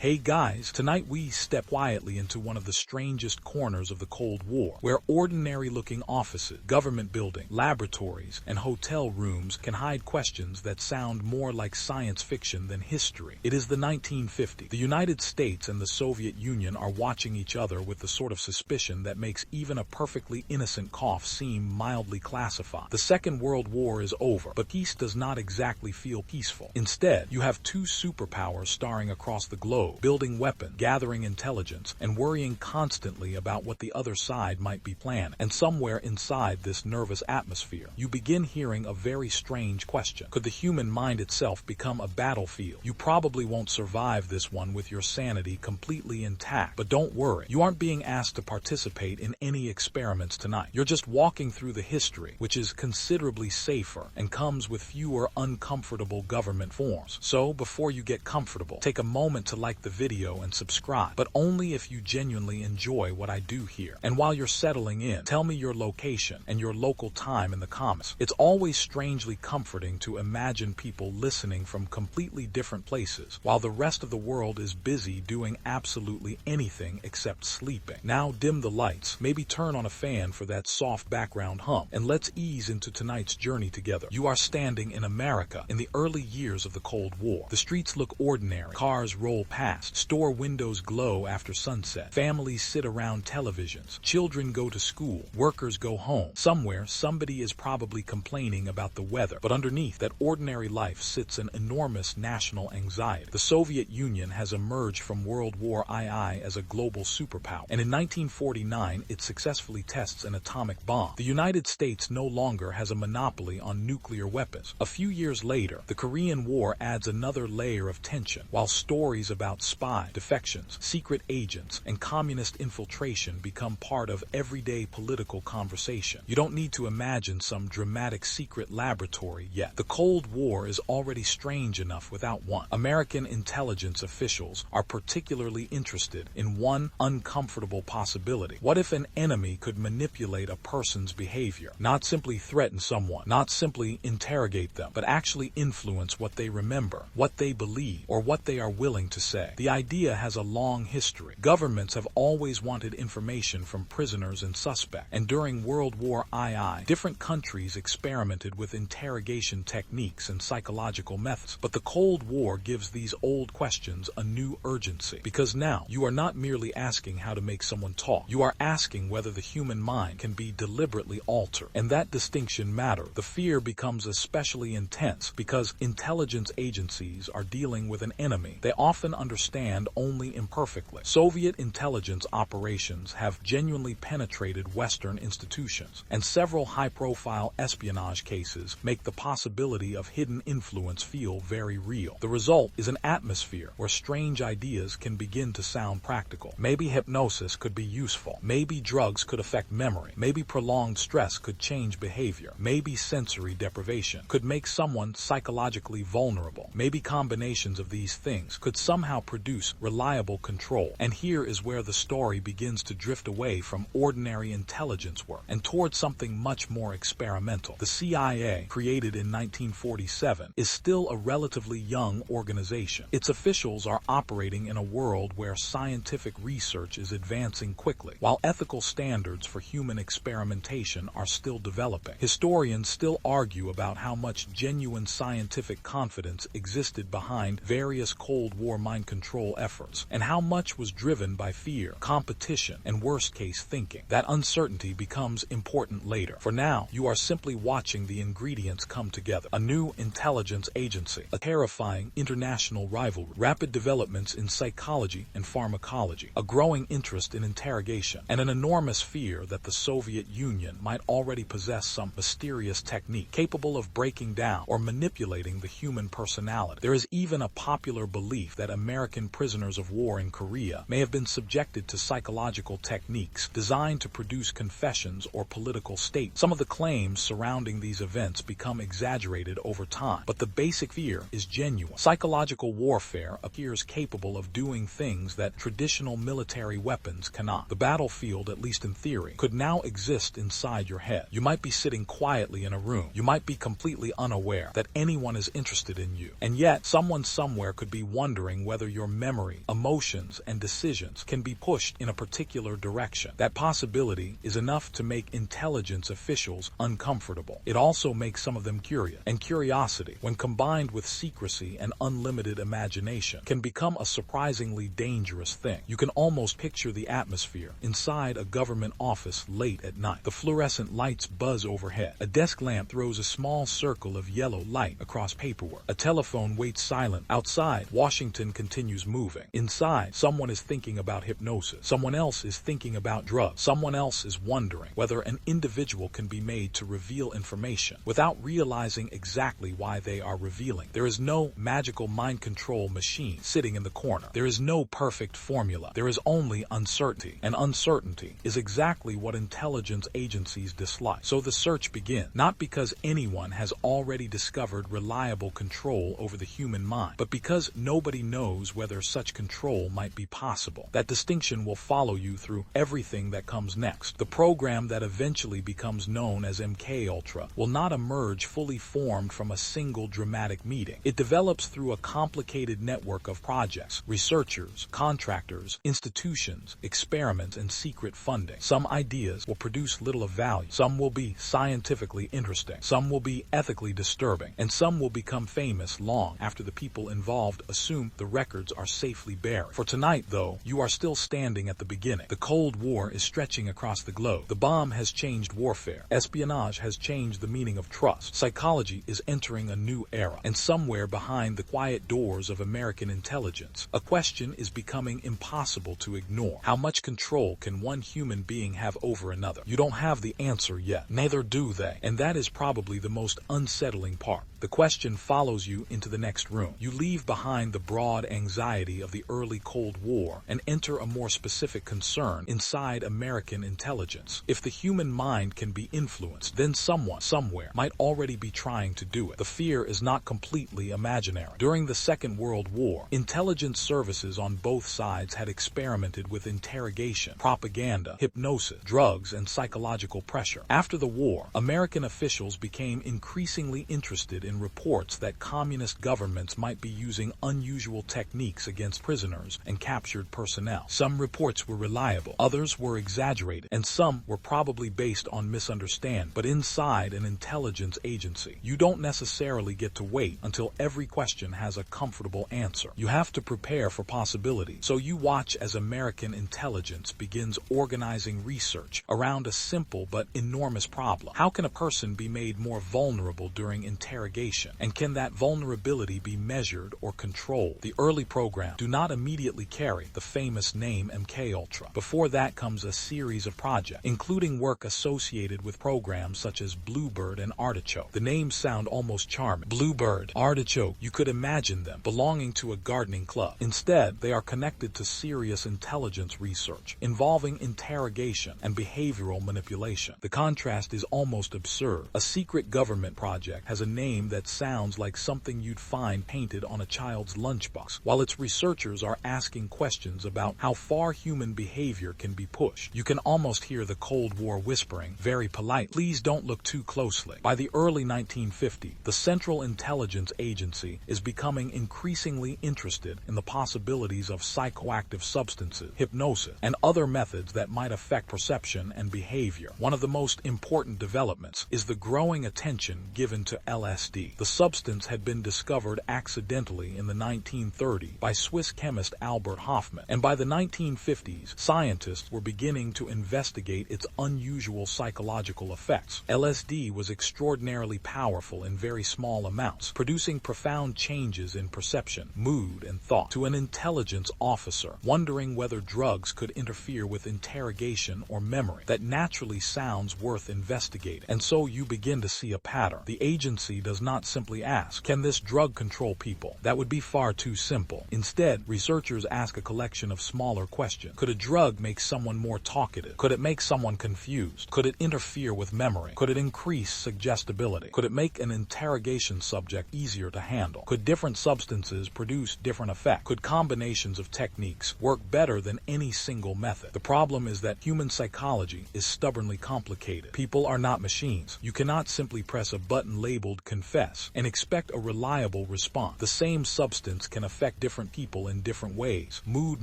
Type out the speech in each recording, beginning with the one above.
Hey guys, tonight we step quietly into one of the strangest corners of the Cold War, where ordinary-looking offices, government buildings, laboratories, and hotel rooms can hide questions that sound more like science fiction than history. It is the 1950s. The United States and the Soviet Union are watching each other with the sort of suspicion that makes even a perfectly innocent cough seem mildly classified. The Second World War is over, but peace does not exactly feel peaceful. Instead, you have two superpowers starring across the globe, building weapons, gathering intelligence, and worrying constantly about what the other side might be planning. And somewhere inside this nervous atmosphere, you begin hearing a very strange question. Could the human mind itself become a battlefield? You probably won't survive this one with your sanity completely intact, but don't worry. You aren't being asked to participate in any experiments tonight. You're just walking through the history, which is considerably safer and comes with fewer uncomfortable government forms. So, before you get comfortable, take a moment to like the video and subscribe, but only if you genuinely enjoy what I do here. And while you're settling in, tell me your location and your local time in the comments. It's always strangely comforting to imagine people listening from completely different places, while the rest of the world is busy doing absolutely anything except sleeping. Now dim the lights, maybe turn on a fan for that soft background hum, and let's ease into tonight's journey together. You are standing in America in the early years of the Cold War. The streets look ordinary, cars roll past, store windows glow after sunset, families sit around televisions, children go to school, workers go home. Somewhere, somebody is probably complaining about the weather, but underneath that ordinary life sits an enormous national anxiety. The Soviet Union has emerged from World War II as a global superpower, and in 1949 it successfully tests an atomic bomb. The United States no longer has a monopoly on nuclear weapons. A few years later, the Korean War adds another layer of tension, while stories about spies, defections, secret agents, and communist infiltration become part of everyday political conversation. You don't need to imagine some dramatic secret laboratory yet. The Cold War is already strange enough without one. American intelligence officials are particularly interested in one uncomfortable possibility. What if an enemy could manipulate a person's behavior? Not simply threaten someone, not simply interrogate them, but actually influence what they remember, what they believe, or what they are willing to say. The idea has a long history. Governments have always wanted information from prisoners and suspects, and during World War II, different countries experimented with interrogation techniques and psychological methods. But the Cold War gives these old questions a new urgency, because now you are not merely asking how to make someone talk. You are asking whether the human mind can be deliberately altered, and that distinction matters. The fear becomes especially intense because intelligence agencies are dealing with an enemy they often understand only imperfectly. Soviet intelligence operations have genuinely penetrated Western institutions, and several high-profile espionage cases make the possibility of hidden influence feel very real. The result is an atmosphere where strange ideas can begin to sound practical. Maybe hypnosis could be useful. Maybe drugs could affect memory. Maybe prolonged stress could change behavior. Maybe sensory deprivation could make someone psychologically vulnerable. Maybe combinations of these things could somehow produce reliable control. And here is where the story begins to drift away from ordinary intelligence work and towards something much more experimental. The CIA, created in 1947, is still a relatively young organization. Its officials are operating in a world where scientific research is advancing quickly, while ethical standards for human experimentation are still developing. Historians still argue about how much genuine scientific confidence existed behind various Cold War mind control efforts, and how much was driven by fear, competition, and worst-case thinking. That uncertainty becomes important later. For now, you are simply watching the ingredients come together. A new intelligence agency, a terrifying international rivalry, rapid developments in psychology and pharmacology, a growing interest in interrogation, and an enormous fear that the Soviet Union might already possess some mysterious technique capable of breaking down or manipulating the human personality. There is even a popular belief that American prisoners of war in Korea may have been subjected to psychological techniques designed to produce confessions or political statements. Some of the claims surrounding these events become exaggerated over time, but the basic fear is genuine. Psychological warfare appears capable of doing things that traditional military weapons cannot. The battlefield, at least in theory, could now exist inside your head. You might be sitting quietly in a room. You might be completely unaware that anyone is interested in you. And yet, someone somewhere could be wondering whether your memory, emotions, and decisions can be pushed in a particular direction. That possibility is enough to make intelligence officials uncomfortable. It also makes some of them curious, and curiosity, when combined with secrecy and unlimited imagination, can become a surprisingly dangerous thing. You can almost picture the atmosphere inside a government office late at night. The fluorescent lights buzz overhead. A desk lamp throws a small circle of yellow light across paperwork. A telephone waits silent. Outside, Washington continues moving. Inside, someone is thinking about hypnosis. Someone else is thinking about drugs. Someone else is wondering whether an individual can be made to reveal information without realizing exactly why they are revealing. There is no magical mind control machine sitting in the corner. There is no perfect formula. There is only uncertainty, and uncertainty is exactly what intelligence agencies dislike. So the search begins, not because anyone has already discovered reliable control over the human mind, but because nobody knows whether such control might be possible. That distinction will follow you through everything that comes next. The program that eventually becomes known as MKUltra will not emerge fully formed from a single dramatic meeting. It develops through a complicated network of projects, researchers, contractors, institutions, experiments, and secret funding. Some ideas will produce little of value. Some will be scientifically interesting. Some will be ethically disturbing. And some will become famous long after the people involved assume the records are safely buried. For tonight, though, you are still standing at the beginning. The Cold War is stretching across the globe. The bomb has changed warfare. Espionage has changed the meaning of trust. Psychology is entering a new era. And somewhere behind the quiet doors of American intelligence, a question is becoming impossible to ignore. How much control can one human being have over another? You don't have the answer yet. Neither do they. And that is probably the most unsettling part. The question follows you into the next room. You leave behind the broad anxiety of the early Cold War and enter a more specific concern inside American intelligence. If the human mind can be influenced, then someone, somewhere, might already be trying to do it. The fear is not completely imaginary. During the Second World War, intelligence services on both sides had experimented with interrogation, propaganda, hypnosis, drugs, and psychological pressure. After the war, American officials became increasingly interested in reports that communist governments might be using unusual techniques against prisoners and captured personnel. Some reports were reliable, others were exaggerated, and some were probably based on misunderstanding. But inside an intelligence agency, you don't necessarily get to wait until every question has a comfortable answer. You have to prepare for possibilities. So you watch as American intelligence begins organizing research around a simple but enormous problem. How can a person be made more vulnerable during interrogation? And can that vulnerability be measured or controlled? The early programs do not immediately carry the famous name MKUltra. Before that comes a series of projects, including work associated with programs such as Bluebird and Artichoke. The names sound almost charming. Bluebird, Artichoke, you could imagine them belonging to a gardening club. Instead, they are connected to serious intelligence research involving interrogation and behavioral manipulation. The contrast is almost absurd. A secret government project has a name that sounds like something you'd find painted on a child's lunchbox, while its researchers are asking questions about how far human behavior can be pushed. You can almost hear the Cold War whispering, very polite, "Please don't look too closely." By the early 1950s, the Central Intelligence Agency is becoming increasingly interested in the possibilities of psychoactive substances, hypnosis, and other methods that might affect perception and behavior. One of the most important developments is the growing attention given to LSD. The substance had been discovered accidentally in the 1930s by Swiss chemist Albert Hofmann, and by the 1950s, scientists were beginning to investigate its unusual psychological effects. LSD was extraordinarily powerful in very small amounts, producing profound changes in perception, mood, and thought. To an intelligence officer wondering whether drugs could interfere with interrogation or memory, that naturally sounds worth investigating. And so you begin to see a pattern. The agency does not simply ask, "Can this drug control people?" That would be far too simple. Instead, researchers ask a collection of smaller questions. Could a drug make someone more talkative? Could it make someone confused? Could it interfere with memory? Could it increase suggestibility? Could it make an interrogation subject easier to handle? Could different substances produce different effects? Could combinations of techniques work better than any single method? The problem is that human psychology is stubbornly complicated. People are not machines. You cannot simply press a button labeled confused confess, and expect a reliable response. The same substance can affect different people in different ways. Mood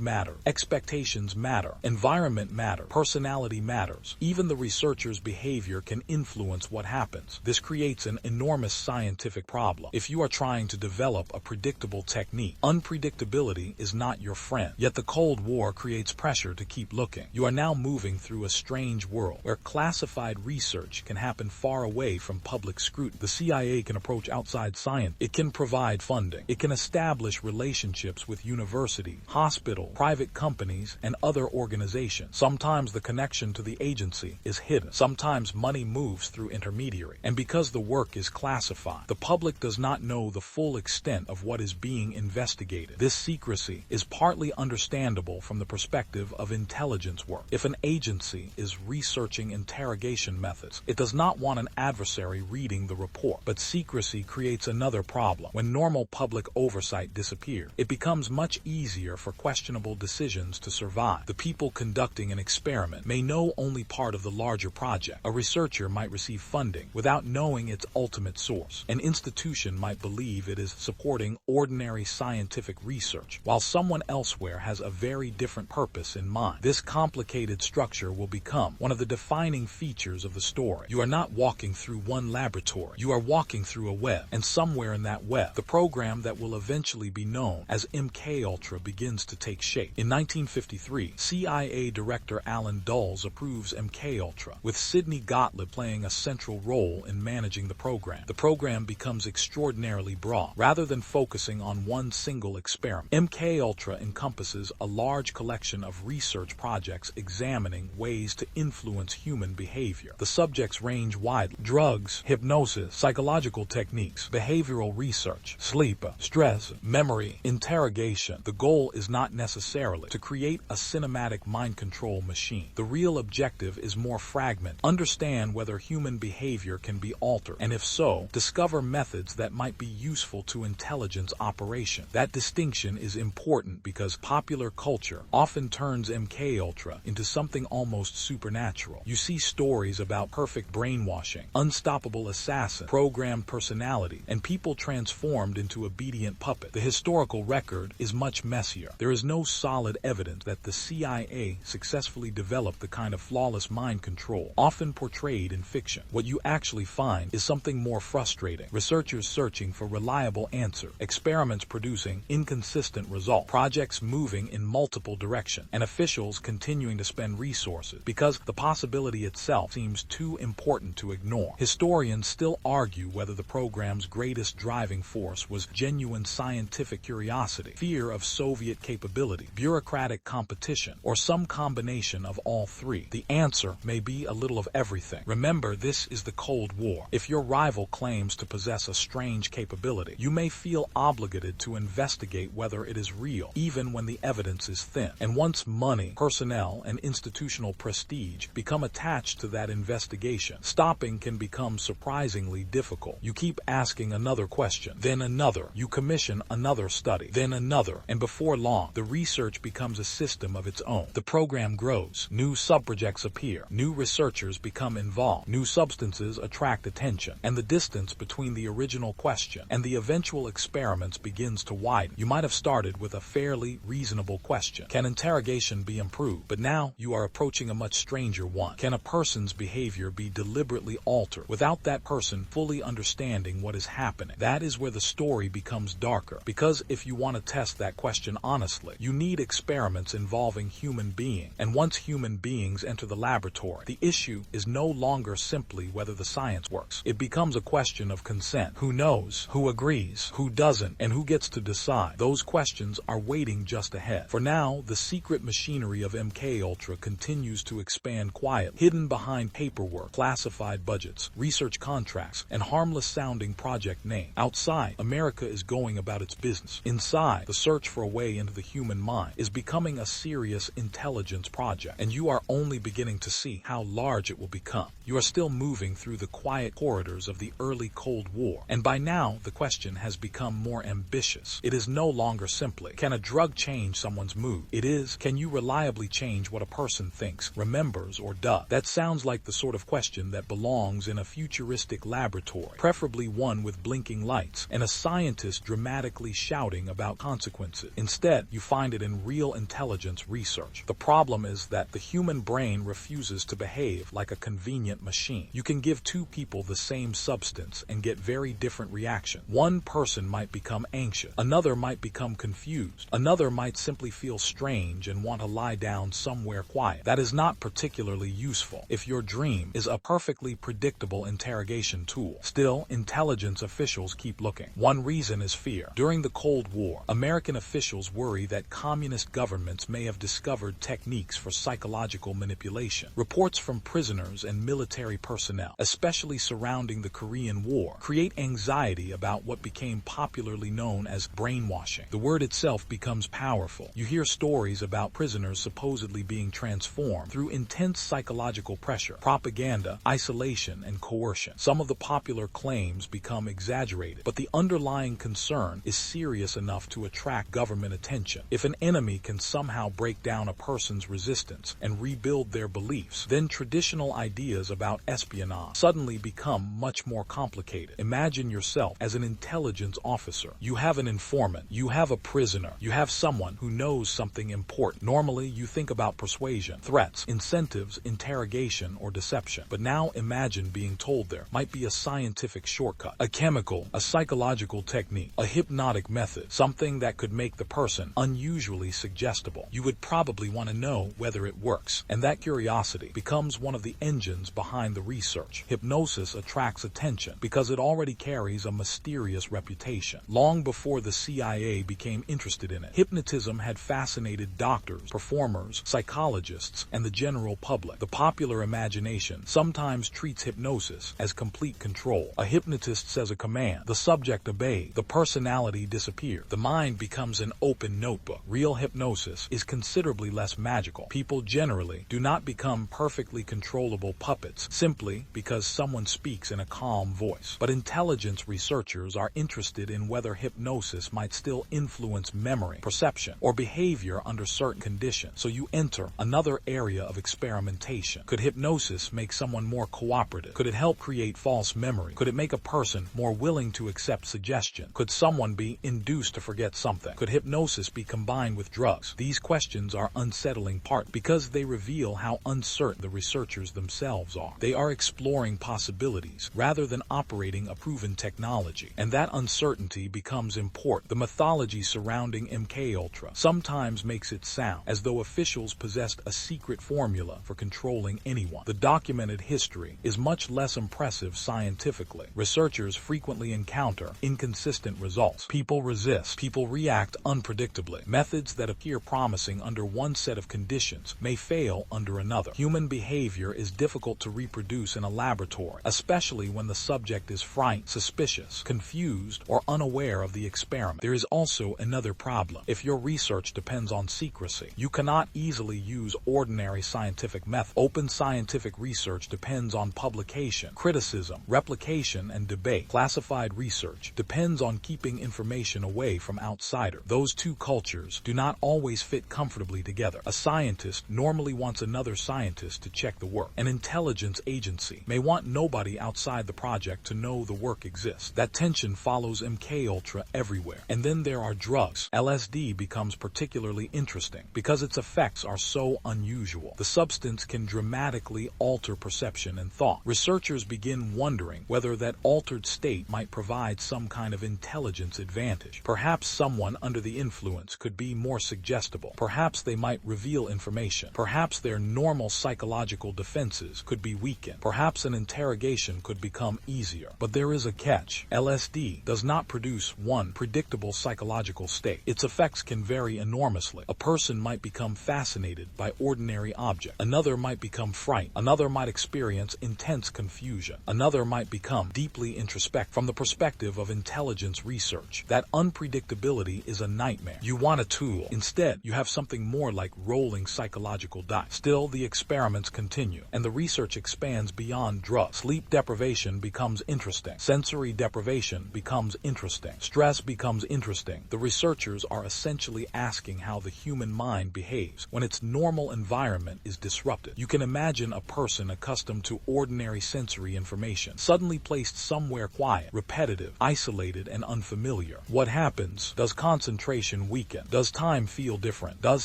matters, expectations matter, environment matters, personality matters. Even the researcher's behavior can influence what happens. This creates an enormous scientific problem. If you are trying to develop a predictable technique, unpredictability is not your friend. Yet the Cold War creates pressure to keep looking. You are now moving through a strange world where classified research can happen far away from public scrutiny. The CIA can approach outside science. It can provide funding. It can establish relationships with universities, hospitals, private companies, and other organizations. Sometimes the connection to the agency is hidden. Sometimes money moves through intermediaries. And because the work is classified, the public does not know the full extent of what is being investigated. This secrecy is partly understandable from the perspective of intelligence work. If an agency is researching interrogation methods, it does not want an adversary reading the report. But secrecy creates another problem. When normal public oversight disappears, it becomes much easier for questionable decisions to survive. The people conducting an experiment may know only part of the larger project. A researcher might receive funding without knowing its ultimate source. An institution might believe it is supporting ordinary scientific research, while someone elsewhere has a very different purpose in mind. This complicated structure will become one of the defining features of the story. You are not walking through one laboratory. You are walking through a web, and somewhere in that web, the program that will eventually be known as MKUltra begins to take shape. In 1953, CIA Director Allen Dulles approves MKUltra, with Sidney Gottlieb playing a central role in managing the program. The program becomes extraordinarily broad, rather than focusing on one single experiment. MKUltra encompasses a large collection of research projects examining ways to influence human behavior. The subjects range widely: drugs, hypnosis, psychological techniques, behavioral research, sleep, stress, memory, interrogation. The goal is not necessarily to create a cinematic mind control machine. The real objective is more fragmented. Understand whether human behavior can be altered, and if so, discover methods that might be useful to intelligence operation. That distinction is important because popular culture often turns MKUltra into something almost supernatural. You see stories about perfect brainwashing, unstoppable assassins, programmed personality, and people transformed into obedient puppets. The historical record is much messier. There is no solid evidence that the CIA successfully developed the kind of flawless mind control often portrayed in fiction. What you actually find is something more frustrating. Researchers searching for reliable answers, experiments producing inconsistent results, projects moving in multiple directions, and officials continuing to spend resources because the possibility itself seems too important to ignore. Historians still argue whether the program's greatest driving force was genuine scientific curiosity, fear of Soviet capability, bureaucratic competition, or some combination of all three. The answer may be a little of everything. Remember, this is the Cold War. If your rival claims to possess a strange capability, you may feel obligated to investigate whether it is real, even when the evidence is thin. And once money, personnel, and institutional prestige become attached to that investigation, stopping can become surprisingly difficult. You keep asking another question, then another. You commission another study, then another, and before long, the research becomes a system of its own. The program grows, new subprojects appear, new researchers become involved, new substances attract attention, and the distance between the original question and the eventual experiments begins to widen. You might have started with a fairly reasonable question: can interrogation be improved? But now you are approaching a much stranger one. Can a person's behavior be deliberately altered without that person fully understanding what is happening? That is where the story becomes darker, because if you want to test that question honestly, you need experiments involving human beings, and once human beings enter the laboratory, the issue is no longer simply whether the science works. It becomes a question of consent. Who knows? Who agrees? Who doesn't? And who gets to decide? Those questions are waiting just ahead. For now, the secret machinery of MKUltra continues to expand quietly, hidden behind paperwork, classified budgets, research contracts, and harmless-sounding project names. Outside, America is going about its business. Inside, the search for a way into the human mind is becoming a serious intelligence project, and you are only beginning to see how large it will become. You are still moving through the quiet corridors of the early Cold War, and by now, the question has become more ambitious. It is no longer simply, can a drug change someone's mood? It is, can you reliably change what a person thinks, remembers, or does? That sounds like the sort of question that belongs in a futuristic laboratory, preferably preferably one with blinking lights, and a scientist dramatically shouting about consequences. Instead, you find it in real intelligence research. The problem is that the human brain refuses to behave like a convenient machine. You can give two people the same substance and get very different reactions. One person might become anxious, another might become confused, another might simply feel strange and want to lie down somewhere quiet. That is not particularly useful if your dream is a perfectly predictable interrogation tool. Still, intelligence officials keep looking. One reason is fear. During the Cold War, American officials worry that communist governments may have discovered techniques for psychological manipulation. Reports from prisoners and military personnel, especially surrounding the Korean War, create anxiety about what became popularly known as brainwashing. The word itself becomes powerful. You hear stories about prisoners supposedly being transformed through intense psychological pressure, propaganda, isolation, and coercion. Some of the popular claims become exaggerated, but the underlying concern is serious enough to attract government attention. If an enemy can somehow break down a person's resistance and rebuild their beliefs, then traditional ideas about espionage suddenly become much more complicated. Imagine yourself as an intelligence officer. You have an informant, you have a prisoner, you have someone who knows something important. Normally, you think about persuasion, threats, incentives, interrogation, or deception. But now imagine being told there might be a scientific shortcut, a chemical, a psychological technique, a hypnotic method, something that could make the person unusually suggestible. You would probably want to know whether it works, and that curiosity becomes one of the engines behind the research. Hypnosis attracts attention because it already carries a mysterious reputation. Long before the CIA became interested in it, hypnotism had fascinated doctors, performers, psychologists, and the general public. The popular imagination sometimes treats hypnosis as complete control. A hypnotist says a command, the subject obeys, the personality disappears, the mind becomes an open notebook. Real hypnosis is considerably less magical. People generally do not become perfectly controllable puppets simply because someone speaks in a calm voice. But intelligence researchers are interested in whether hypnosis might still influence memory, perception, or behavior under certain conditions. So you enter another area of experimentation. Could hypnosis make someone more cooperative? Could it help create false memory? Could it make a person more willing to accept suggestion? Could someone be induced to forget something? Could hypnosis be combined with drugs? These questions are unsettling part because they reveal how uncertain the researchers themselves are. They are exploring possibilities rather than operating a proven technology, and that uncertainty becomes important. The mythology surrounding MKUltra sometimes makes it sound as though officials possessed a secret formula for controlling anyone. The documented history is much less impressive scientifically. Researchers frequently encounter inconsistent results. People resist. People react unpredictably. Methods that appear promising under one set of conditions may fail under another. Human behavior is difficult to reproduce in a laboratory, especially when the subject is frightened, suspicious, confused, or unaware of the experiment. There is also another problem. If your research depends on secrecy, you cannot easily use ordinary scientific methods. Open scientific research depends on publication, criticism, replication, and debate. Classified research depends on keeping information away from outsiders. Those two cultures do not always fit comfortably together. A scientist normally wants another scientist to check the work. An intelligence agency may want nobody outside the project to know the work exists. That tension follows MKUltra everywhere. And then there are drugs. LSD becomes particularly interesting because its effects are so unusual. The substance can dramatically alter perception and thought. Researchers begin wondering whether that altered state might provide some kind of intelligence advantage. Perhaps someone under the influence could be more suggestible. Perhaps they might reveal information. Perhaps their normal psychological defenses could be weakened. Perhaps an interrogation could become easier. But there is a catch. LSD does not produce one predictable psychological state. Its effects can vary enormously. A person might become fascinated by ordinary objects. Another might become frightened. Another might experience intense confusion. Another might become deeply introspective. From the perspective of intelligence research, that unpredictability is a nightmare. You want a tool. Instead, you have something more like rolling psychological dice. Still, the experiments continue, and the research expands beyond drugs. Sleep deprivation becomes interesting. Sensory deprivation becomes interesting. Stress becomes interesting. The researchers are essentially asking how the human mind behaves when its normal environment is disrupted. You can imagine a person accustomed to ordinary sensory information suddenly placed placed somewhere quiet, repetitive, isolated, and unfamiliar. What happens? Does concentration weaken? Does time feel different? Does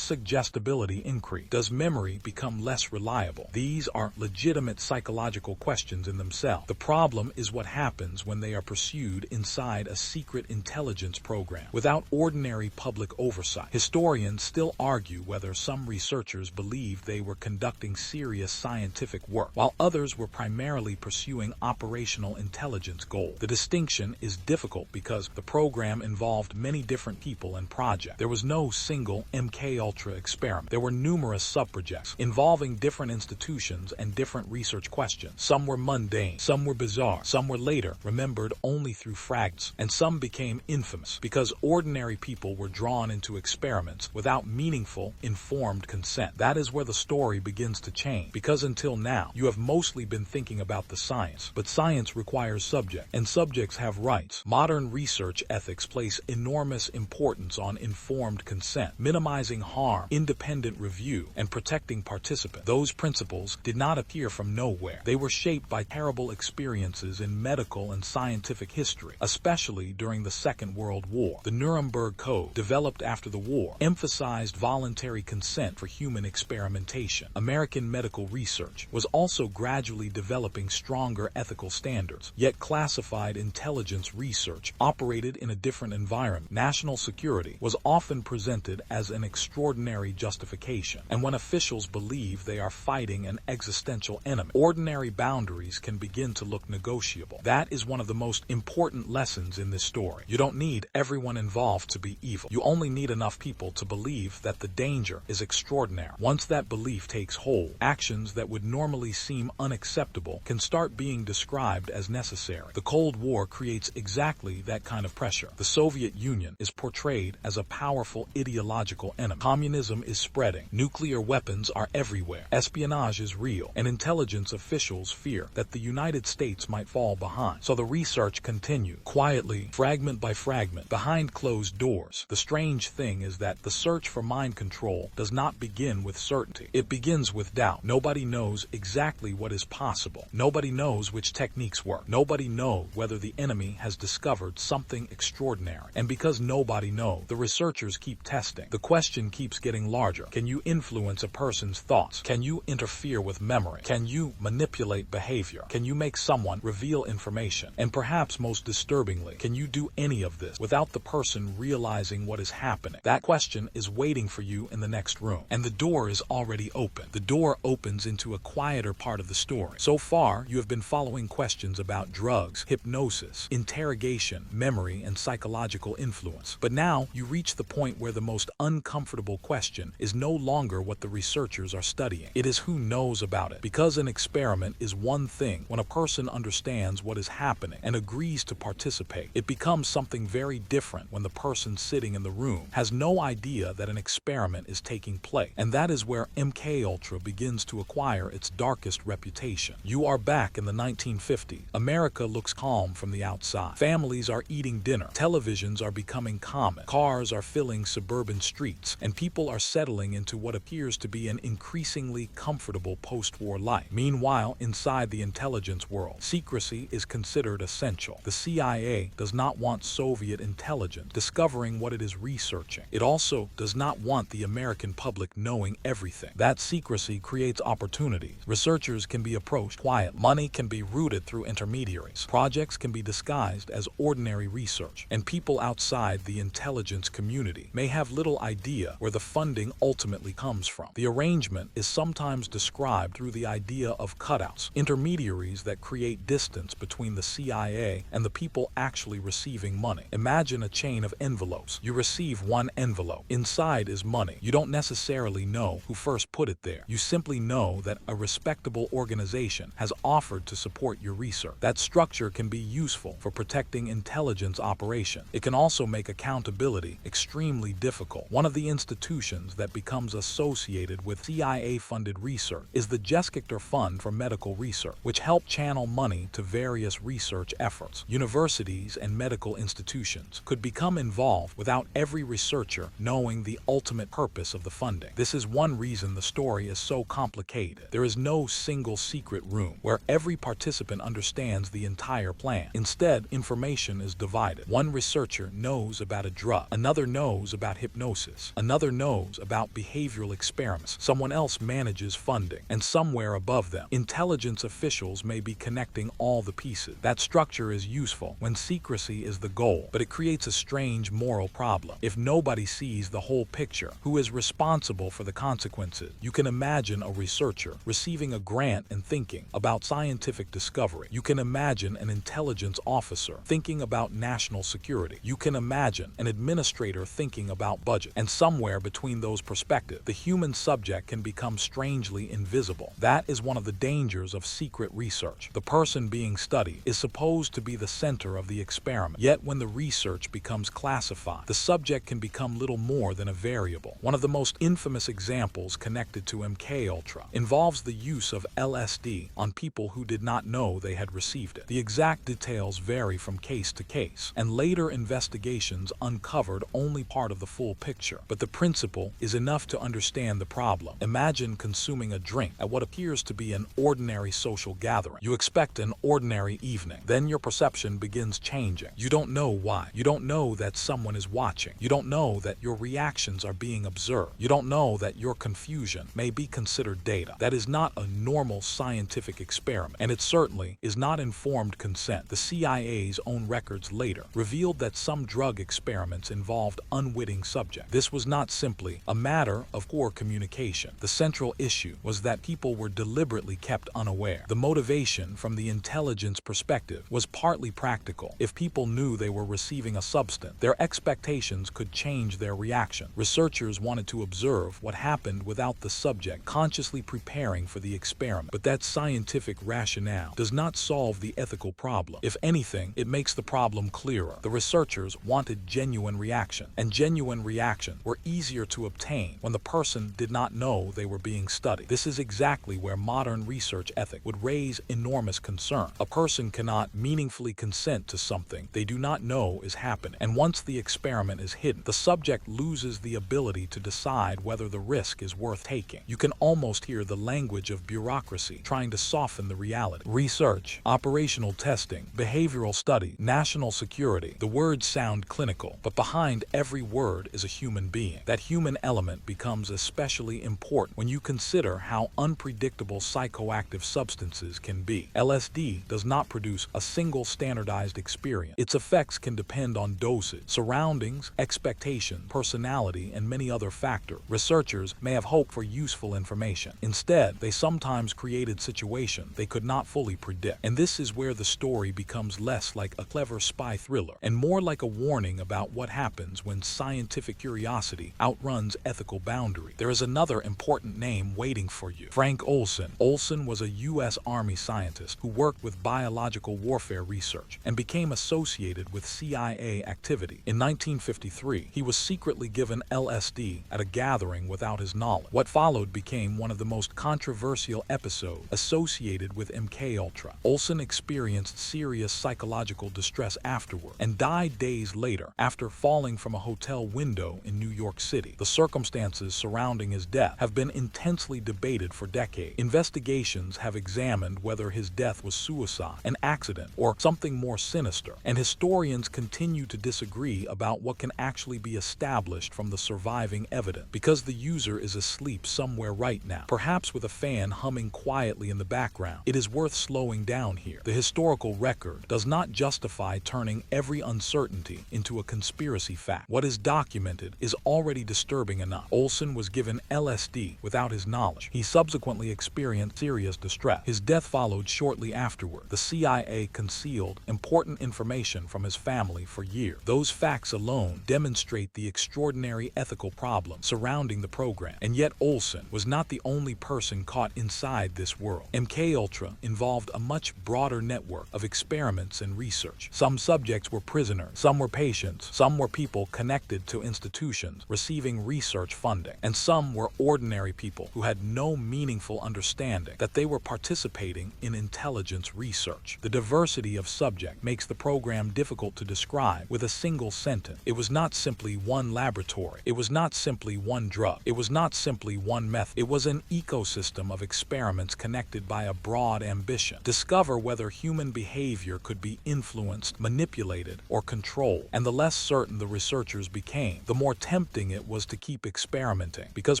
suggestibility increase? Does memory become less reliable? These are legitimate psychological questions in themselves. The problem is what happens when they are pursued inside a secret intelligence program without ordinary public oversight. Historians still argue whether some researchers believed they were conducting serious scientific work, while others were primarily pursuing operational intelligence goals. The distinction is difficult because the program involved many different people and projects. There was no single MKUltra experiment. There were numerous subprojects involving different institutions and different research questions. Some were mundane, some were bizarre, some were later remembered only through fragments, and some became infamous because ordinary people were drawn into experiments without meaningful, informed consent. That is where the story begins to change, because until now, you have mostly been thinking about the science, but science requires subjects, and subjects have rights. Modern research ethics place enormous importance on informed consent, minimizing harm, independent review, and protecting participants. Those principles did not appear from nowhere. They were shaped by terrible experiences in medical and scientific history, especially during the Second World War. The Nuremberg Code, developed after the war, emphasized voluntary consent for human experimentation. American medical research was also gradually developing stronger ethical standards, yet classified intelligence research operated in a different environment. National security was often presented as an extraordinary justification, and when officials believe they are fighting an existential enemy, ordinary boundaries can begin to look negotiable. That is one of the most important lessons in this story. You don't need everyone involved to be evil. You only need enough people to believe that the danger is extraordinary. Once that belief takes hold, actions that would normally seem unacceptable can start being described as necessary. The Cold War creates exactly that kind of pressure. The Soviet Union is portrayed as a powerful ideological enemy. Communism is spreading. Nuclear weapons are everywhere. Espionage is real, and intelligence officials fear that the United States might fall behind. So the research continued, quietly, fragment by fragment, behind closed doors. The strange thing is that the search for mind control does not begin with certainty. It begins with doubt. Nobody knows exactly what is possible. Nobody knows which techniques work. Nobody knows whether the enemy has discovered something extraordinary. And because nobody knows, the researchers keep testing. The question keeps getting larger. Can you influence a person's thoughts? Can you interfere with memory? Can you manipulate behavior? Can you make someone reveal information? And perhaps most disturbingly, can you do any of this without the person realizing what is happening? That question is waiting for you in the next room, and the door is already open. The door opens into a quieter part of the story. So far, you have been following questions about drugs, hypnosis, interrogation, memory, and psychological influence. But now you reach the point where the most uncomfortable question is no longer what the researchers are studying. It is who knows about it. Because an experiment is one thing, when a person understands what is happening and agrees to participate, it becomes something very different when the person sitting in the room has no idea that an experiment is taking place. And that is where MKUltra begins to acquire its darkest reputation. You are back in the 1950s. America looks calm from the outside. Families are eating dinner. Televisions are becoming common. Cars are filling suburban streets, and people are settling into what appears to be an increasingly comfortable post-war life. Meanwhile, inside the intelligence world, secrecy is considered essential. The CIA does not want Soviet intelligence discovering what it is researching. It also does not want the American public knowing everything. That secrecy creates opportunities. Researchers can be approached quietly. Money can be routed through intermediaries. Projects can be disguised as ordinary research. And people outside the intelligence community may have little idea where the funding ultimately comes from. The arrangement is sometimes described through the idea of cutouts, intermediaries that create distance between the CIA and the people actually receiving money. Imagine a chain of envelopes. You receive one envelope. Inside is money. You don't necessarily know who first put it there. You simply know that a respectable organization has offered to support your research. That structure can be useful for protecting intelligence operations. It can also make accountability extremely difficult. One of the institutions that becomes associated with CIA-funded research is the Kesey Fund for Medical Research, which helped channel money to various research efforts. Universities and medical institutions could become involved without every researcher knowing the ultimate purpose of the funding. This is one reason the story is so complicated. There is no single secret room where every participant understands understands the entire plan. Instead, information is divided. One researcher knows about a drug, another knows about hypnosis, another knows about behavioral experiments, someone else manages funding, and somewhere above them, intelligence officials may be connecting all the pieces. That structure is useful when secrecy is the goal, but it creates a strange moral problem. If nobody sees the whole picture, who is responsible for the consequences? You can imagine a researcher receiving a grant and thinking about scientific discovery. You can imagine an intelligence officer thinking about national security. You can imagine an administrator thinking about budget. And somewhere between those perspectives, the human subject can become strangely invisible. That is one of the dangers of secret research. The person being studied is supposed to be the center of the experiment. Yet when the research becomes classified, the subject can become little more than a variable. One of the most infamous examples connected to MKUltra involves the use of LSD on people who did not know they had received it. The exact details vary from case to case, and later investigations uncovered only part of the full picture. But the principle is enough to understand the problem. Imagine consuming a drink at what appears to be an ordinary social gathering. You expect an ordinary evening. Then your perception begins changing. You don't know why. You don't know that someone is watching. You don't know that your reactions are being observed. You don't know that your confusion may be considered data. That is not a normal scientific experiment, and it certainly is not informed consent. The CIA's own records later revealed that some drug experiments involved unwitting subjects. This was not simply a matter of poor communication. The central issue was that people were deliberately kept unaware. The motivation from the intelligence perspective was partly practical. If people knew they were receiving a substance, their expectations could change their reaction. Researchers wanted to observe what happened without the subject consciously preparing for the experiment. But that scientific rationale does not solve the ethical problem. If anything, it makes the problem clearer. The researchers wanted genuine reaction, and genuine reactions were easier to obtain when the person did not know they were being studied. This is exactly where modern research ethic would raise enormous concern. A person cannot meaningfully consent to something they do not know is happening, and once the experiment is hidden, the subject loses the ability to decide whether the risk is worth taking. You can almost hear the language of bureaucracy trying to soften the reality. Research, operational testing, behavioral study, national security. The words sound clinical, but behind every word is a human being. That human element becomes especially important when you consider how unpredictable psychoactive substances can be. LSD does not produce a single standardized experience. Its effects can depend on dosage, surroundings, expectation, personality, and many other factors. Researchers may have hoped for useful information. Instead, they sometimes created situations they could not fully predict. And this is where the story becomes less like a clever spy thriller and more like a warning about what happens when scientific curiosity outruns ethical boundaries. There is another important name waiting for you: Frank Olson. Olson was a U.S. Army scientist who worked with biological warfare research and became associated with CIA activity. In 1953, he was secretly given LSD at a gathering without his knowledge. What followed became one of the most controversial episodes associated with MKUltra. Olson experienced serious psychological distress afterward and died days later after falling from a hotel window in New York City. The circumstances surrounding his death have been intensely debated for decades. Investigations have examined whether his death was suicide, an accident, or something more sinister, and historians continue to disagree about what can actually be established from the surviving evidence. Because the user is asleep somewhere right now, perhaps with a fan humming quietly in the background, it is worth slowing down here. The historical record does not justify turning every uncertainty into a conspiracy fact. What is documented is already disturbing enough. Olson was given LSD without his knowledge. He subsequently experienced serious distress. His death followed shortly afterward. The CIA concealed important information from his family for years. Those facts alone demonstrate the extraordinary ethical problem surrounding the program. And yet Olson was not the only person caught inside this world. MKUltra involved a much broader network of experiments and research. Some subjects were prisoners, some were patients, some were people connected to institutions receiving research funding, and some were ordinary people who had no meaningful understanding that they were participating in intelligence research. The diversity of subject makes the program difficult to describe with a single sentence. It was not simply one laboratory. It was not simply one drug. It was not simply one method. It was an ecosystem of experiments connected by a broad ambition. Discover whether human behavior could be influenced, manipulated, or controlled. And the less certain the researchers became, the more tempting it was to keep experimenting, because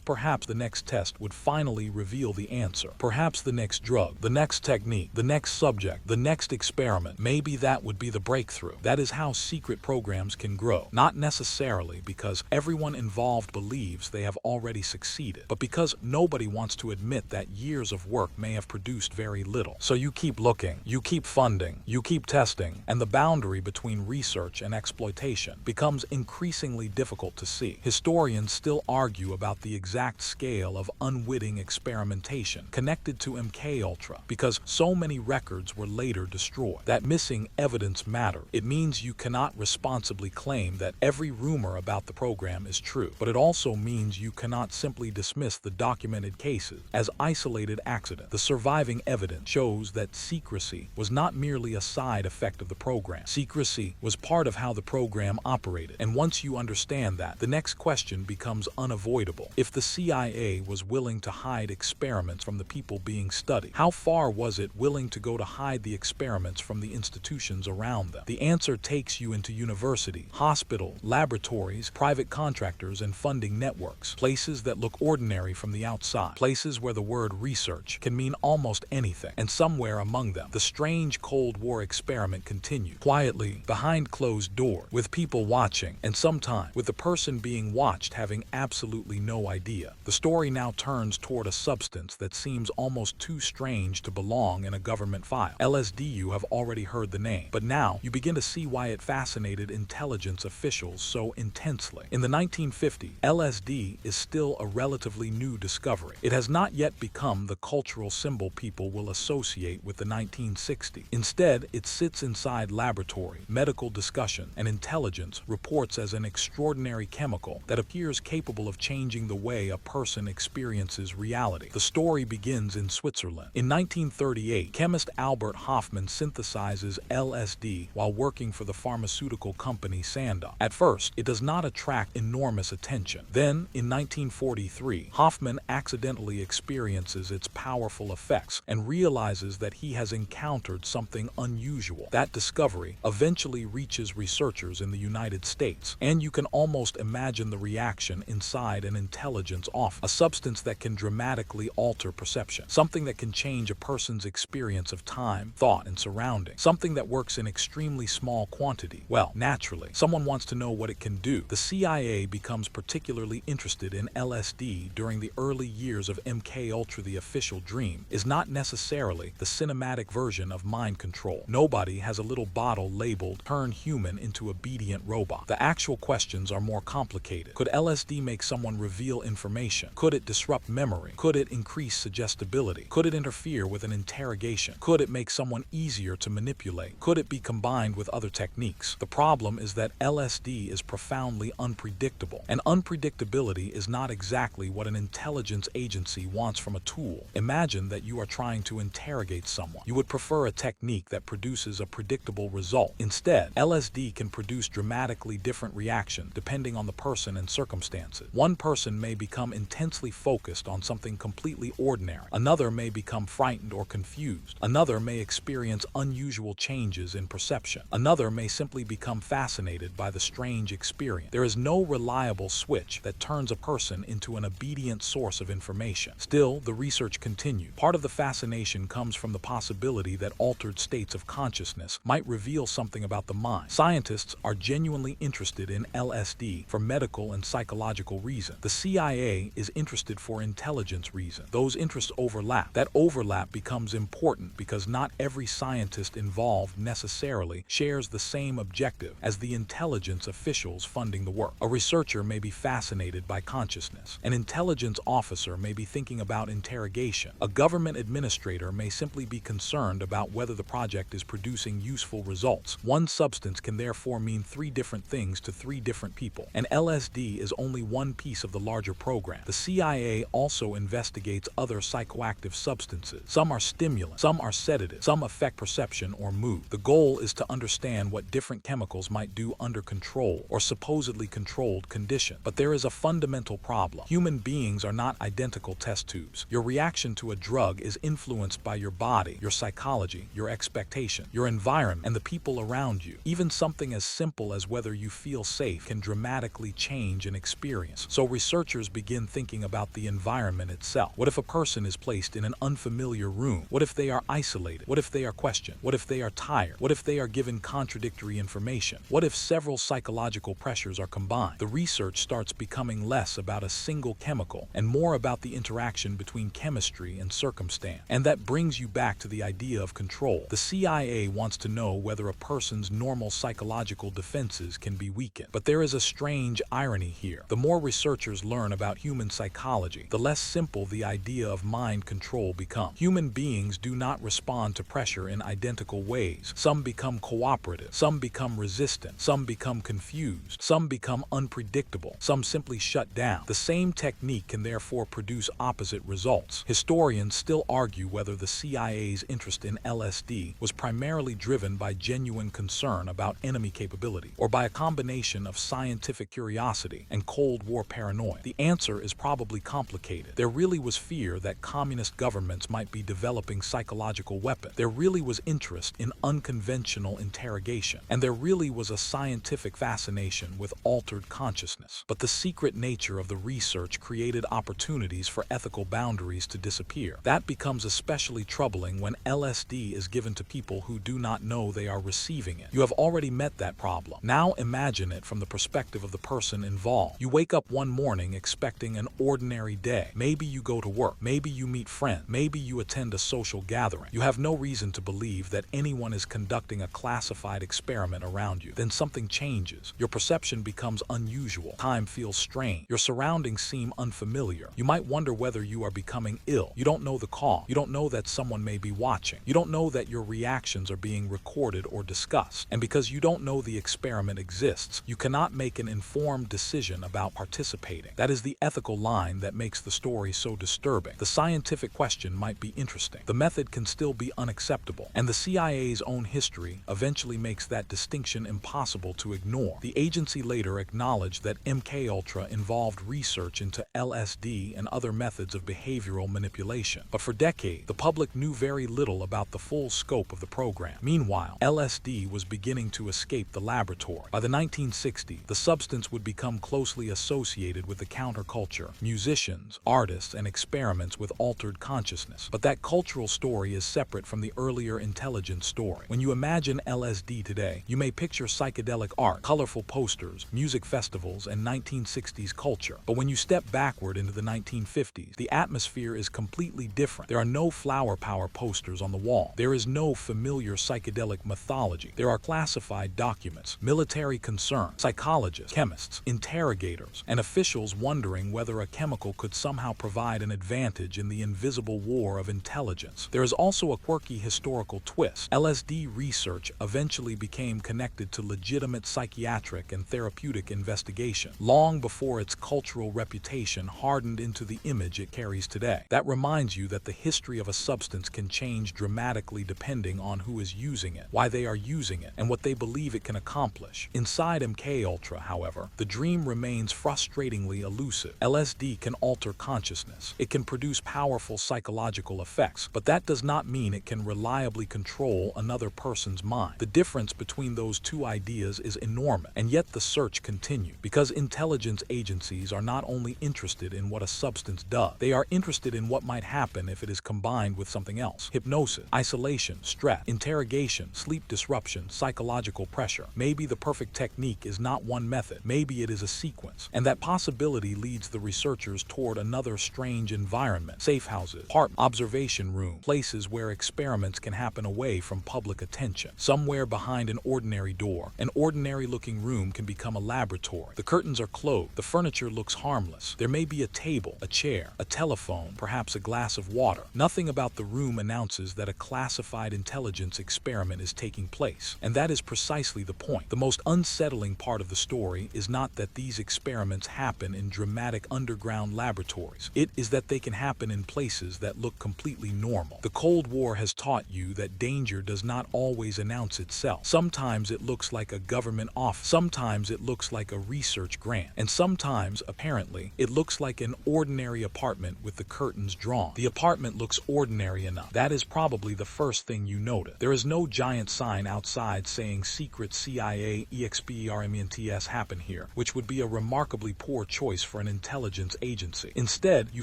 perhaps the next test would finally reveal the answer. Perhaps the next drug, the next technique, the next subject, the next experiment, maybe that would be the breakthrough. That is how secret programs can grow. Not necessarily because everyone involved believes they have already succeeded, but because nobody wants to admit that years of work may have produced very little. So you keep looking, you keep funding, you keep testing, and the boundary between research and exploitation becomes increasingly difficult to see. Historians still argue about the exact scale of unwitting experimentation connected to MKUltra, because so many records were later destroyed. That missing evidence matters. It means you cannot responsibly claim that every rumor about the program is true, but it also means you cannot simply dismiss the documented cases as isolated accidents. The surviving evidence shows that secrecy was not merely a side effect of the program. Secrecy was part of how the program operated, and once you understand that, the next question becomes unavoidable. If the CIA was willing to hide experiments from the people being studied, how far was it willing to go to hide the experiments from the institutions around them? The answer takes you into universities, hospitals, laboratories, private contractors, and funding networks, places that look ordinary from the outside, places where the word research can mean almost anything, and somewhere among them, the strange Cold War experiment continued, quietly, behind closed doors, with people watching, and sometimes with the person being watched having absolutely no idea. The story now turns toward a substance that seems almost too strange to belong in a government file. LSD. You have already heard the name, but now you begin to see why it fascinated intelligence officials so intensely. In the 1950s, LSD is still a relatively new discovery. It has not yet become the cultural symbol people will associate with the 1960s. Instead, it sits inside laboratory, medical discussion, and intelligence reports as an extraordinary chemical that appears capable of changing the way a person experiences reality. The story begins in Switzerland. In 1938, chemist Albert Hofmann synthesizes LSD while working for the pharmaceutical company Sandoz. At first, it does not attract enormous attention. Then, in 1943, Hofmann accidentally experiences its powerful effects and realizes that he has encountered something unusual. That discovery eventually reaches researchers in the United States, and you can almost imagine the reaction inside an intelligence office. A substance that can dramatically alter perception, something that can change a person's experience of time, thought, and surroundings, something that works in extremely small quantity. Well, naturally, someone wants to know what it can do. The CIA becomes particularly interested in LSD during the early years of MKUltra. The official dream is not necessarily the cinematic version of mind control. Nobody has a little bottle labeled "turn human into obedient robot." The actual questions are more complicated. Could LSD make someone reveal information? Could it disrupt memory? Could it increase suggestibility? Could it interfere with an interrogation? Could it make someone easier to manipulate? Could it be combined with other techniques? The problem is that LSD is profoundly unpredictable, and unpredictability is not exactly what an intelligence agency wants from a tool. Imagine that you are trying to interrogate someone. You would prefer a technique that produces a predictable result. Instead, LSD can produce dramatically different reactions depending on the person and circumstances. One person may become intensely focused on something completely ordinary. Another may become frightened or confused. Another may experience unusual changes in perception. Another may simply become fascinated by the strange experience. There is no reliable switch that turns a person into an obedient source of information. Still, the research continues. Part of the fascination comes from the possibility that altered states of consciousness might reveal something about the mind. Scientists are genuinely interested in LSD for medical and psychological reasons. The CIA is interested for intelligence reasons. Those interests overlap. That overlap becomes important because not every scientist involved necessarily shares the same objective as the intelligence officials funding the work. A researcher may be fascinated by consciousness. An intelligence officer may be thinking about interrogation. A government administrator may simply be concerned about whether the project is producing useful results. One substance can therefore mean three different things to three different people, and LSD is only one piece of the larger program. The CIA also investigates other psychoactive substances. Some are stimulants, some are sedatives, some affect perception or mood. The goal is to understand what different chemicals might do under control or supposedly controlled conditions. But there is a fundamental problem. Human beings are not identical test tubes. Your reaction to a drug is influenced by your body, your psychology, your expectation, your environment, and the people around you. Even something as simple as whether you feel safe can dramatically change an experience. So researchers begin thinking about the environment itself. What if a person is placed in an unfamiliar room? What if they are isolated? What if they are questioned? What if they are tired? What if they are given contradictory information? What if several psychological pressures are combined? The research starts becoming less about a single chemical and more about the interaction between chemistry and circumstance. And that brings you back to the idea of control. The CIA wants to know whether a person's normal psychological defenses can be weakened. But there is a strange irony here. The more researchers learn about human psychology, the less simple the idea of mind control becomes. Human beings do not respond to pressure in identical ways. Some become cooperative, some become resistant, some become confused, some become unpredictable, some simply shut down. The same technique can therefore produce opposite results. Historians still argue whether the CIA's interest in LSD was primarily driven by genuine concern about enemy capability or by a combination of scientific curiosity and Cold War paranoia. The answer is probably complicated. There really was fear that communist governments might be developing psychological weapons. There really was interest in unconventional interrogation. And there really was a scientific fascination with altered consciousness. But the secret nature of the research created opportunities for ethical boundaries to disappear. That becomes especially troubling when LSD is given to people who do not know they are receiving it. You have already met that problem. Now imagine it from the perspective of the person involved. You wake up one morning expecting an ordinary day. Maybe you go to work. Maybe you meet friends. Maybe you attend a social gathering. You have no reason to believe that anyone is conducting a classified experiment around you. Then something changes. Your perception becomes unusual. Time feels strange. Your surroundings seem unfamiliar. You might wonder whether you are becoming ill. You don't know the cause. You don't know that someone may be watching. You don't know that your reactions are being recorded or discussed. And because you don't know the experiment exists, you cannot make an informed decision about participating. That is the ethical line that makes the story so disturbing. The scientific question might be interesting. The method can still be unacceptable. And the CIA's own history eventually makes that distinction impossible to ignore. The agency later acknowledged that MKUltra involved research into LSD and other methods of behavioral manipulation. But for decades, the public knew very little about the full scope of the program. Meanwhile, LSD was beginning to escape the laboratory. By the 1960s, the substance would become closely associated with the counterculture, musicians, artists, and experiments with altered consciousness. But that cultural story is separate from the earlier intelligence story. When you imagine LSD today, you may picture psychedelic art, colorful posters, music festivals, and 1960s culture. But when you step backward into the 1950s, the atmosphere is completely different. There are no flower power posters on the wall. There is no familiar psychedelic mythology. There are classified documents, military concern, psychologists, chemists, interrogators, and officials wondering whether a chemical could somehow provide an advantage in the invisible war of intelligence. There is also a quirky historical twist. LSD research eventually became connected to legitimate psychiatric and therapeutic investigation, long before its cultural reputation hardened into the image it carries today. That reminds you that the history of a substance can change dramatically depending on who is using it, why they are using it, and what they believe it can accomplish. Inside MKUltra, however, the dream remains frustratingly elusive. LSD can alter consciousness. It can produce powerful psychological effects, but that does not mean it can reliably control another person's mind. The difference between those two ideas is enormous, and yet the search continues, because intelligence agencies are not only interested in what a substance does, they are interested in what might happen if it is combined with something else. Hypnosis, isolation, stress, interrogation, sleep disruption, psychological pressure. Maybe the perfect technique is not one method. Maybe it is a sequence. And that possibility leads the researchers toward another strange environment: safe houses, apartments, observation rooms, places where experiments can happen away from public attention. Somewhere behind an ordinary door, an ordinary-looking room can become a laboratory. The curtains are closed. The furniture looks harmless. There may be a table, a chair, a telephone, perhaps a glass of water. Nothing about the room announces that a classified intelligence experiment is taking place. And that is precisely the point. The most unsettling part of the story is not that these experiments happen in dramatic underground laboratories. It is that they can happen in places that look completely normal. The Cold War has taught you that danger does not always announce itself. Sometimes it looks like a government office. Sometimes it looks like a research grant. And sometimes, apparently, it looks like an ordinary apartment with the curtains drawn. The apartment looks ordinary enough. That is probably the first thing you notice. There is no giant sign outside saying secret CIA experiments happen here, which would be a remarkably poor choice for an intelligence agency. Instead, you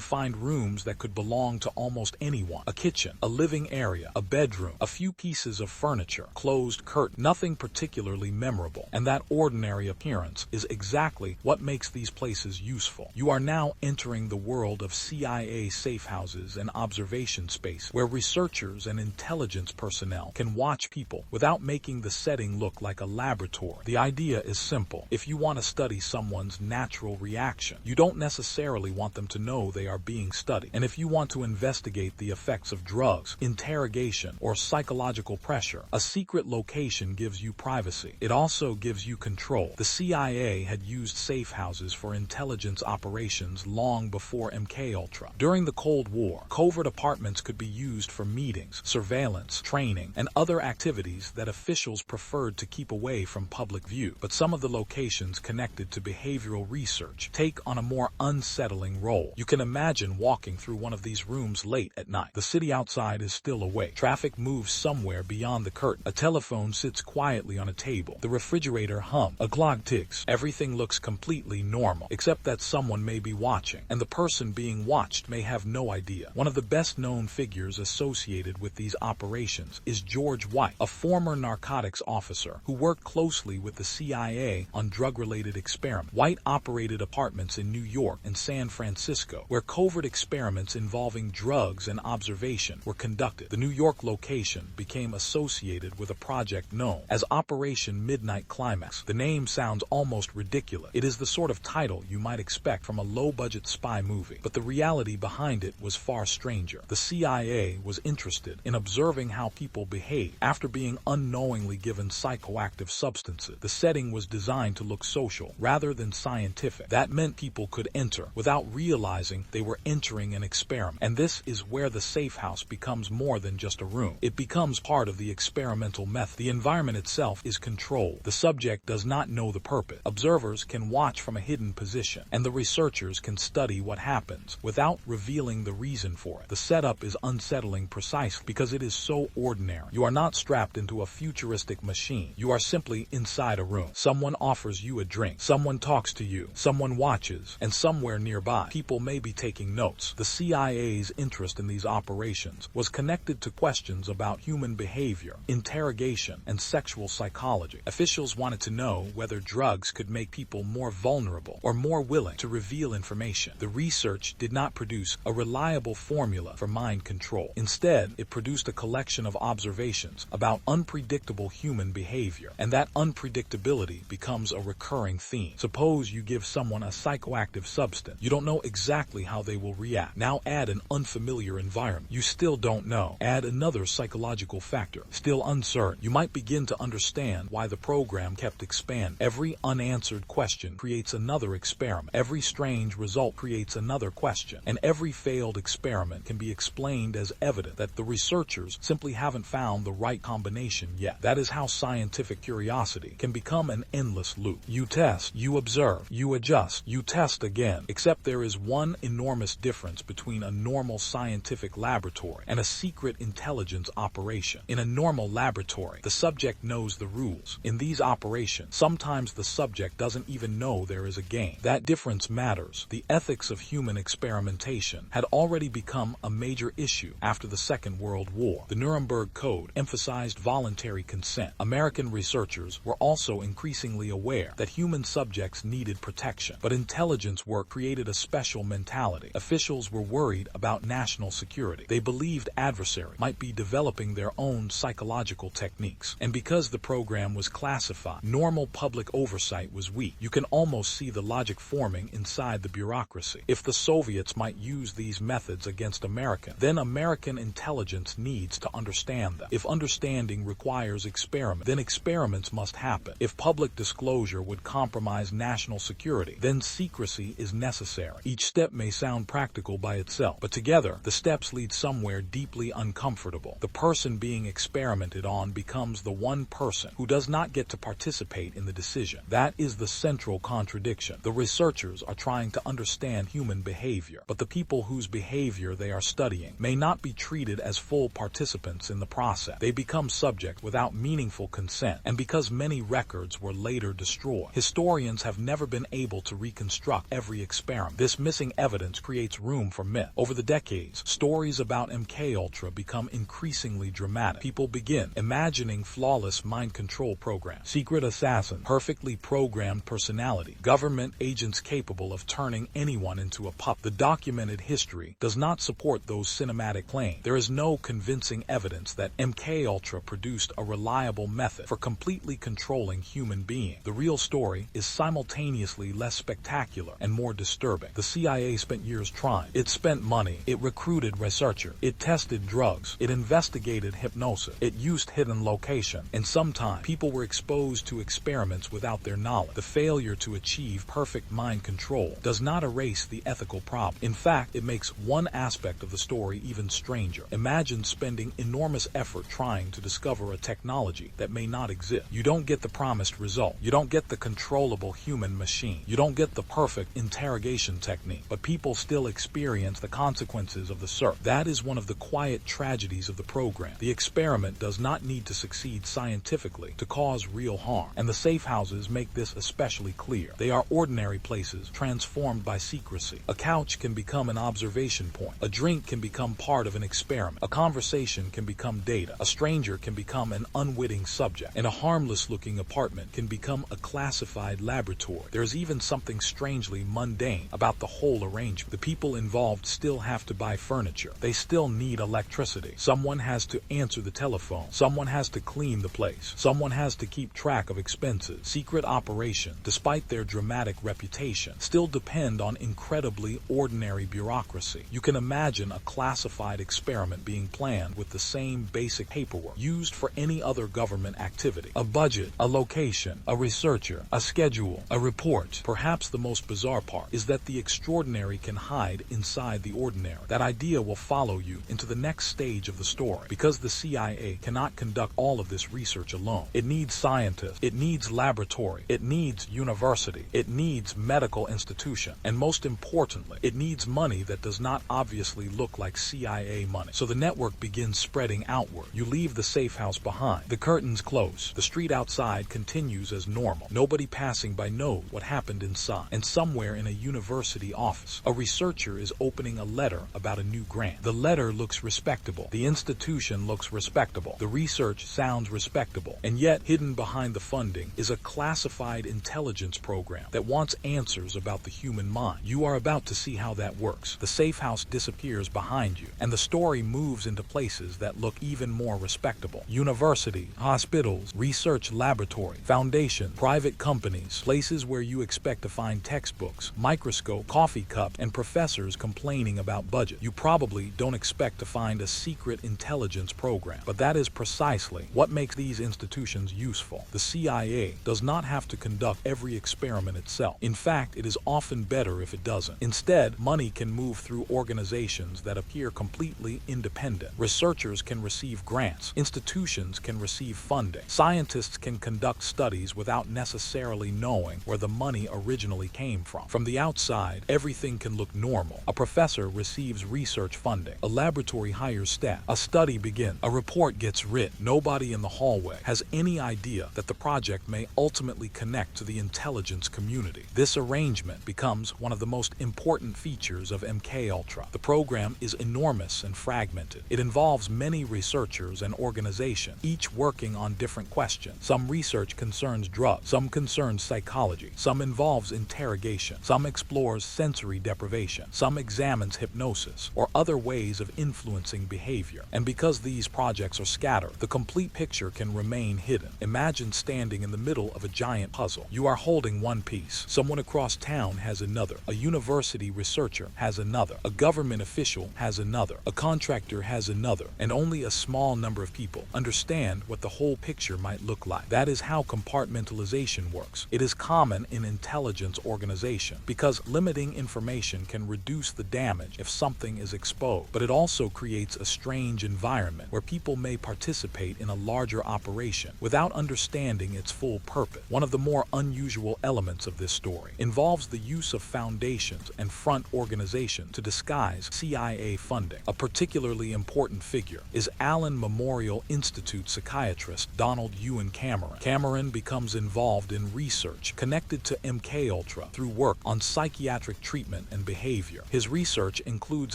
find rooms that could belong to almost anyone. A kitchen, a living area, a bedroom, a few pieces of furniture, closed curtain, nothing particularly memorable. And that ordinary appearance is exactly what makes these places useful. You are now entering the world of CIA safe houses and observation space, where researchers and intelligence personnel can watch people without making the setting look like a laboratory. The idea is simple. If you want to study someone's natural reaction, you don't necessarily want them to know they are being studied. And if you want to investigate the effects of drugs, interrogation, or psychological pressure, a secret location gives you privacy. It also gives you control. The CIA had used safe houses for intelligence operations long before MKUltra. During the Cold War, covert apartments could be used for meetings, surveillance, training, and other activities that officials preferred to keep away from public view. But some of the locations connected to behavioral research take on a more unsettling role. You can imagine walking through one of these rooms late at night. The city outside is still awake. Traffic moves somewhere beyond the curtain. A telephone sits quietly on a table. The refrigerator hums. A clock ticks. Everything looks completely normal, except that someone may be watching, and the person being watched may have no idea. One of the best-known figures associated with these operations is George White, a former narcotics officer who worked closely with the CIA on drug-related experiments. White operated apartments in New York and San Francisco, where covert experiments involving drugs and observation were conducted. The New York location became associated with a project known as Operation Midnight Climax. The name sounds almost ridiculous. It is the sort of title you might expect from a low-budget spy movie, but the reality behind it was far stranger. The CIA was interested in observing how people behave after being unknowingly given psychoactive substances. The setting was designed to look social rather than scientific. That meant people could enter without realizing they were entering an experiment. And this is where the safe house becomes more than just a room. It becomes part of the experimental method. The environment itself is controlled. The subject does not know the purpose. Observers can watch from a hidden position, and the researchers can study what happens without revealing the reason for it. The setup is unsettling precisely because it is so ordinary. You are not strapped into a futuristic machine. You are simply inside a room. Someone offers you a drink. Someone talks to you. Someone watches. And somewhere nearby, people may be taking notes. The CIA's interest in these operations was connected to questions about human behavior, interrogation, and sexual psychology. Officials wanted to know whether drugs could make people more vulnerable or more willing to reveal information. The research did not produce a reliable formula for mind control. Instead, it produced a collection of observations about unpredictable human behavior, and that unpredictability becomes a recurring theme. Suppose you give someone a psychoactive substance. You don't know exactly how they will react. Now add an unfamiliar environment. You still don't know. Add another psychological factor. Still uncertain. You might begin to understand why the program kept expanding. Every unanswered question creates another experiment. Every strange result creates another question. And every failed experiment can be explained as evidence that the researchers simply haven't found the right combination yet. That is how scientific curiosity can become an endless loop. You test, you observe, you adjust, you test again. Except there is one enormous difference between a normal scientific laboratory and a secret intelligence operation. In a normal laboratory, the subject knows the rules. In these operations, sometimes the subject doesn't even know there is a game. That difference matters. The ethics of human experimentation had already become a major issue after the Second World War. The Nuremberg Code emphasized voluntary consent. American researchers were also increasingly aware that human subjects needed protection, but intelligence work created a special mentality. Officials were worried about national security. They believed adversaries might be developing their own psychological techniques. And because the program was classified, normal public oversight was weak. You can almost see the logic forming inside the bureaucracy. If the Soviets might use these methods against America, then American intelligence needs to understand them. If understanding requires experiment, then experiments must happen. If public disclosure would compromise national security, then secrecy is necessary. Each step may sound practical by itself, but together, the steps lead somewhere deeply uncomfortable. The person being experimented on becomes the one person who does not get to participate in the decision. That is the central contradiction. The researchers are trying to understand human behavior, but the people whose behavior they are studying may not be treated as full participants in the process. They become subject without meaningful consent, and because many records were later destroyed, historians have never been able to reconstruct every experiment. This missing evidence creates room for myth. Over the decades, stories about MKUltra become increasingly dramatic. People begin imagining flawless mind control programs, secret assassins, perfectly programmed personality, government agents capable of turning anyone into a puppet. The documented history does not support those cinematic claims. There is no convincing evidence that MKUltra produced a reliable method for completely controlling human beings. The real story is simultaneously less spectacular and more disturbing. The CIA spent years trying. It spent money. It recruited researchers. It tested drugs. It investigated hypnosis. It used hidden location. And sometimes people were exposed to experiments without their knowledge. The failure to achieve perfect mind control does not erase the ethical problem. In fact, it makes one aspect of the story even stranger. Imagine spending enormous effort trying to discover a technology that may not exist. You don't get the promised result. You don't get the controllable human machine. You don't get the perfect interrogation technique, but people still experience the consequences of the search. That is one of the quiet tragedies of the program. The experiment does not need to succeed scientifically to cause real harm, and the safe houses make this especially clear. They are ordinary places transformed by secrecy. A couch can become an observation point. A drink can become part of an experiment. A conversation can become data. A stranger can become an unwitting subject, and a harmless-looking apartment can become a classified laboratory. There is even something strangely mundane about the whole arrangement. The people involved still have to buy furniture. They still need electricity. Someone has to answer the telephone. Someone has to clean the place. Someone has to keep track of expenses. Secret operations, despite their dramatic reputation, still depend on incredibly ordinary bureaucracy. You can imagine a classified experiment being planned with the same basic paperwork used for any other government activity. A budget, a location, a researcher, a schedule, a report. Perhaps the most bizarre part is that the extraordinary can hide inside the ordinary. That idea will follow you into the next stage of the story, because the CIA cannot conduct all of this research alone. It needs scientists, it needs laboratory, it needs university, it needs medical institution, and most importantly, it needs money that does not obviously look like CIA money. So the network begins spreading outward. You leave the safe house behind. The curtains close. The street outside continues as normal. Nobody passing by knows what happened inside. And somewhere in a university office, a researcher is opening a letter about a new grant. The letter looks respectable. The institution looks respectable. The research sounds respectable. And yet, hidden behind the funding is a classified intelligence program that wants answers about the human mind. You are about to see how that works. The safe house disappears behind you, and the story moves into places that look even more respectable. University, hospitals, research laboratory, foundation, private companies, places where you expect to find textbooks, microscope, coffee cup, and professors complaining about budget. You probably don't expect to find a secret intelligence program, but that is precisely what makes these institutions useful. The CIA does not have to conduct every experiment itself. In fact, it is often better if it doesn't. Instead, money can move through organizations that appear completely independent. Researchers can receive grants. Institutions can receive funding. Scientists can conduct studies without necessarily knowing where the money originally came from. From the outside, everything can look normal. A professor receives research funding. A laboratory hires staff. A study begins. A report gets written. Nobody in the hallway has any idea that the project may ultimately connect to the intelligence community. This arrangement becomes one of the most important features of MKUltra. The program is enormous and fragmented. It involves many researchers and organizations, each working on different questions. Some research concerns drugs, some concerns psychology, some involves interrogation, some explores sensory deprivation, some examines hypnosis or other ways of influencing behavior. And because these projects are scattered, the complete picture can remain hidden. Imagine standing in the middle of a giant puzzle. You are holding one piece. Someone across town has another. A university researcher has another. A government official has another. A contractor has another. And only a small number of people understand what the whole picture might look like. That is how compartmentalization works. It is common in intelligence organization because limiting information can reduce the damage if something is exposed, but it also creates a strange environment where people may participate in a larger operation without understanding its full purpose. One of the more unusual elements of this story involves the use of foundations and front organizations to disguise CIA funding. A particularly particularly important figure is Allen Memorial Institute psychiatrist Donald Ewan Cameron. Cameron becomes involved in research connected to MKUltra through work on psychiatric treatment and behavior. His research includes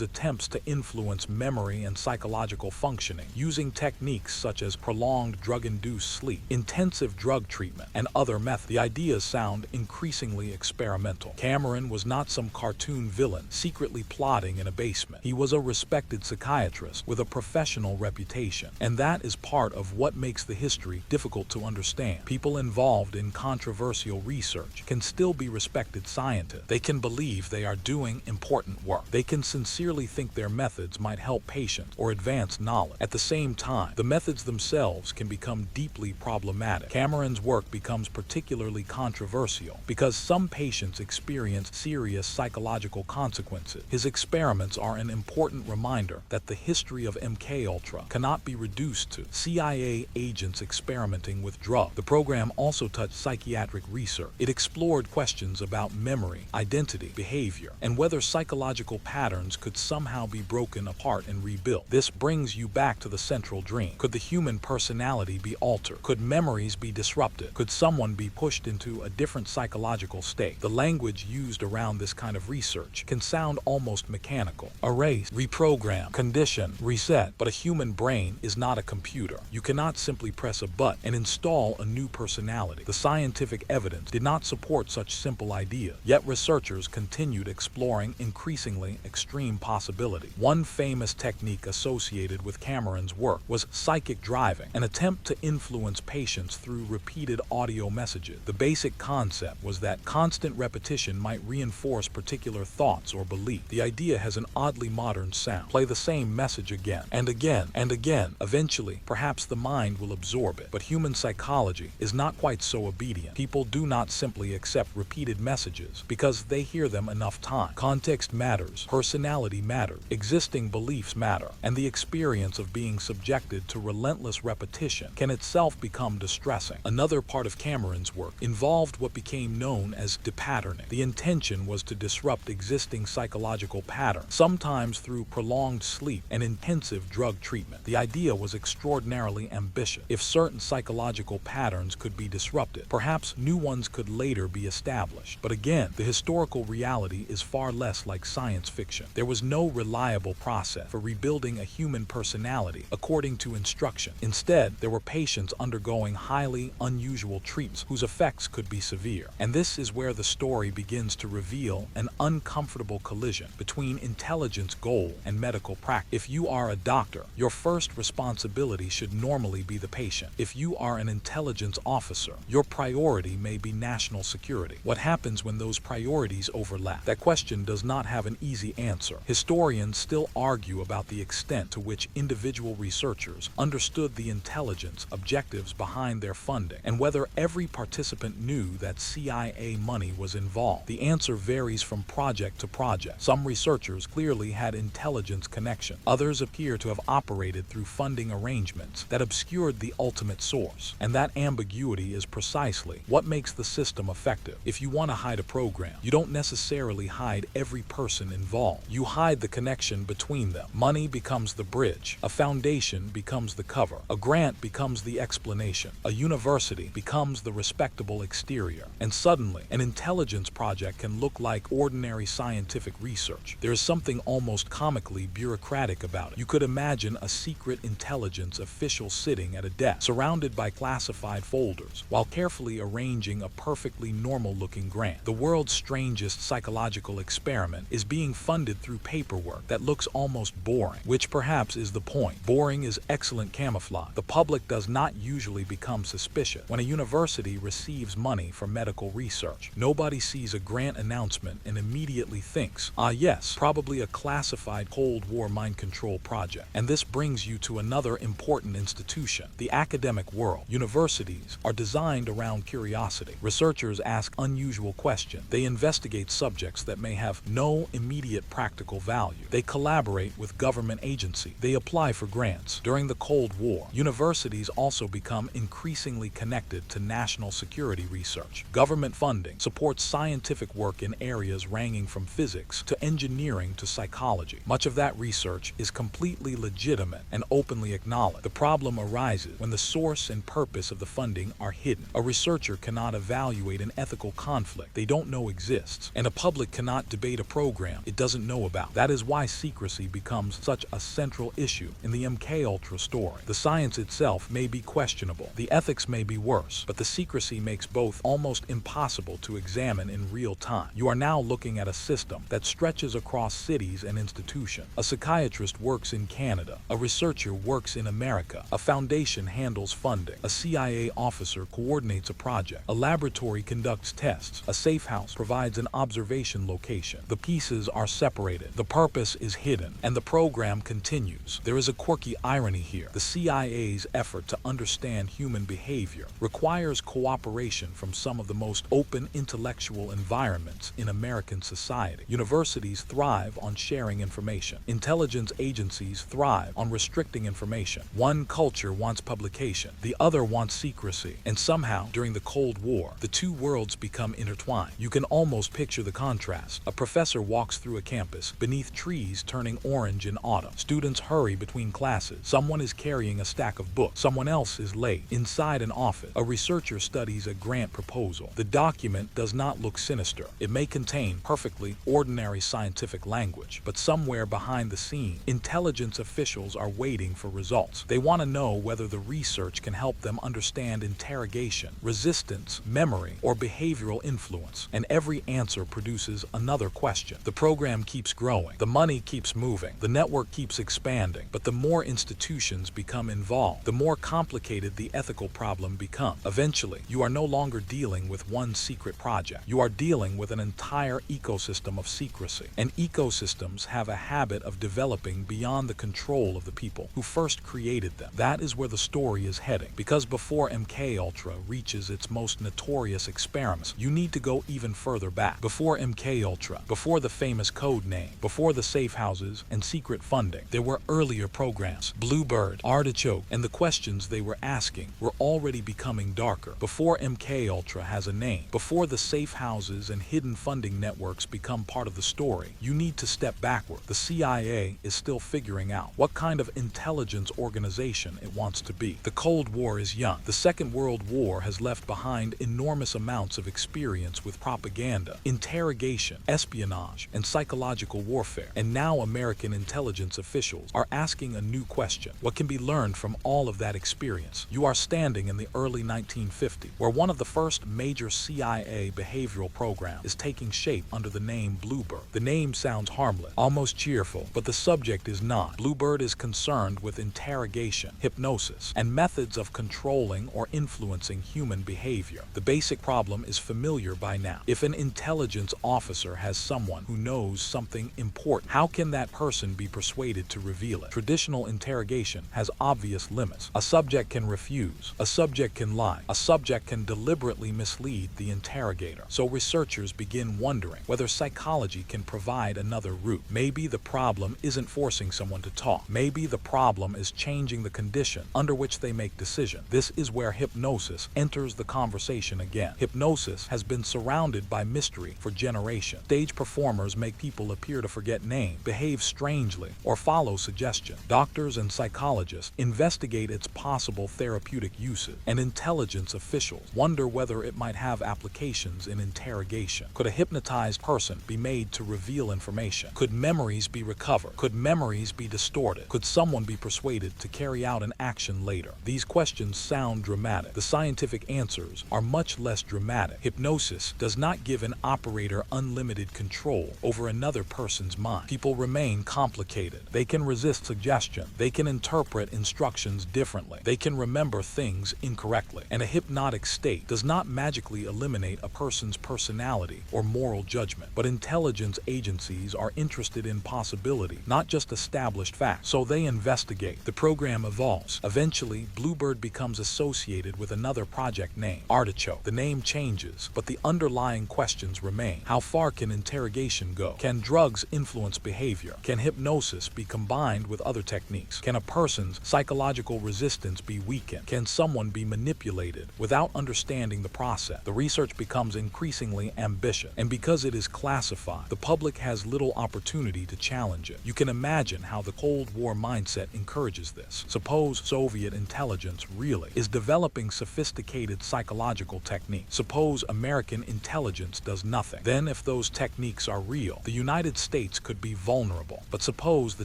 attempts to influence memory and psychological functioning using techniques such as prolonged drug-induced sleep, intensive drug treatment, and other methods. The ideas sound increasingly experimental. Cameron was not some cartoon villain secretly plotting in a basement. He was a respected psychiatrist with a professional reputation, and that is part of what makes the history difficult to understand. People involved in controversial research can still be respected scientists. They can believe they are doing important work. They can sincerely think their methods might help patients or advance knowledge. At the same time, the methods themselves can become deeply problematic. Cameron's work becomes particularly controversial because some patients experience serious psychological consequences. His experiments are an important reminder that the history of MKUltra cannot be reduced to CIA agents experimenting with drugs. The program also touched psychiatric research. It explored questions about memory, identity, behavior, and whether psychological patterns could somehow be broken apart and rebuilt. This brings you back to the central dream. Could the human personality be altered? Could memories be disrupted? Could someone be pushed into a different psychological state? The language used around this kind of research can sound almost mechanical. Erase, reprogram, condition, reset. But a human brain is not a computer. You cannot simply press a button and install a new personality. The scientific evidence did not support such simple ideas, yet researchers continued exploring increasingly extreme possibilities. One famous technique associated with Cameron's work was psychic driving, an attempt to influence patients through repeated audio messages. The basic concept was that constant repetition might reinforce particular thoughts or beliefs. The idea has an oddly modern sound. Play the same message again and again and again. Eventually, perhaps the mind will absorb it. But human psychology is not quite so obedient. People do not simply accept repeated messages because they hear them enough times. Context matters, personality matters, existing beliefs matter, and the experience of being subjected to relentless repetition can itself become distressing. Another part of Cameron's work involved what became known as depatterning. The intention was to disrupt existing psychological patterns, sometimes through prolonged sleep and intensive drug treatment. The idea was extraordinarily ambitious. If certain psychological patterns could be disrupted, perhaps new ones could later be established. But again, the historical reality is far less like science fiction. There was no reliable process for rebuilding a human personality according to instruction. Instead, there were patients undergoing highly unusual treatments whose effects could be severe. And this is where the story begins to reveal an uncomfortable collision between intelligence goal and medical practice. If you are a doctor, your first responsibility should normally be the patient. If you are an intelligence officer, your priority may be national security. What happens when those priorities overlap? That question does not have an easy answer. Historians still argue about the extent to which individual researchers understood the intelligence objectives behind their funding and whether every participant knew that CIA money was involved. The answer varies from project to project. Some researchers clearly had intelligence connection. Others appear to have operated through funding arrangements that obscured the ultimate source. And that ambiguity is precisely what makes the system effective. If you want to hide a program, you don't necessarily hide every person involved. You hide the connection between them. Money becomes the bridge. A foundation becomes the cover. A grant becomes the explanation. A university becomes the respectable exterior. And suddenly, an intelligence project can look like ordinary scientific research. There is something almost comically bureaucratic about it. You could imagine a secret intelligence official sitting at a desk, surrounded by classified folders, while carefully arranging a perfectly normal-looking grant. The world's strangest psychological experiment is being funded through paperwork that looks almost boring, which perhaps is the point. Boring is excellent camouflage. The public does not usually become suspicious. When a university receives money for medical research, nobody sees a grant announcement and immediately thinks, ah yes, probably a classified Cold War mind control project. And this brings you to another important institution, the academic world. Universities are designed around curiosity. Researchers ask unusual questions. They investigate subjects that may have no immediate practical value. They collaborate with government agencies. They apply for grants. During the Cold War, universities also become increasingly connected to national security research. Government funding supports scientific work in areas ranging from physics to engineering to psychology. Much of that research research is completely legitimate and openly acknowledged. The problem arises when the source and purpose of the funding are hidden. A researcher cannot evaluate an ethical conflict they don't know exists, and a public cannot debate a program it doesn't know about. That is why secrecy becomes such a central issue in the MKUltra story. The science itself may be questionable, the ethics may be worse, but the secrecy makes both almost impossible to examine in real time. You are now looking at a system that stretches across cities and institutions. A psychiatrist works in Canada, a researcher works in America, a foundation handles funding, a CIA officer coordinates a project, a laboratory conducts tests, a safe house provides an observation location. The pieces are separated, the purpose is hidden, and the program continues. There is a quirky irony here. The CIA's effort to understand human behavior requires cooperation from some of the most open intellectual environments in American society. Universities thrive on sharing information. Intelligence agencies thrive on restricting information. One culture wants publication, the other wants secrecy, and somehow, during the Cold War, the two worlds become intertwined. You can almost picture the contrast. A professor walks through a campus, beneath trees turning orange in autumn. Students hurry between classes. Someone is carrying a stack of books. Someone else is late. Inside an office, a researcher studies a grant proposal. The document does not look sinister. It may contain perfectly ordinary scientific language, but somewhere behind the scene, intelligence officials are waiting for results. They want to know whether the research can help them understand interrogation, resistance, memory, or behavioral influence, and every answer produces another question. The program keeps growing, the money keeps moving, the network keeps expanding, but the more institutions become involved, the more complicated the ethical problem becomes. Eventually, you are no longer dealing with one secret project. You are dealing with an entire ecosystem of secrecy, and ecosystems have a habit of developing beyond the control of the people who first created them. That is where the story is heading, because before MKUltra reaches its most notorious experiments, you need to go even further back. Before MKUltra, before the famous code name, before the safe houses and secret funding, there were earlier programs, Bluebird, Artichoke, and the questions they were asking were already becoming darker. Before MKUltra has a name, before the safe houses and hidden funding networks become part of the story, you need to step backward. The CIA is still figuring out what kind of intelligence organization it wants to be. The Cold War is young. The Second World War has left behind enormous amounts of experience with propaganda, interrogation, espionage, and psychological warfare. And now American intelligence officials are asking a new question. What can be learned from all of that experience? You are standing in the early 1950s, where one of the first major CIA behavioral programs is taking shape under the name Bluebird. The name sounds harmless, almost cheerful, but the subject is not. Bluebird is concerned with interrogation, hypnosis, and methods of controlling or influencing human behavior. The basic problem is familiar by now. If an intelligence officer has someone who knows something important, how can that person be persuaded to reveal it? Traditional interrogation has obvious limits. A subject can refuse, a subject can lie, a subject can deliberately mislead the interrogator. So researchers begin wondering whether psychology can provide another route. Maybe the problem isn't forcing someone to talk. Maybe the problem is changing the condition under which they make decisions. This is where hypnosis enters the conversation again. Hypnosis has been surrounded by mystery for generations. Stage performers make people appear to forget names, behave strangely, or follow suggestion. Doctors and psychologists investigate its possible therapeutic uses, and intelligence officials wonder whether it might have applications in interrogation. Could a hypnotized person be made to reveal information? Could memories be recovered? Could memories be distorted? Could someone be persuaded to carry out an action later? These questions sound dramatic. The scientific answers are much less dramatic. Hypnosis does not give an operator unlimited control over another person's mind. People remain complicated. They can resist suggestion. They can interpret instructions differently. They can remember things incorrectly. And a hypnotic state does not magically eliminate a person's personality or moral judgment. But intelligence agencies are interested in possibility, not just established facts. So they investigate. The program evolves. Eventually, Bluebird becomes associated with another project name, Artichoke. The name changes, but the underlying questions remain. How far can interrogation go? Can drugs influence behavior? Can hypnosis be combined with other techniques? Can a person's psychological resistance be weakened? Can someone be manipulated without understanding the process? The research becomes increasingly ambitious, and because it is classified, the public has little opportunity to challenge it. You can can imagine how the Cold War mindset encourages this. Suppose Soviet intelligence really is developing sophisticated psychological techniques. Suppose American intelligence does nothing. Then if those techniques are real, the United States could be vulnerable. But suppose the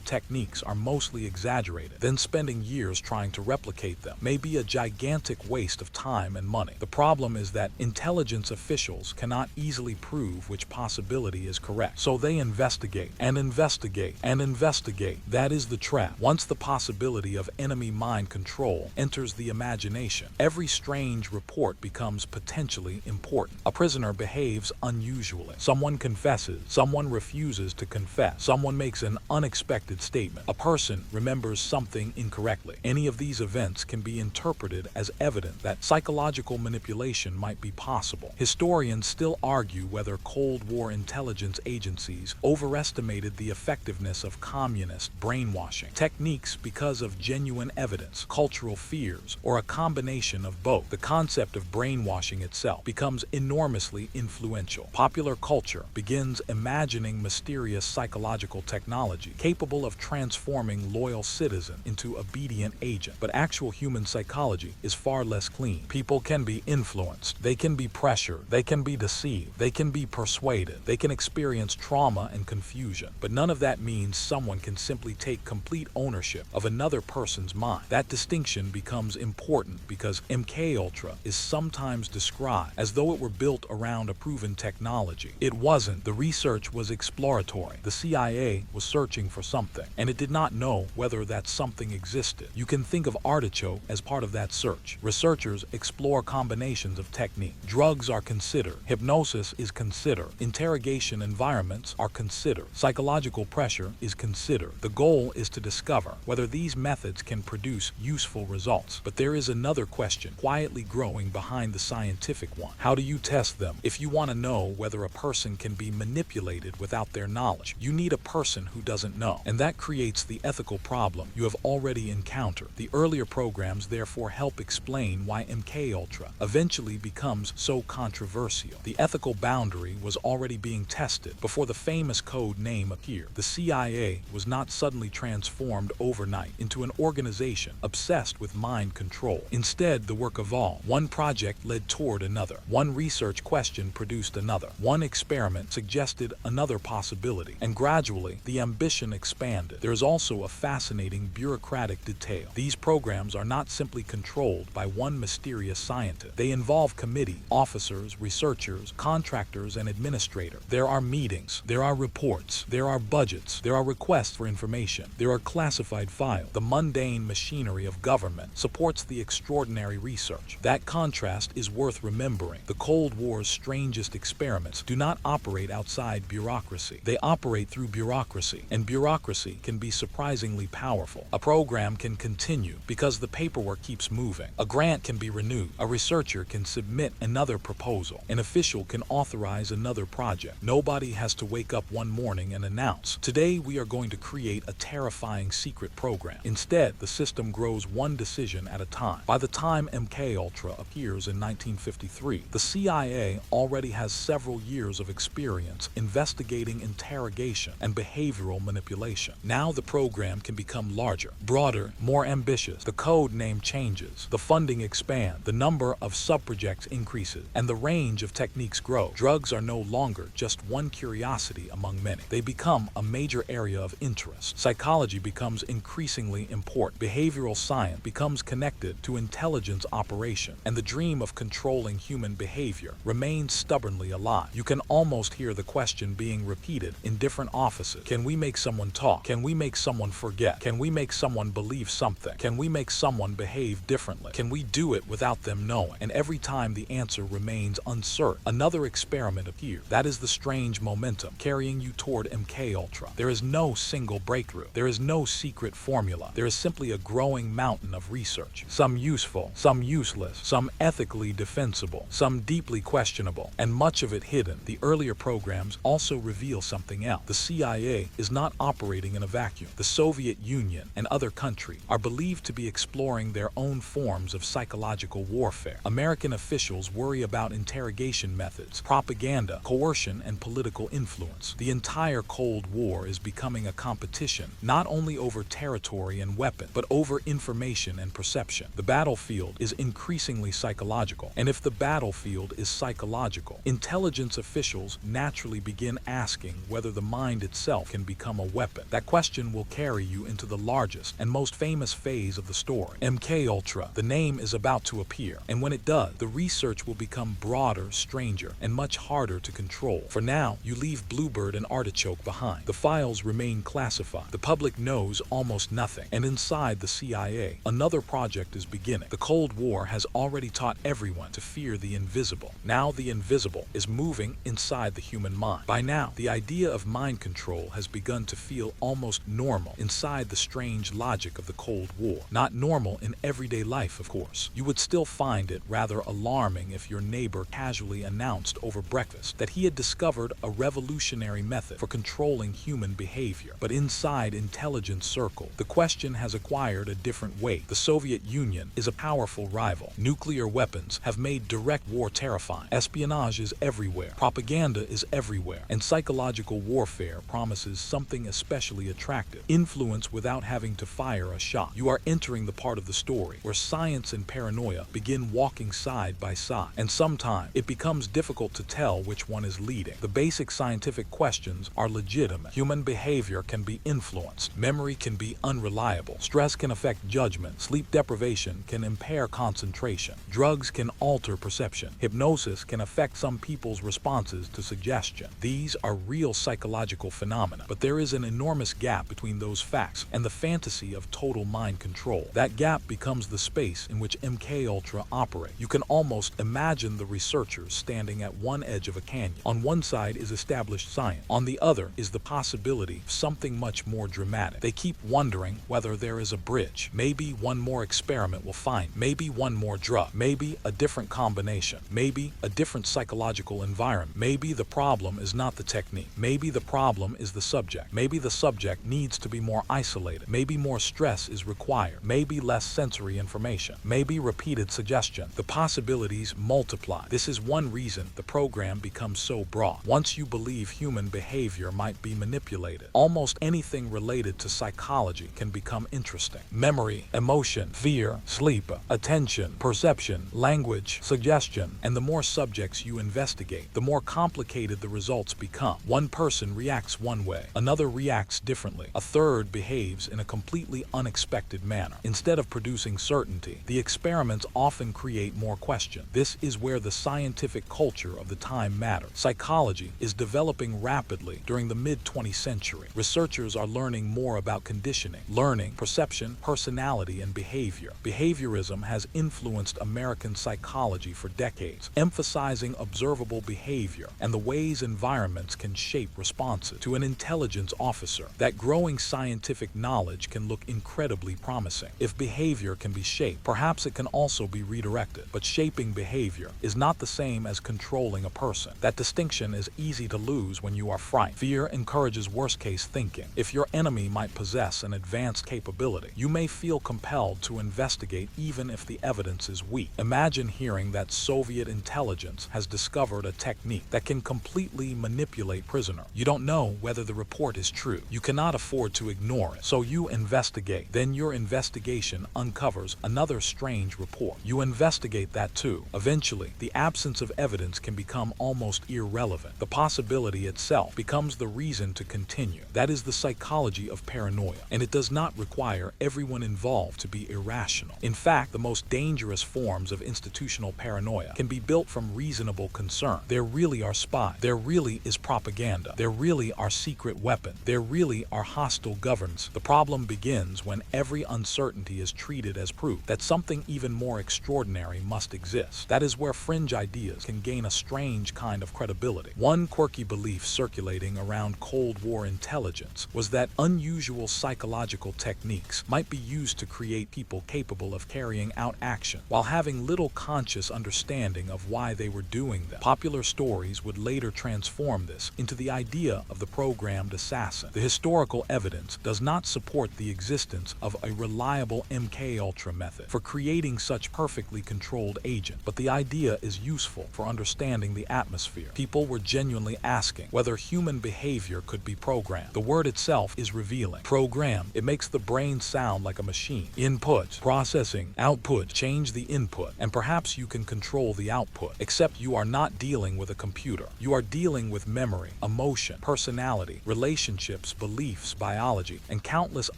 techniques are mostly exaggerated. Then spending years trying to replicate them may be a gigantic waste of time and money. The problem is that intelligence officials cannot easily prove which possibility is correct. So they investigate and investigate and investigate. That is the trap. Once the possibility of enemy mind control enters the imagination, every strange report becomes potentially important. A prisoner behaves unusually. Someone confesses. Someone refuses to confess. Someone makes an unexpected statement. A person remembers something incorrectly. Any of these events can be interpreted as evidence that psychological manipulation might be possible. Historians still argue whether Cold War intelligence agencies overestimated the effectiveness of communist brainwashing techniques because of genuine evidence, cultural fears, or a combination of both. The concept of brainwashing itself becomes enormously influential. Popular culture begins imagining mysterious psychological technology capable of transforming loyal citizens into obedient agents. But actual human psychology is far less clean. People can be influenced, they can be pressured, they can be deceived, they can be persuaded, they can experience trauma and confusion. But none of that means someone can simply take complete ownership of another person's mind. That distinction becomes important because MKUltra is sometimes described as though it were built around a proven technology. It wasn't. The research was exploratory. The CIA was searching for something, and it did not know whether that something existed. You can think of Artichoke as part of that search. Researchers explore combinations of technique. Drugs are considered. Hypnosis is considered. Interrogation environments are considered. Psychological pressure is considered. The goal is to discover whether these methods can produce useful results. But there is another question quietly growing behind the scientific one. How do you test them? If you want to know whether a person can be manipulated without their knowledge, you need a person who doesn't know. And that creates the ethical problem you have already encountered. The earlier programs therefore help explain why MKUltra eventually becomes so controversial. The ethical boundary was already being tested before the famous code name appeared. The CIA was not suddenly transformed overnight into an organization obsessed with mind control. Instead, the work evolved. One project led toward another. One research question produced another. One experiment suggested another possibility. And gradually, the ambition expanded. There is also a fascinating bureaucratic detail. These programs are not simply controlled by one mysterious scientist. They involve committee, officers, researchers, contractors, and administrators. There are meetings. There are reports. There are budgets. There are requests for information. There are classified files. The mundane machinery of government supports the extraordinary research. That contrast is worth remembering. The Cold War's strangest experiments do not operate outside bureaucracy. They operate through bureaucracy, and bureaucracy can be surprisingly powerful. A program can continue because the paperwork keeps moving. A grant can be renewed. A researcher can submit another proposal. An official can authorize another project. Nobody has to wake up one morning and announce, "Today we are going to create a terrifying secret program." Instead, the system grows one decision at a time. By the time MKUltra appears in 1953, the CIA already has several years of experience investigating interrogation and behavioral manipulation. Now the program can become larger, broader, more ambitious. The code name changes, the funding expands, the number of subprojects increases, and the range of techniques grows. Drugs are no longer just one curiosity among many. They become a major area of interest. Psychology becomes increasingly important. Behavioral science becomes connected to intelligence operation, and the dream of controlling human behavior remains stubbornly alive. You can almost hear the question being repeated in different offices. Can we make someone talk? Can we make someone forget? Can we make someone believe something? Can we make someone behave differently? Can we do it without them knowing? And every time the answer remains uncertain, another experiment appears. That is the strange momentum carrying you toward MKUltra. There is no single breakthrough. There is no secret formula. There is simply a growing mountain of research. Some useful, some useless, some ethically defensible, some deeply questionable, and much of it hidden. The earlier programs also reveal something else. The CIA is not operating in a vacuum. The Soviet Union and other countries are believed to be exploring their own forms of psychological warfare. American officials worry about interrogation methods, propaganda, coercion, and political influence. The entire Cold War is becoming becoming a competition, not only over territory and weapon, but over information and perception. The battlefield is increasingly psychological, and if the battlefield is psychological, intelligence officials naturally begin asking whether the mind itself can become a weapon. That question will carry you into the largest and most famous phase of the story, MKUltra. The name is about to appear, and when it does, the research will become broader, stranger, and much harder to control. For now, you leave Bluebird and Artichoke behind. The files remain classified. The public knows almost nothing, and inside the CIA, another project is beginning. The Cold War has already taught everyone to fear the invisible. Now the invisible is moving inside the human mind. By now, the idea of mind control has begun to feel almost normal inside the strange logic of the Cold War. Not normal in everyday life, of course. You would still find it rather alarming if your neighbor casually announced over breakfast that he had discovered a revolutionary method for controlling human behavior. But inside intelligence circle, the question has acquired a different weight. The Soviet Union is a powerful rival. Nuclear weapons have made direct war terrifying. Espionage is everywhere. Propaganda is everywhere. And psychological warfare promises something especially attractive: influence without having to fire a shot. You are entering the part of the story where science and paranoia begin walking side by side, and sometimes it becomes difficult to tell which one is leading. The basic scientific questions are legitimate. Human behavior can be influenced. Memory can be unreliable. Stress can affect judgment. Sleep deprivation can impair concentration. Drugs can alter perception. Hypnosis can affect some people's responses to suggestion. These are real psychological phenomena, but there is an enormous gap between those facts and the fantasy of total mind control. That gap becomes the space in which MKUltra operates. You can almost imagine the researchers standing at one edge of a canyon. On one side is established science. On the other is the possibility of something much more dramatic. They keep wondering whether there is a bridge. Maybe one more experiment will find. Maybe one more drug. Maybe a different combination. Maybe a different psychological environment. Maybe the problem is not the technique. Maybe the problem is the subject. Maybe the subject needs to be more isolated. Maybe more stress is required. Maybe less sensory information. Maybe repeated suggestion. The possibilities multiply. This is one reason the program becomes so broad. Once you believe human behavior might be manipulated, almost anything related to psychology can become interesting. Memory, emotion, fear, sleep, attention, perception, language, suggestion, and the more subjects you investigate, the more complicated the results become. One person reacts one way, another reacts differently, a third behaves in a completely unexpected manner. Instead of producing certainty, the experiments often create more questions. This is where the scientific culture of the time matters. Psychology is developing rapidly during the mid-20th century. Researchers are learning more about conditioning, learning, perception, personality, and behavior. Behaviorism has influenced American psychology for decades, emphasizing observable behavior and the ways environments can shape responses. To an intelligence officer, that growing scientific knowledge can look incredibly promising. If behavior can be shaped, perhaps it can also be redirected. But shaping behavior is not the same as controlling a person. That distinction is easy to lose when you are frightened. Fear encourages worst-case thinking. If your enemy might possess an advanced capability, you may feel compelled to investigate even if the evidence is weak. Imagine hearing that Soviet intelligence has discovered a technique that can completely manipulate prisoners. You don't know whether the report is true. You cannot afford to ignore it, so you investigate. Then your investigation uncovers another strange report. You investigate that too. Eventually, the absence of evidence can become almost irrelevant. The possibility itself becomes the reason to continue. That is the psychology of paranoia, and it does not require everyone involved to be irrational. In fact, the most dangerous forms of institutional paranoia can be built from reasonable concern. There really are spies. There really is propaganda. There really are secret weapons. There really are hostile governments. The problem begins when every uncertainty is treated as proof that something even more extraordinary must exist. That is where fringe ideas can gain a strange kind of credibility. One quirky belief circulating around Cold War intelligence was that unusual psychological techniques might be used to create people capable of carrying out action while having little conscious understanding of why they were doing them. Popular stories would later transform this into the idea of the programmed assassin. The historical evidence does not support the existence of a reliable MKUltra method for creating such perfectly controlled agents, but the idea is useful for understanding the atmosphere. People were genuinely asking whether human behavior could be programmed. program. The word itself is revealing. Program, it makes the brain sound like a machine. Input, processing, output, change the input, and perhaps you can control the output. Except you are not dealing with a computer. You are dealing with memory, emotion, personality, relationships, beliefs, biology, and countless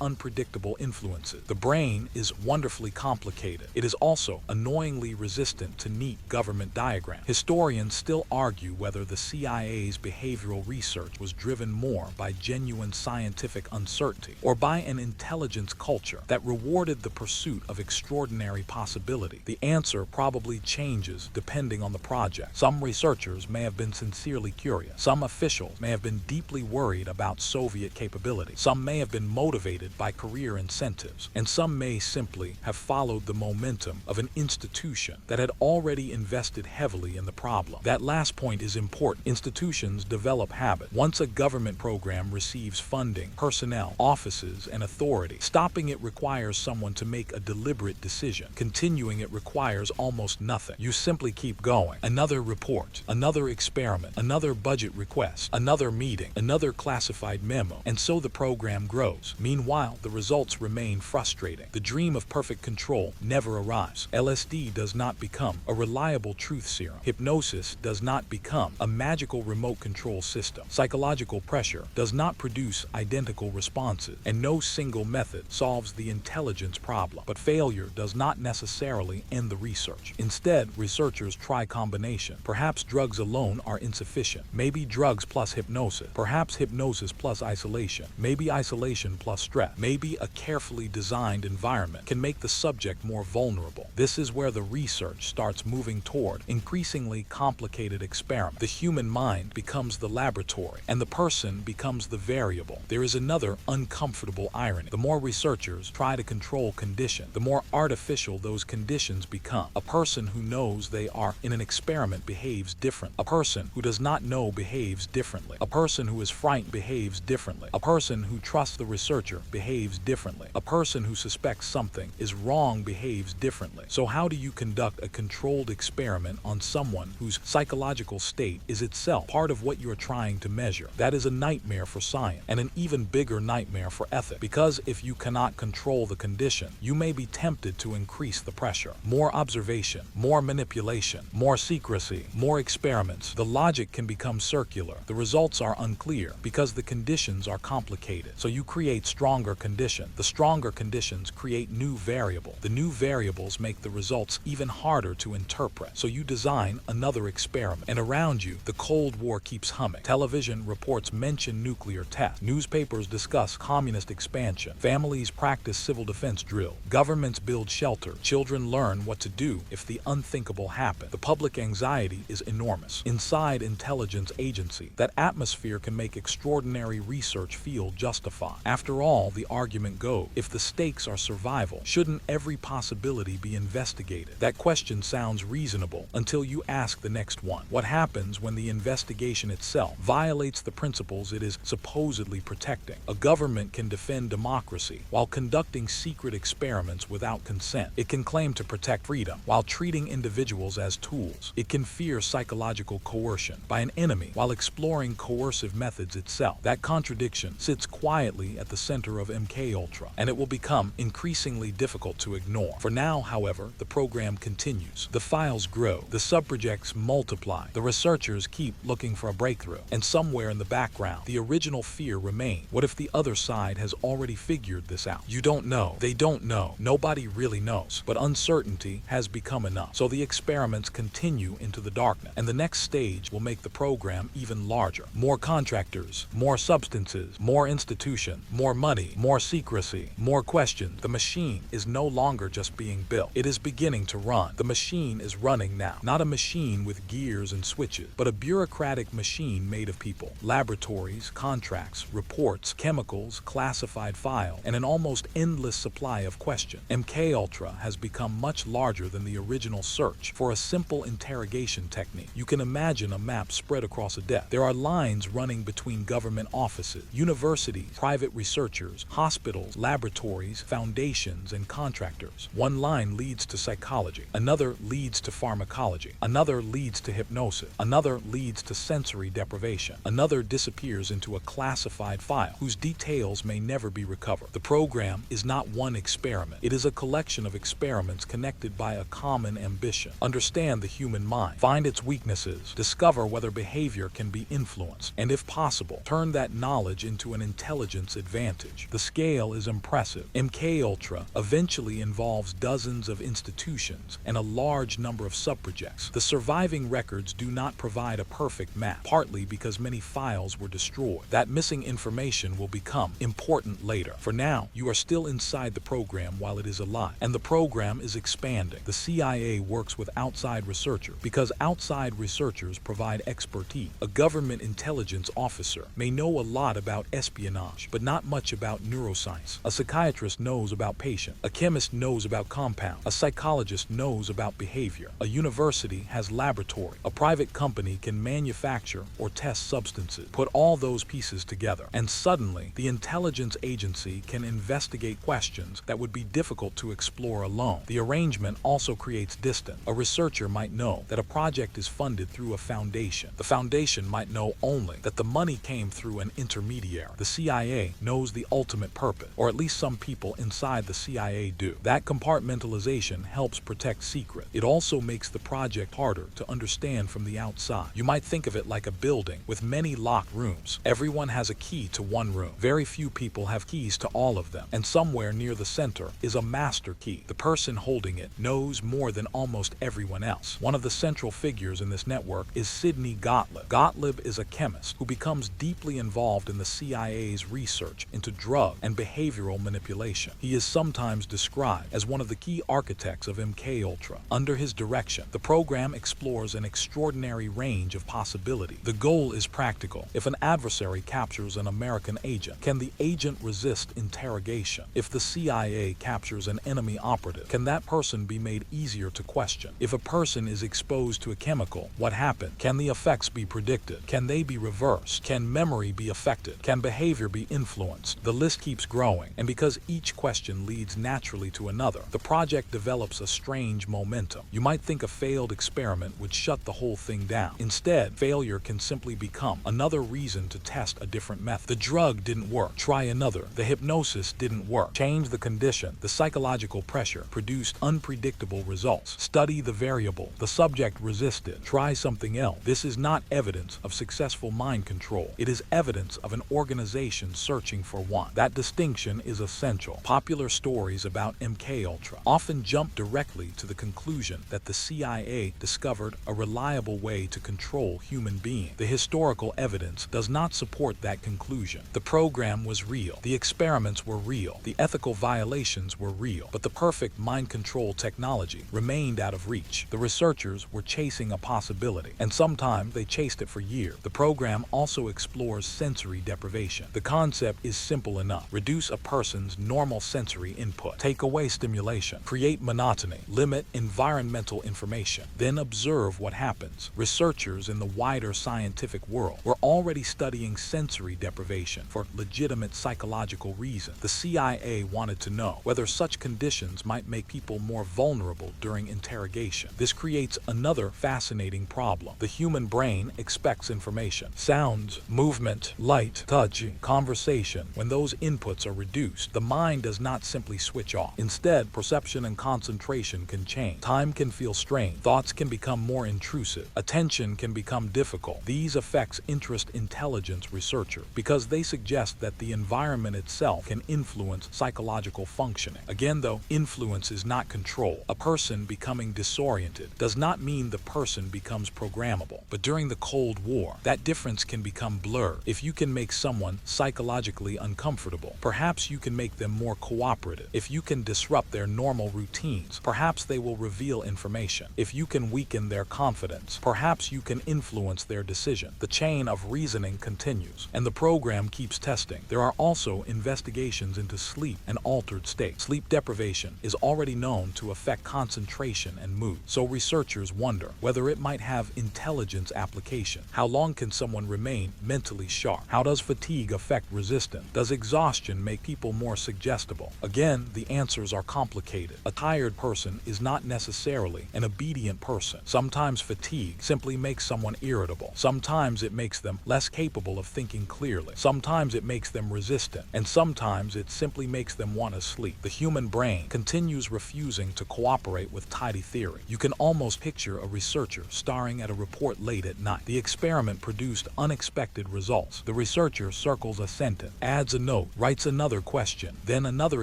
unpredictable influences. The brain is wonderfully complicated. It is also annoyingly resistant to neat government diagrams. Historians still argue whether the CIA's behavioral research was driven more by genuine scientific uncertainty or by an intelligence culture that rewarded the pursuit of extraordinary possibility. The answer probably changes depending on the project. Some researchers may have been sincerely curious. Some officials may have been deeply worried about Soviet capability. Some may have been motivated by career incentives, and some may simply have followed the momentum of an institution that had already invested heavily in the problem. That last point is important. Institutions develop habit. Once a government program receives funding, personnel, offices, and authority, stopping it requires someone to make a deliberate decision. Continuing it requires almost nothing. You simply keep going. Another report, another experiment, another budget request, another meeting, another classified memo, and so the program grows. Meanwhile, the results remain frustrating. The dream of perfect control never arrives. LSD does not become a reliable truth serum. Hypnosis does not become a magical remote control system. Psychological pressure does not produce identical responses, and no single method solves the intelligence problem. But failure does not necessarily end the research. Instead, researchers try combination. Perhaps drugs alone are insufficient. Maybe drugs plus hypnosis. Perhaps hypnosis plus isolation. Maybe isolation plus stress. Maybe a carefully designed environment can make the subject more vulnerable. This is where the research starts moving toward increasingly complicated experiments. The human mind becomes the laboratory, and the person becomes the variable. There is another uncomfortable irony. The more researchers try to control conditions, the more artificial those conditions become. A person who knows they are in an experiment behaves different. A person who does not know behaves differently. A person who is frightened behaves differently. A person who trusts the researcher behaves differently. A person who suspects something is wrong behaves differently. So how do you conduct a controlled experiment on someone whose psychological state is itself part of what you are trying to measure? That is a nightmare for science, and an even bigger nightmare for ethics. Because if you cannot control the condition, you may be tempted to increase the pressure. More observation, more manipulation, more secrecy, more experiments. The logic can become circular. The results are unclear because the conditions are complicated. So you create stronger conditions. The stronger conditions create new variables. The new variables make the results even harder to interpret. So you design another experiment. And around you, the Cold War keeps humming. Television reports mention nuclear tests. Newspapers discuss communist expansion. Families practice civil defense drill. Governments build shelter. Children learn what to do if the unthinkable happens. The public anxiety is enormous. Inside intelligence agency, that atmosphere can make extraordinary research feel justified. After all, the argument goes, if the stakes are survival, shouldn't every possibility be investigated? That question sounds reasonable until you ask the next one. What happens when the investigation itself violates the principles it is supposedly protecting? A government can defend democracy while conducting secret experiments without consent. It can claim to protect freedom while treating individuals as tools. It can fear psychological coercion by an enemy while exploring coercive methods itself. That contradiction sits quietly at the center of MKUltra, and it will become increasingly difficult to ignore. For now, however, the program continues. The files grow, the subprojects multiply, the researchers keep looking for a breakthrough, and somewhere in the background, the original fear remains. What if the other side has already figured this out? You don't know. They don't know. Nobody really knows. But uncertainty has become enough. So the experiments continue into the darkness, and the next stage will make the program even larger. More contractors, more substances, more institutions, more money, more secrecy, more questions. The machine is no longer just being built. It is beginning to run. The machine is running now. Not a machine with gears and switches, but a bureaucratic machine made of people, laboratories, contracts, reports, chemicals, classified files, and an almost endless supply of questions. MKUltra has become much larger than the original search for a simple interrogation technique. You can imagine a map spread across a desk. There are lines running between government offices, universities, private researchers, hospitals, laboratories, foundations, and contractors. One line leads to psychology, another leads to pharmacology, another leads to hypnosis, another leads to sensory deprivation, another disappears into a classified file whose details may never be recovered. The program is not one experiment. It is a collection of experiments connected by a common ambition. Understand the human mind, find its weaknesses, discover whether behavior can be influenced, and if possible, turn that knowledge into an intelligence advantage. The scale is impressive. MKUltra eventually involves dozens of institutions and a large number of subprojects. The surviving records do not provide a perfect map, partly because many files were destroyed. That missing information will become important later. For now, you are still inside the program while it is alive, and the program is expanding. The CIA works with outside researchers because outside researchers provide expertise. A government intelligence officer may know a lot about espionage, but not much about neuroscience. A psychiatrist knows about patients. A chemist knows about compounds. A psychologist knows about behavior. A university has laboratory. A private company can manufacture or test substances. Put all those pieces together, and suddenly the intelligence agency can investigate questions that would be difficult to explore alone. The arrangement also creates distance. A researcher might know that a project is funded through a foundation. The foundation might know only that the money came through an intermediary. The CIA knows the ultimate purpose, or at least some people inside the CIA do. That compartmentalization helps protect secrets. It also makes the project harder to understand from the outside. You might think of it like a building with many locked rooms. Everyone has a key to one room. Very few people have keys to all of them, and somewhere near the center is a master key. The person holding it knows more than almost everyone else. One of the central figures in this network is Sidney Gottlieb. Gottlieb is a chemist who becomes deeply involved in the CIA's research into drug and behavioral manipulation. He is sometimes described as one of the key architects of MKUltra. Under his direction, the program explores an extraordinary range of possibilities. The goal is practical. If an adversary captures an American agent, can the agent resist interrogation? If the CIA captures an enemy operative, can that person be made easier to question? If a person is exposed to a chemical, what happened? Can the effects be predicted? Can they be reversed? Can memory be affected? Can behavior be influenced? The list keeps growing, and because each question leads naturally to another, the project develops a strange momentum. You might think a failed experiment would shut the whole thing down. Instead, failure can simply become another reason to test a different method. The drug didn't work. Try another. The hypnosis didn't work. Change the condition. The psychological pressure produced unpredictable results. Study the variable. The subject resisted. Try something else. This is not evidence of successful mind control. It is evidence of an organization searching for one. That distinction is essential. Popular stories about MKUltra often jump directly to the conclusion that the CIA discovered a reliable way to control human beings. The historical evidence does not support that conclusion. The program was real. The experiments were real. The ethical violations were real. But the perfect mind control technology remained out of reach. The researchers were chasing a possibility, and sometimes they chased it for years. The program also explores sensory deprivation. The concept is simple enough. Reduce a person's normal sensory input. Take away stimulation. Create monotony. Limit environmental information. Then observe what happens. Researchers in the wider scientific world were already studying sensory deprivation for legitimate psychological reasons. The CIA wanted to know whether such conditions might make people more vulnerable during interrogation. This creates another fascinating problem. The human brain expects information. Sounds, movement, light, touch, conversation. When those inputs are reduced, the mind does not simply switch off. Instead, perception and concentration can change. Time can feel strained. Thoughts can become more intrusive. Attention can become difficult. These effects interest intelligence researchers because they suggest that the environment itself can influence psychological functioning. Again, though, influence is not control. A person becoming disoriented does not mean the person becomes programmable. But during the Cold War, that difference can become blurred. If you can make someone psychologically uncomfortable, perhaps you can make them more cooperative. If you can disrupt their normal routines, perhaps they will reveal information. If you can weaken their confidence, perhaps you can influence their decision. The chain of reasoning continues, and the program keeps testing. There are also investigations into sleep and altered states. Sleep deprivation is already known to affect concentration and mood, so researchers wonder whether it might have intelligence application. How long can someone remain mentally sharp? How does fatigue affect resistance? Does exhaustion make people more suggestible? Again, the answers are complicated. A tired person is not necessarily an obedient person. Sometimes fatigue simply makes someone irritable. Sometimes it makes them less capable of thinking thinking clearly. Sometimes it makes them resistant, and sometimes it simply makes them want to sleep. The human brain continues refusing to cooperate with tidy theory. You can almost picture a researcher staring at a report late at night. The experiment produced unexpected results. The researcher circles a sentence, adds a note, writes another question, then another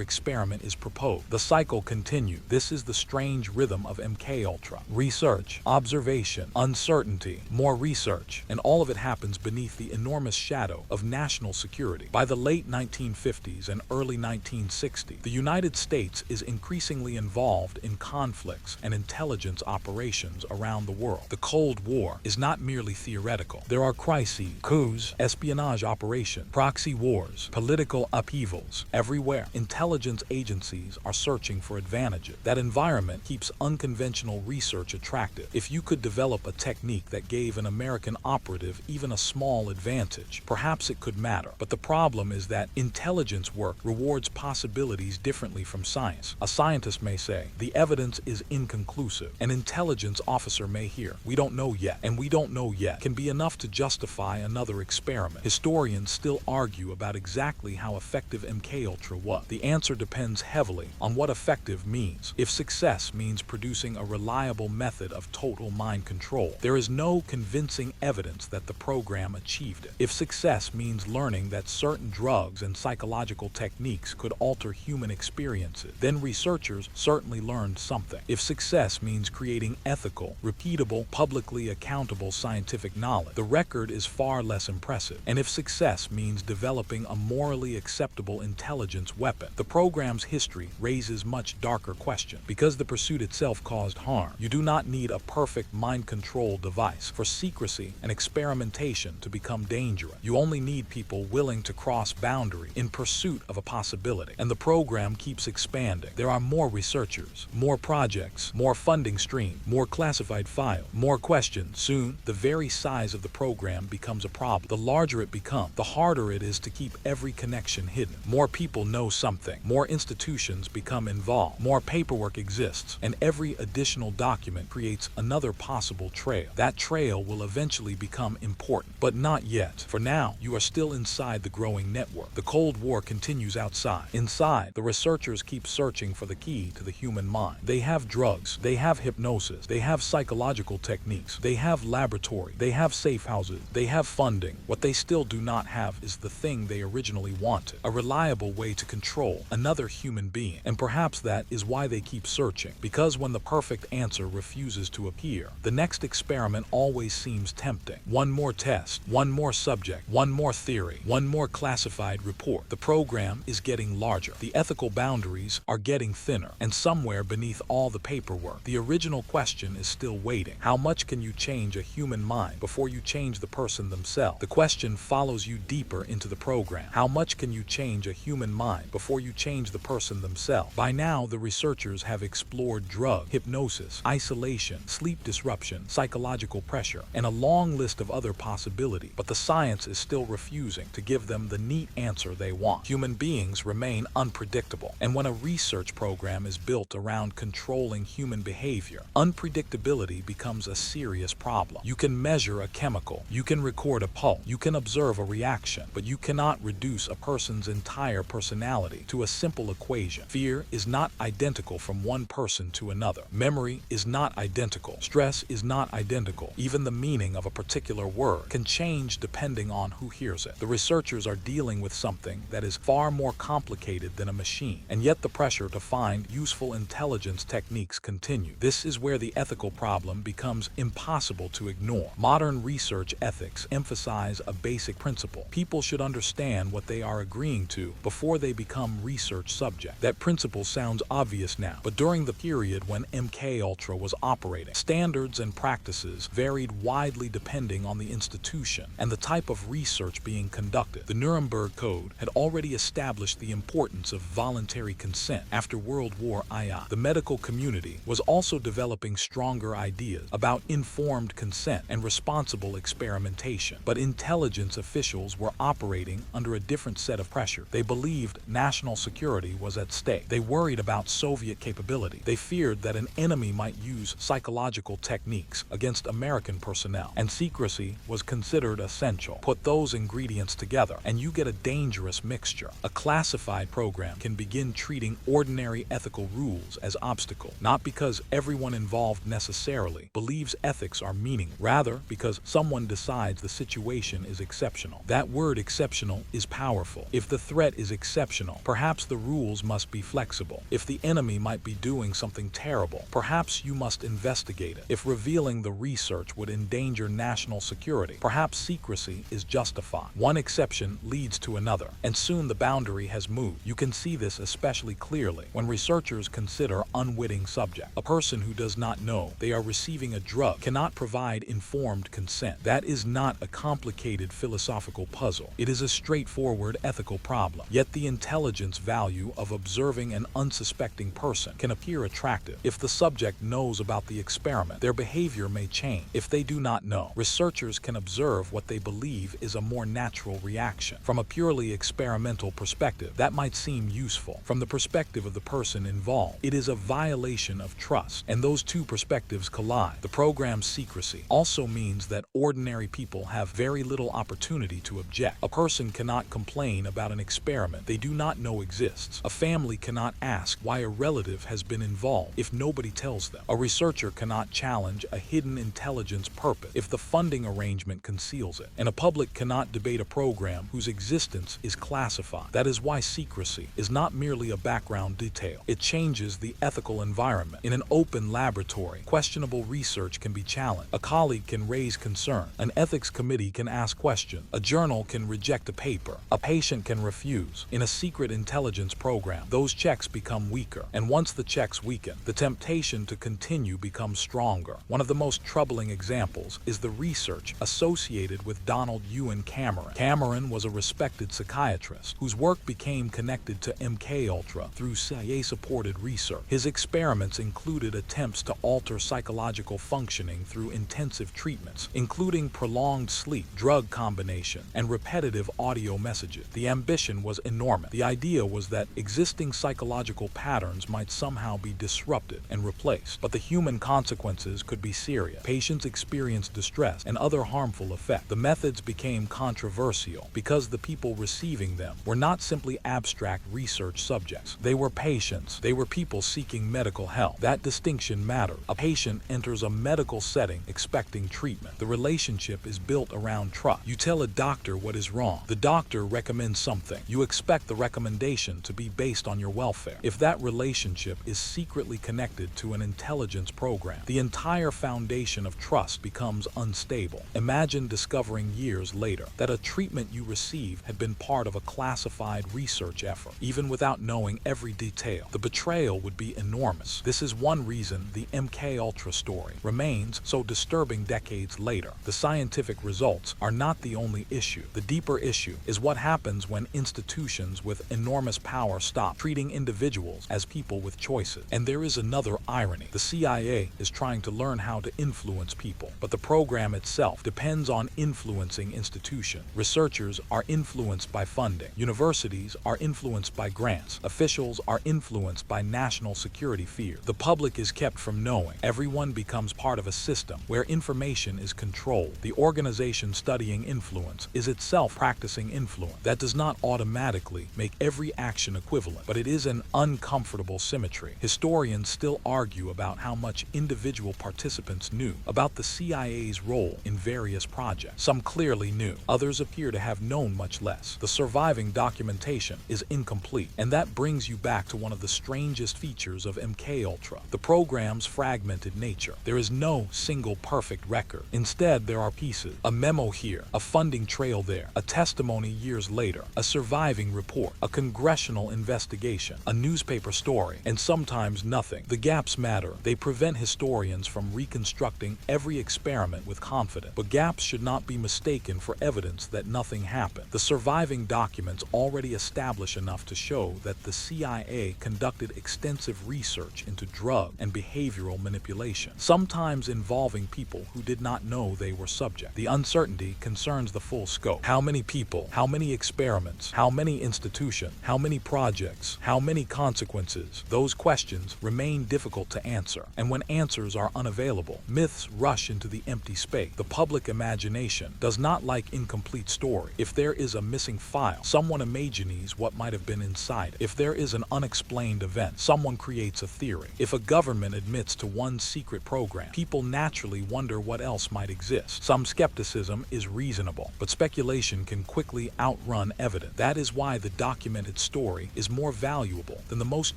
experiment is proposed. The cycle continues. This is the strange rhythm of MKUltra. Research, observation, uncertainty, more research, and all of it happens beneath the enormous shadow of national security. By the late 1950s and early 1960s, the United States is increasingly involved in conflicts and intelligence operations around the world. The Cold War is not merely theoretical. There are crises, coups, espionage operations, proxy wars, political upheavals everywhere. Intelligence agencies are searching for advantages. That environment keeps unconventional research attractive. If you could develop a technique that gave an American operative even a small advantage, perhaps it could matter. But the problem is that intelligence work rewards possibilities differently from science. A scientist may say, the evidence is inconclusive. An intelligence officer may hear, we don't know yet, and we don't know yet can be enough to justify another experiment. Historians still argue about exactly how effective MKUltra was. The answer depends heavily on what effective means. If success means producing a reliable method of total mind control, there is no convincing evidence that the program achieved it. If success means learning that certain drugs and psychological techniques could alter human experiences, then researchers certainly learned something. If success means creating ethical, repeatable, publicly accountable scientific knowledge, the record is far less impressive. And if success means developing a morally acceptable intelligence weapon, the program's history raises much darker questions. Because the pursuit itself caused harm, you do not need a perfect mind control device for secrecy and experimentation to become dangerous. You only need people willing to cross boundaries in pursuit of a possibility. And the program keeps expanding. There are more researchers, more projects, more funding streams, more classified files, more questions. Soon, the very size of the program becomes a problem. The larger it becomes, the harder it is to keep every connection hidden. More people know something, more institutions become involved, more paperwork exists, and every additional document creates another possible trail. That trail will eventually become important, but not yet. For now, you are still inside the growing network. The Cold War continues outside. Inside, the researchers keep searching for the key to the human mind. They have drugs, they have hypnosis, they have psychological techniques, they have laboratory, they have safe houses, they have funding. What they still do not have is the thing they originally wanted, a reliable way to control another human being. And perhaps that is why they keep searching, because when the perfect answer refuses to appear, the next experiment always seems tempting. One more test, one more subject, one more theory, one more classified report. The program is getting larger. The ethical boundaries are getting thinner, and somewhere beneath all the paperwork, the original question is still waiting. How much can you change a human mind before you change the person themselves? The question follows you deeper into the program. How much can you change a human mind before you change the person themselves? By now, the researchers have explored drug, hypnosis, isolation, sleep disruption, psychological pressure, and a long list of other possibilities, but the science is still refusing to give them the neat answer they want. Human beings remain unpredictable, and when a research program is built around controlling human behavior, unpredictability becomes a serious problem. You can measure a chemical, you can record a pulse, you can observe a reaction, but you cannot reduce a person's entire personality to a simple equation. Fear is not identical from one person to another. Memory is not identical. Stress is not identical. Even the meaning of a particular word can change depending on who hears it. The researchers are dealing with something that is far more complicated than a machine, and yet the pressure to find useful intelligence techniques continue. This is where the ethical problem becomes impossible to ignore. Modern research ethics emphasize a basic principle. People should understand what they are agreeing to before they become research subjects. That principle sounds obvious now, but during the period when MKUltra was operating, standards and practices varied widely depending on the institution and the type of research being conducted. The Nuremberg Code had already established the importance of voluntary consent after World War II. The medical community was also developing stronger ideas about informed consent and responsible experimentation, but intelligence officials were operating under a different set of pressure. They believed national security was at stake. They worried about Soviet capability. They feared that an enemy might use psychological techniques against American personnel, and secrecy was considered essential. Put those ingredients together, and you get a dangerous mixture. A classified program can begin treating ordinary ethical rules as obstacles, not because everyone involved necessarily believes ethics are meaningless, rather because someone decides the situation is exceptional. That word exceptional is powerful. If the threat is exceptional, perhaps the rules must be flexible. If the enemy might be doing something terrible, perhaps you must investigate it. If revealing the research would endanger national security, perhaps secrecy is justified. One exception leads to another, and soon the boundary has moved. You can see this especially clearly when researchers consider unwitting subjects. A person who does not know they are receiving a drug cannot provide informed consent. That is not a complicated philosophical puzzle. It is a straightforward ethical problem. Yet the intelligence value of observing an unsuspecting person can appear attractive. If the subject knows about the experiment, their behavior may change. If they do not know, researchers can observe what they believe is a more natural reaction. From a purely experimental perspective, that might seem useful. From the perspective of the person involved, it is a violation of trust, and those two perspectives collide. The program's secrecy also means that ordinary people have very little opportunity to object. A person cannot complain about an experiment they do not know exists. A family cannot ask why a relative has been involved if nobody tells them. A researcher cannot challenge a hidden intelligence purpose if the funding arrangement conceals it. And a public cannot debate a program whose existence is classified. That is why secrecy is not merely a background detail. It changes the ethical environment. In an open laboratory, questionable research can be challenged. A colleague can raise concern. An ethics committee can ask questions. A journal can reject a paper. A patient can refuse. In a secret intelligence program, those checks become weaker. And once the checks weaken, the temptation to continue becomes stronger. One of the most troubling examples is the research associated with Donald Ewan Cameron. Cameron was a respected psychiatrist whose work became connected to MKUltra through CIA-supported research. His experiments included attempts to alter psychological functioning through intensive treatments, including prolonged sleep, drug combination, and repetitive audio messages. The ambition was enormous. The idea was that existing psychological patterns might somehow be disrupted and replaced, but the human consequences could be serious. Patients experienced distress and other harmful effects. The methods became controversial because the people receiving them were not simply abstract research subjects. They were patients. They were people seeking medical help. That distinction mattered. A patient enters a medical setting expecting treatment. The relationship is built around trust. You tell a doctor what is wrong. The doctor recommends something. You expect the recommendation to be based on your welfare. If that relationship is secretly connected to an intelligence program, the entire foundation of trust becomes unstable. Imagine discovering years later that a treatment you received had been part of a classified research effort. Even without knowing every detail, the betrayal would be enormous. This is one reason the MKUltra story remains so disturbing decades later. The scientific results are not the only issue. The deeper issue is what happens when institutions with enormous power stop treating individuals as people with choices. And there is another irony. The CIA is trying to learn how to influence people, but the program itself depends on influencing institutions. Researchers are influenced by funding. Universities are influenced by grants. Officials are influenced by national security fear. The public is kept from knowing. Everyone becomes part of a system where information is controlled. The organization studying influence is itself practicing influence. That does not automatically make every action equivalent, but it is an uncomfortable symmetry. Historians still argue about how much individual participants knew about the CIA's role in various projects. Some clearly knew. Others appear to have known much less. The surviving documentation is incomplete, and that brings you back to one of the strangest features of MKUltra, the program's fragmented nature. There is no single perfect record. Instead, there are pieces. A memo here, a funding trail there, a testimony years later, a surviving report, a congressional investigation, a newspaper story, and sometimes nothing. The gaps matter. They prevent historians from reconstructing every experiment with confidence. But gaps should not be mistaken for evidence that nothing happened. The surviving documents already establish enough to show that the CIA conducted extensive research into drug and behavioral manipulation, sometimes involving people who did not know they were subject. The uncertainty concerns the full scope. How many people? How many experiments? How many institutions? How many projects? How many consequences? Those questions remain difficult to answer. And when answers are unavailable, myths rush into the empty space. The public imagination does not not like incomplete story. If there is a missing file, someone imagines what might have been inside it. If there is an unexplained event, someone creates a theory. If a government admits to one secret program, people naturally wonder what else might exist. Some skepticism is reasonable, but speculation can quickly outrun evidence. That is why the documented story is more valuable than the most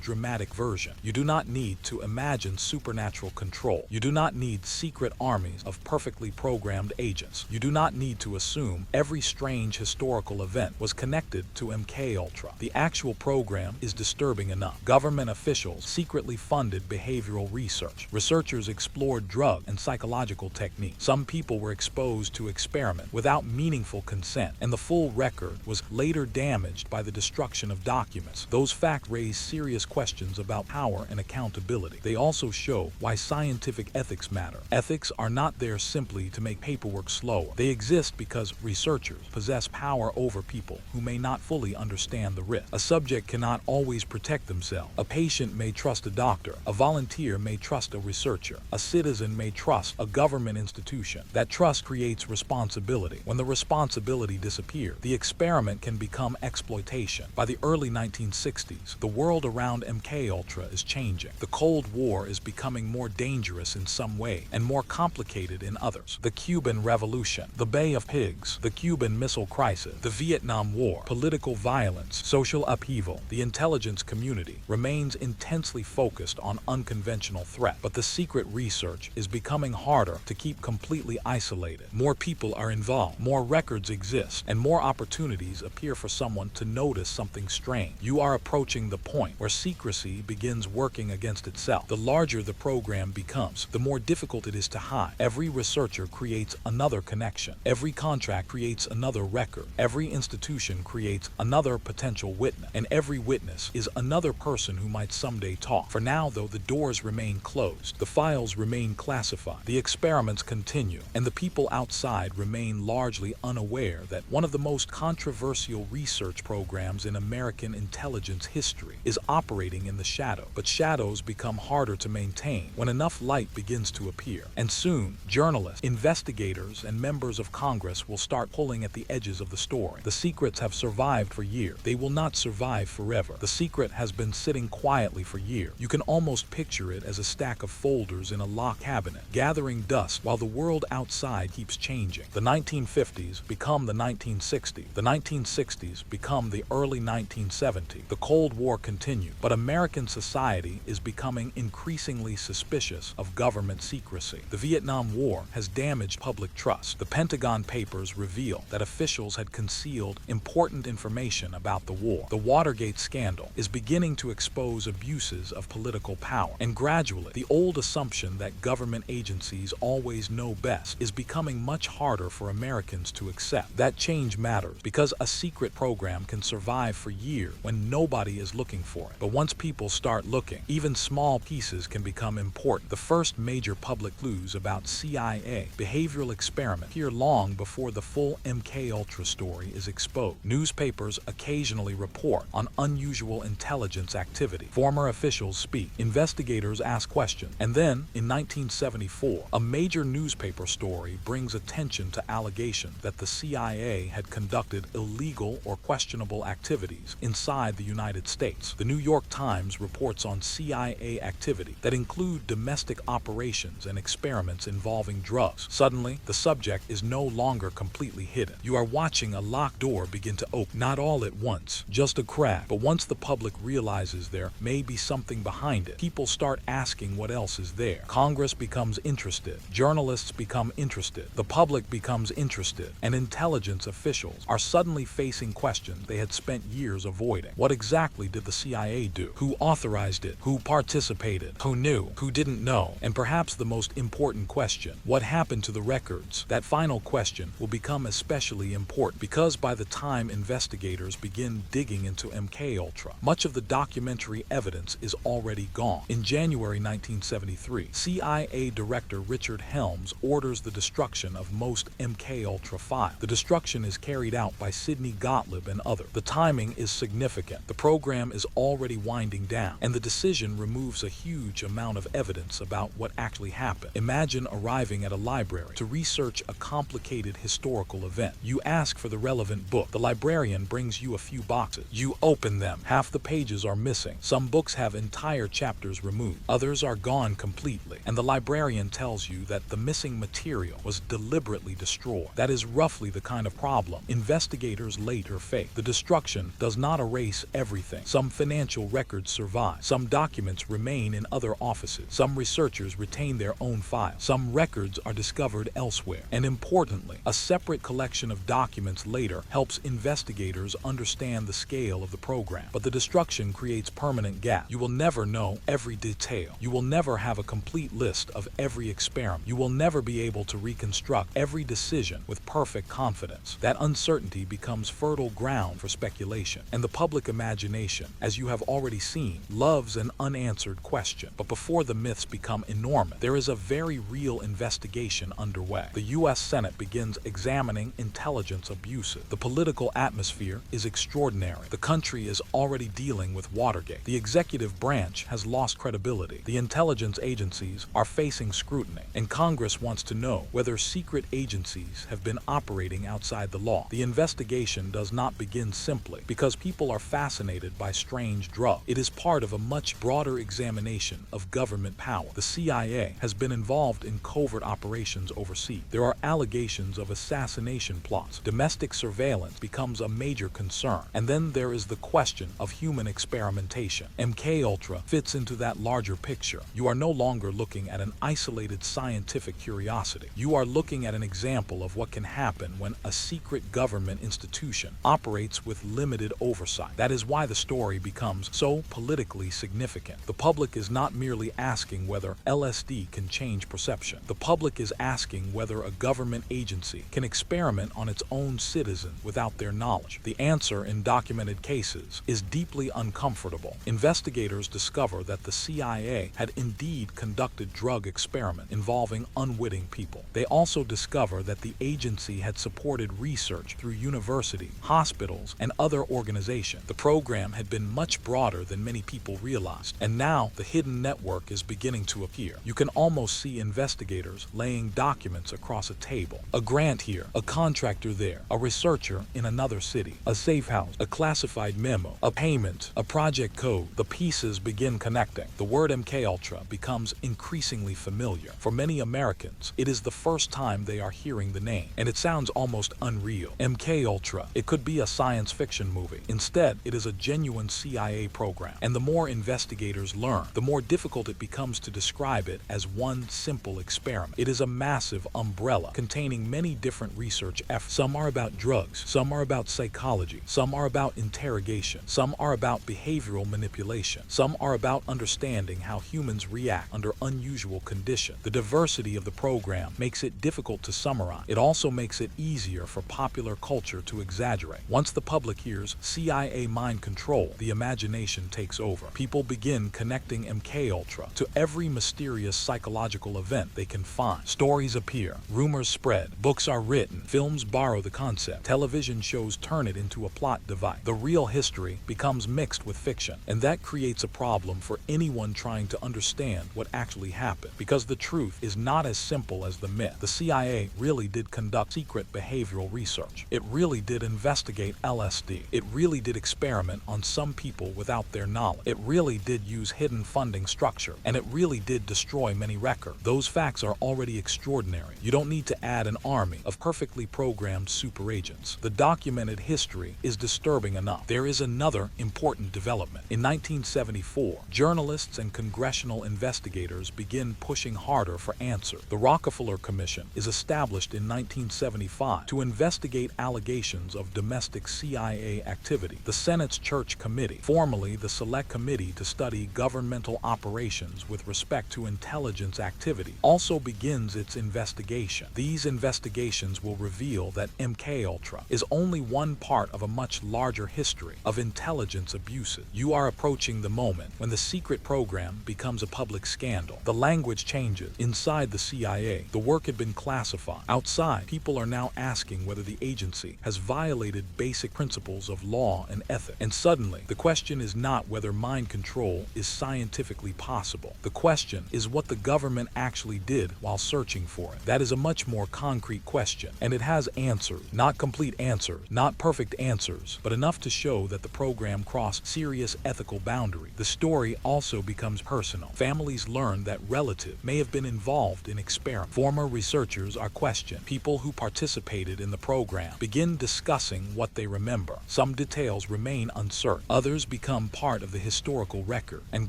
dramatic version. You do not need to imagine supernatural control. You do not need secret armies of perfectly programmed agents. You do not need to assume every strange historical event was connected to MKUltra. The actual program is disturbing enough. Government officials secretly funded behavioral research. Researchers explored drug and psychological techniques. Some people were exposed to experiment without meaningful consent, and the full record was later damaged by the destruction of documents. Those facts raise serious questions about power and accountability. They also show why scientific ethics matter. Ethics are not there simply to make paperwork slower. They exist because researchers possess power over people who may not fully understand the risk. A subject cannot always protect themselves. A patient may trust a doctor. A volunteer may trust a researcher. A citizen may trust a government institution. That trust creates responsibility. When the responsibility disappears, the experiment can become exploitation. By the early 1960s, the world around MKUltra is changing. The Cold War is becoming more dangerous in some way and more complicated in others. The Cuban Revolution, the Bay of Pigs, the Cuban Missile Crisis, the Vietnam War, political violence, social upheaval, the intelligence community remains intensely focused on unconventional threats. But the secret research is becoming harder to keep completely isolated. More people are involved, more records exist, and more opportunities appear for someone to notice something strange. You are approaching the point where secrecy begins working against itself. The larger the program becomes, the more difficult it is to hide. Every researcher creates another connection. Every contract creates another record. Every institution creates another potential witness. And every witness is another person who might someday talk. For now, though, the doors remain closed. The files remain classified. The experiments continue. And the people outside remain largely unaware that one of the most controversial research programs in American intelligence history is operating in the shadow. But shadows become harder to maintain when enough light begins to appear. And soon, journalists, investigators, and members of Congress will start pulling at the edges of the story. The secrets have survived for years. They will not survive forever. The secret has been sitting quietly for years. You can almost picture it as a stack of folders in a locked cabinet, gathering dust while the world outside keeps changing. The 1950s become the 1960s. The 1960s become the early 1970s. The Cold War continued, but American society is becoming increasingly suspicious of government secrecy. The Vietnam War has damaged public trust. The Pentagon Papers reveal that officials had concealed important information about the war. The Watergate scandal is beginning to expose abuses of political power. And gradually, the old assumption that government agencies always know best is becoming much harder for Americans to accept. That change matters because a secret program can survive for years when nobody is looking for it. But once people start looking, even small pieces can become important. The first major public clues about CIA behavioral experiment appear long before the full MKUltra story is exposed. Newspapers occasionally report on unusual intelligence activity. Former officials speak. Investigators ask questions. And then, in 1974, a major newspaper story brings attention to allegations that the CIA had conducted illegal or questionable activities inside the United States. The New York Times reports on CIA activity that include domestic operations and experiments involving drugs. Suddenly, the subject is no longer completely hidden. You are watching a locked door begin to open, not all at once, just a crack. But once the public realizes there may be something behind it, people start asking what else is there. Congress becomes interested. Journalists become interested. The public becomes interested. And intelligence officials are suddenly facing questions they had spent years avoiding. What exactly did the CIA do? Who authorized it? Who participated? Who knew? Who didn't know? And perhaps the most important question, what happened to the records? That final question will become especially important because by the time investigators begin digging into MKUltra, much of the documentary evidence is already gone. In January 1973, CIA Director Richard Helms orders the destruction of most MKUltra files. The destruction is carried out by Sidney Gottlieb and others. The timing is significant. The program is already winding down, and the decision removes a huge amount of evidence about what actually happened. Imagine arriving at a library to research a complicated isolated historical event. You ask for the relevant book. The librarian brings you a few boxes. You open them. Half the pages are missing. Some books have entire chapters removed. Others are gone completely. And the librarian tells you that the missing material was deliberately destroyed. That is roughly the kind of problem investigators later face. The destruction does not erase everything. Some financial records survive. Some documents remain in other offices. Some researchers retain their own files. Some records are discovered elsewhere. And importantly, a separate collection of documents later helps investigators understand the scale of the program. But the destruction creates permanent gaps. You will never know every detail. You will never have a complete list of every experiment. You will never be able to reconstruct every decision with perfect confidence. That uncertainty becomes fertile ground for speculation. And the public imagination, as you have already seen, loves an unanswered question. But before the myths become enormous, there is a very real investigation underway. The U.S. Senate begins examining intelligence abuses. The political atmosphere is extraordinary. The country is already dealing with Watergate. The executive branch has lost credibility. The intelligence agencies are facing scrutiny. And Congress wants to know whether secret agencies have been operating outside the law. The investigation does not begin simply because people are fascinated by strange drugs. It is part of a much broader examination of government power. The CIA has been involved in covert operations overseas. There are allegations of assassination plots. Domestic surveillance becomes a major concern. And then there is the question of human experimentation. MKUltra fits into that larger picture. You are no longer looking at an isolated scientific curiosity. You are looking at an example of what can happen when a secret government institution operates with limited oversight. That is why the story becomes so politically significant. The public is not merely asking whether LSD can change perception. The public is asking whether a government agency can experiment on its own citizens without their knowledge. The answer in documented cases is deeply uncomfortable. Investigators discover that the CIA had indeed conducted drug experiments involving unwitting people. They also discover that the agency had supported research through universities, hospitals, and other organizations. The program had been much broader than many people realized, and now the hidden network is beginning to appear. You can almost see investigators laying documents across a table. A grant here, a contractor there, a researcher in another city, a safe house, a classified memo, a payment, a project code. The pieces begin connecting. The word MKUltra becomes increasingly familiar. For many Americans, it is the first time they are hearing the name, and it sounds almost unreal. MKUltra. It could be a science fiction movie. Instead, it is a genuine CIA program. And the more investigators learn, the more difficult it becomes to describe it as one simple experiment. It is a massive umbrella containing many different research efforts. Some are about drugs, some are about psychology, some are about interrogation, some are about behavioral manipulation, some are about understanding how humans react under unusual conditions. The diversity of the program makes it difficult to summarize. It also makes it easier for popular culture to exaggerate. Once the public hears CIA mind control, the imagination takes over. People begin connecting MKUltra to every mysterious psychological event they can find. Stories appear, rumors spread, books are written, films borrow the concept, television shows turn it into a plot device. The real history becomes mixed with fiction, and that creates a problem for anyone trying to understand what actually happened, because the truth is not as simple as the myth. The CIA really did conduct secret behavioral research. It really did investigate LSD. It really did experiment on some people without their knowledge. It really did use hidden funding structure, and it really did destroy many records. Those facts are already extraordinary. You don't need to add an army of perfectly programmed super agents. The documented history is disturbing enough. There is another important development. In 1974, journalists and congressional investigators begin pushing harder for answers. The Rockefeller Commission is established in 1975 to investigate allegations of domestic CIA activity. The Senate's Church Committee, formerly the Select Committee to study governmental operations with respect to intelligence activity, also begins its investigation. These investigations will reveal that MKUltra is only one part of a much larger history of intelligence abuses. You are approaching the moment when the secret program becomes a public scandal. The language changes. Inside the CIA, the work had been classified. Outside, people are now asking whether the agency has violated basic principles of law and ethics. And suddenly, the question is not whether mind control is scientifically possible. The question is what the government actually did while searching for it. That is a much more concrete concrete question, and it has answers. Not complete answers, not perfect answers, but enough to show that the program crossed serious ethical boundaries. The story also becomes personal. Families learn that relatives may have been involved in experiments. Former researchers are questioned. People who participated in the program begin discussing what they remember. Some details remain uncertain. Others become part of the historical record, and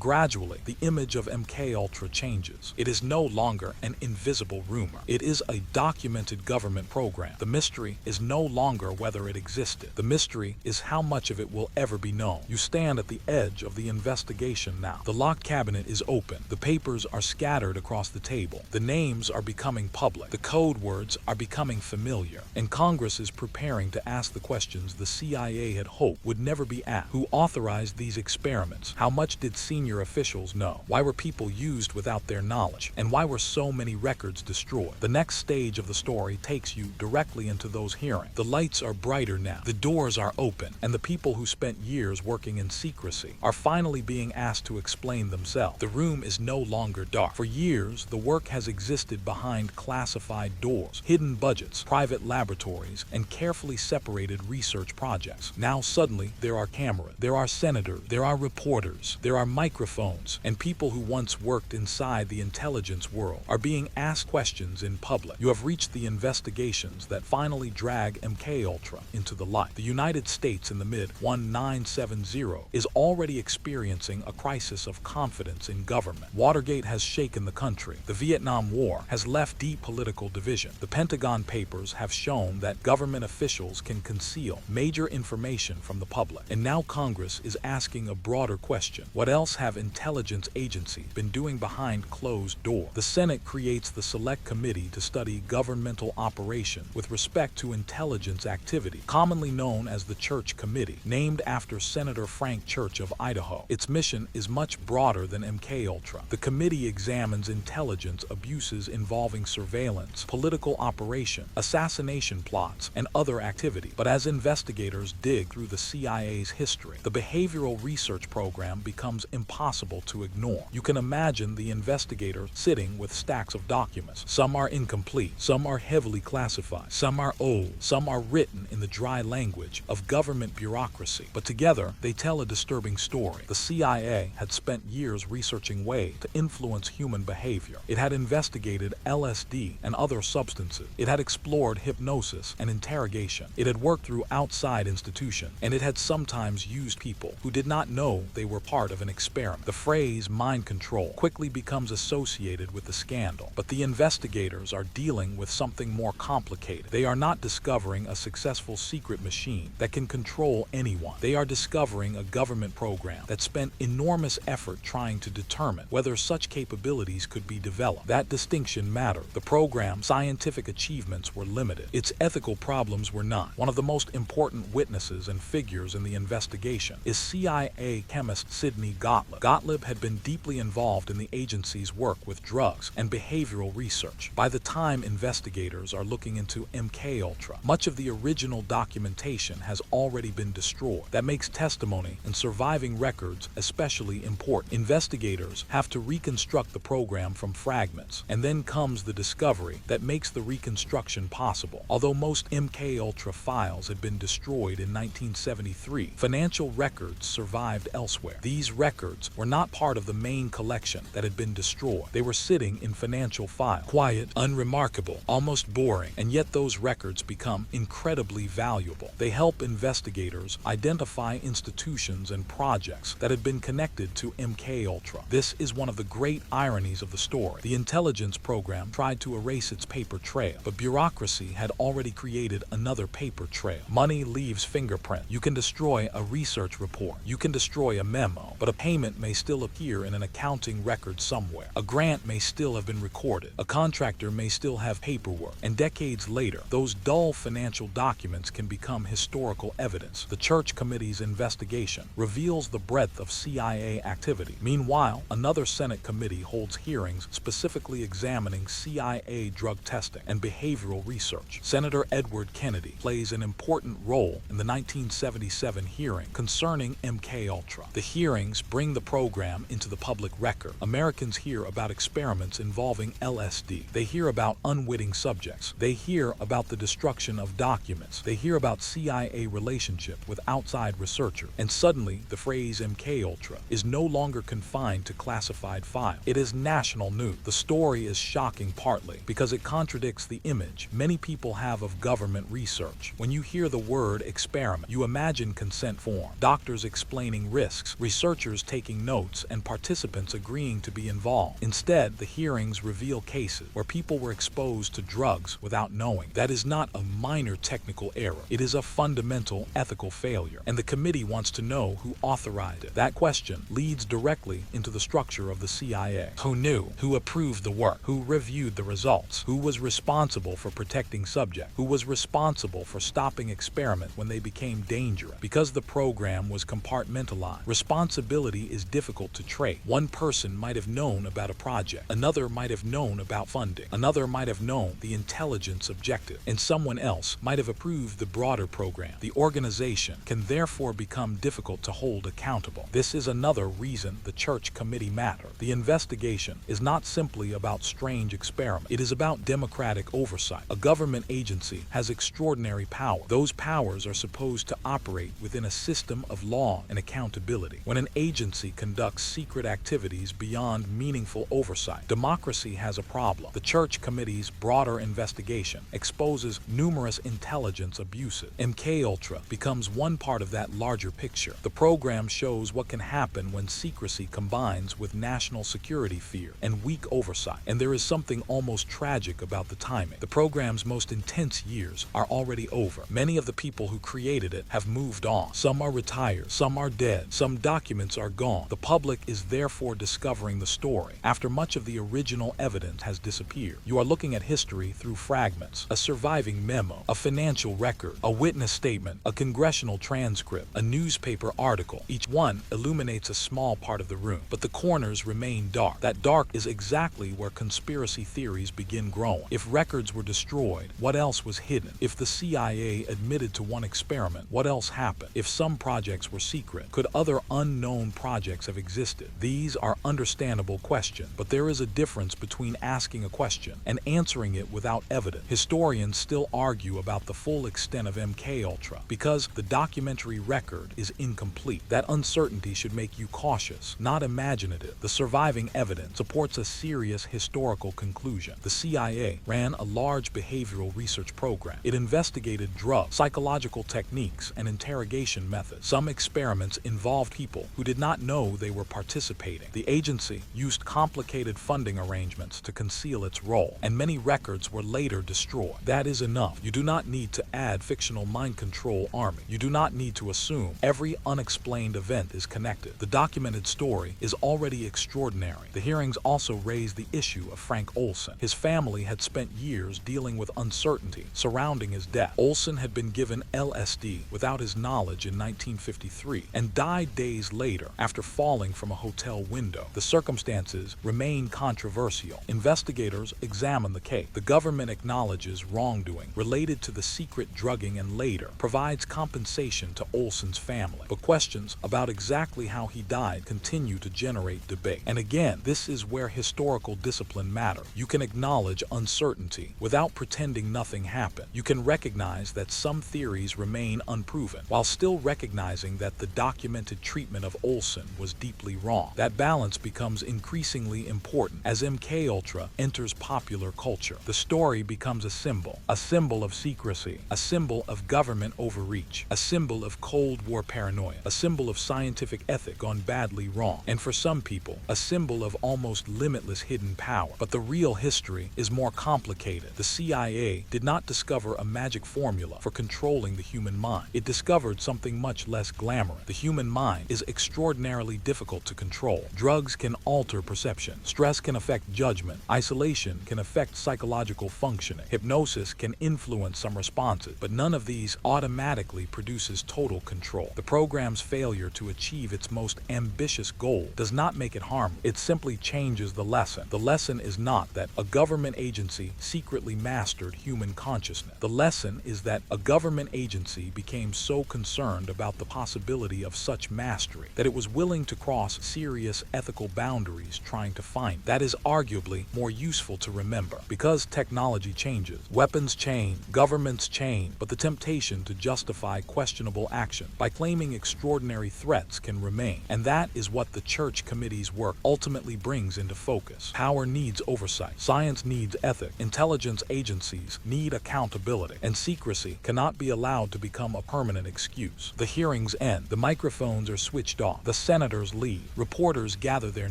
gradually the image of MKUltra changes. It is no longer an invisible rumor. It is a documented government program. The mystery is no longer whether it existed. The mystery is how much of it will ever be known. You stand at the edge of the investigation now. The locked cabinet is open. The papers are scattered across the table. The names are becoming public. The code words are becoming familiar. And Congress is preparing to ask the questions the CIA had hoped would never be asked. Who authorized these experiments? How much did senior officials know? Why were people used without their knowledge? And why were so many records destroyed? The next stage of the story takes you directly into those hearings. The lights are brighter now. The doors are open. And the people who spent years working in secrecy are finally being asked to explain themselves. The room is no longer dark. For years, the work has existed behind classified doors, hidden budgets, private laboratories, and carefully separated research projects. Now suddenly, there are cameras, there are senators, there are reporters, there are microphones, and people who once worked inside the intelligence world are being asked questions in public. You have reached the investigations that finally drag MKUltra into the light. The United States in the mid-1970s is already experiencing a crisis of confidence in government. Watergate has shaken the country. The Vietnam War has left deep political division. The Pentagon Papers have shown that government officials can conceal major information from the public. And now Congress is asking a broader question. What else have intelligence agencies been doing behind closed doors? The Senate creates the Select Committee to study governmental operation with respect to intelligence activity, commonly known as the Church Committee, named after Senator Frank Church of Idaho. Its mission is much broader than MKUltra. The committee examines intelligence abuses involving surveillance, political operation, assassination plots, and other activity. But as investigators dig through the CIA's history, the behavioral research program becomes impossible to ignore. You can imagine the investigator sitting with stacks of documents. Some are incomplete, some are heavily classified, some are old, some are written in the dry language of government bureaucracy. But together, they tell a disturbing story. The CIA had spent years researching ways to influence human behavior. It had investigated LSD and other substances. It had explored hypnosis and interrogation. It had worked through outside institutions, and it had sometimes used people who did not know they were part of an experiment. The phrase mind control quickly becomes associated with the scandal, but the investigators are dealing with something more complicated. They are not discovering a successful secret machine that can control anyone. They are discovering a government program that spent enormous effort trying to determine whether such capabilities could be developed. That distinction mattered. The program's scientific achievements were limited. Its ethical problems were not. One of the most important witnesses and figures in the investigation is CIA chemist Sidney Gottlieb. Gottlieb had been deeply involved in the agency's work with drugs and behavioral research. By the time investigators are looking into MKUltra, much of the original documentation has already been destroyed. That makes testimony and surviving records especially important. Investigators have to reconstruct the program from fragments, and then comes the discovery that makes the reconstruction possible. Although most MKUltra files had been destroyed in 1973, financial records survived elsewhere. These records were not part of the main collection that had been destroyed. They were sitting in financial files. Quiet, unremarkable, almost boring, and yet those records become incredibly valuable. They help investigators identify institutions and projects that had been connected to MKUltra. This is one of the great ironies of the story. The intelligence program tried to erase its paper trail, but bureaucracy had already created another paper trail. Money leaves fingerprint. You can destroy a research report. You can destroy a memo, but a payment may still appear in an accounting record somewhere. A grant may still have been recorded. A contractor may still have paperwork. And decades later, those dull financial documents can become historical evidence. The Church Committee's investigation reveals the breadth of CIA activity. Meanwhile, another Senate committee holds hearings specifically examining CIA drug testing and behavioral research. Senator Edward Kennedy plays an important role in the 1977 hearing concerning MKUltra. The hearings bring the program into the public record. Americans hear about experiments involving LSD. They hear about unwitting subjects subjects. They hear about the destruction of documents. They hear about CIA relationship with outside researchers. And suddenly, the phrase MKUltra is no longer confined to classified files. It is national news. The story is shocking partly because it contradicts the image many people have of government research. When you hear the word experiment, you imagine consent form, doctors explaining risks, researchers taking notes, and participants agreeing to be involved. Instead, the hearings reveal cases where people were exposed to drugs without knowing. That is not a minor technical error. It is a fundamental ethical failure. And the committee wants to know who authorized it. That question leads directly into the structure of the CIA. Who knew? Who approved the work? Who reviewed the results? Who was responsible for protecting subjects? Who was responsible for stopping experiment when they became dangerous? Because the program was compartmentalized, responsibility is difficult to trace. One person might have known about a project. Another might have known about funding. Another might have known the intelligence objective. And someone else might have approved the broader program. The organization can therefore become difficult to hold accountable. This is another reason the church committee matters. The investigation is not simply about strange experiments. It is about democratic oversight. A government agency has extraordinary power. Those powers are supposed to operate within a system of law and accountability. When an agency conducts secret activities beyond meaningful oversight, democracy has a problem. The church committee's broader investigation exposes numerous intelligence abuses. MKUltra becomes one part of that larger picture. The program shows what can happen when secrecy combines with national security fear and weak oversight. And there is something almost tragic about the timing. The program's most intense years are already over. Many of the people who created it have moved on. Some are retired, some are dead, some documents are gone. The public is therefore discovering the story after much of the original evidence has disappeared. You are looking at history through fragments, a surviving memo, a financial record, a witness statement, a congressional transcript, a newspaper article. Each one illuminates a small part of the room, but the corners remain dark. That dark is exactly where conspiracy theories begin growing. If records were destroyed, what else was hidden? If the CIA admitted to one experiment, what else happened? If some projects were secret, could other unknown projects have existed? These are understandable questions, but there is a difference between asking a question and answering it without evidence. Historians still argue about the full extent of MKUltra because the documentary record is incomplete. That uncertainty should make you cautious, not imaginative. The surviving evidence supports a serious historical conclusion. The CIA ran a large behavioral research program. It investigated drugs, psychological techniques, and interrogation methods. Some experiments involved people who did not know they were participating. The agency used complicated funding arrangements to conceal its role, and many records were later destroyed. That is enough. You do not need to add fictional mind control army. You do not need to assume every unexplained event is connected. The documented story is already extraordinary. The hearings also raised the issue of Frank Olson. His family had spent years dealing with uncertainty surrounding his death. Olson had been given LSD without his knowledge in 1953 and died days later after falling from a hotel window. The circumstances remain controversial. Investigators examine the case. The government acknowledges wrongdoing related to the secret drugging and later provides compensation to Olson's family. But questions about exactly how he died continue to generate debate. And again, this is where historical discipline matters. You can acknowledge uncertainty without pretending nothing happened. You can recognize that some theories remain unproven while still recognizing that the documented treatment of Olson was deeply wrong. That balance becomes increasingly important as MKUltra enters popular culture. The story becomes a symbol of secrecy, a symbol of government overreach, a symbol of Cold War paranoia, a symbol of scientific ethic gone badly wrong, and for some people, a symbol of almost limitless hidden power. But the real history is more complicated. The CIA did not discover a magic formula for controlling the human mind. It discovered something much less glamorous. The human mind is extraordinarily difficult to control. Drugs can alter perception. Stress can affect judgment. Isolation can affect psychological functioning. Hypnosis can influence some responses, but none of these automatically produces total control. The program's failure to achieve its most ambitious goal does not make it harmless. It simply changes the lesson. The lesson is not that a government agency secretly mastered human consciousness. The lesson is that a government agency became so concerned about the possibility of such mastery that it was willing to cross serious ethical boundaries trying to find. That is arguably more useful to remember, because technology changes, weapons change, governments change, but the temptation to justify questionable action by claiming extraordinary threats can remain. And that is what the Church Committee's work ultimately brings into focus. Power needs oversight, science needs ethics, intelligence agencies need accountability, and secrecy cannot be allowed to become a permanent excuse. The hearings end, the microphones are switched off, the senators leave, reporters gather their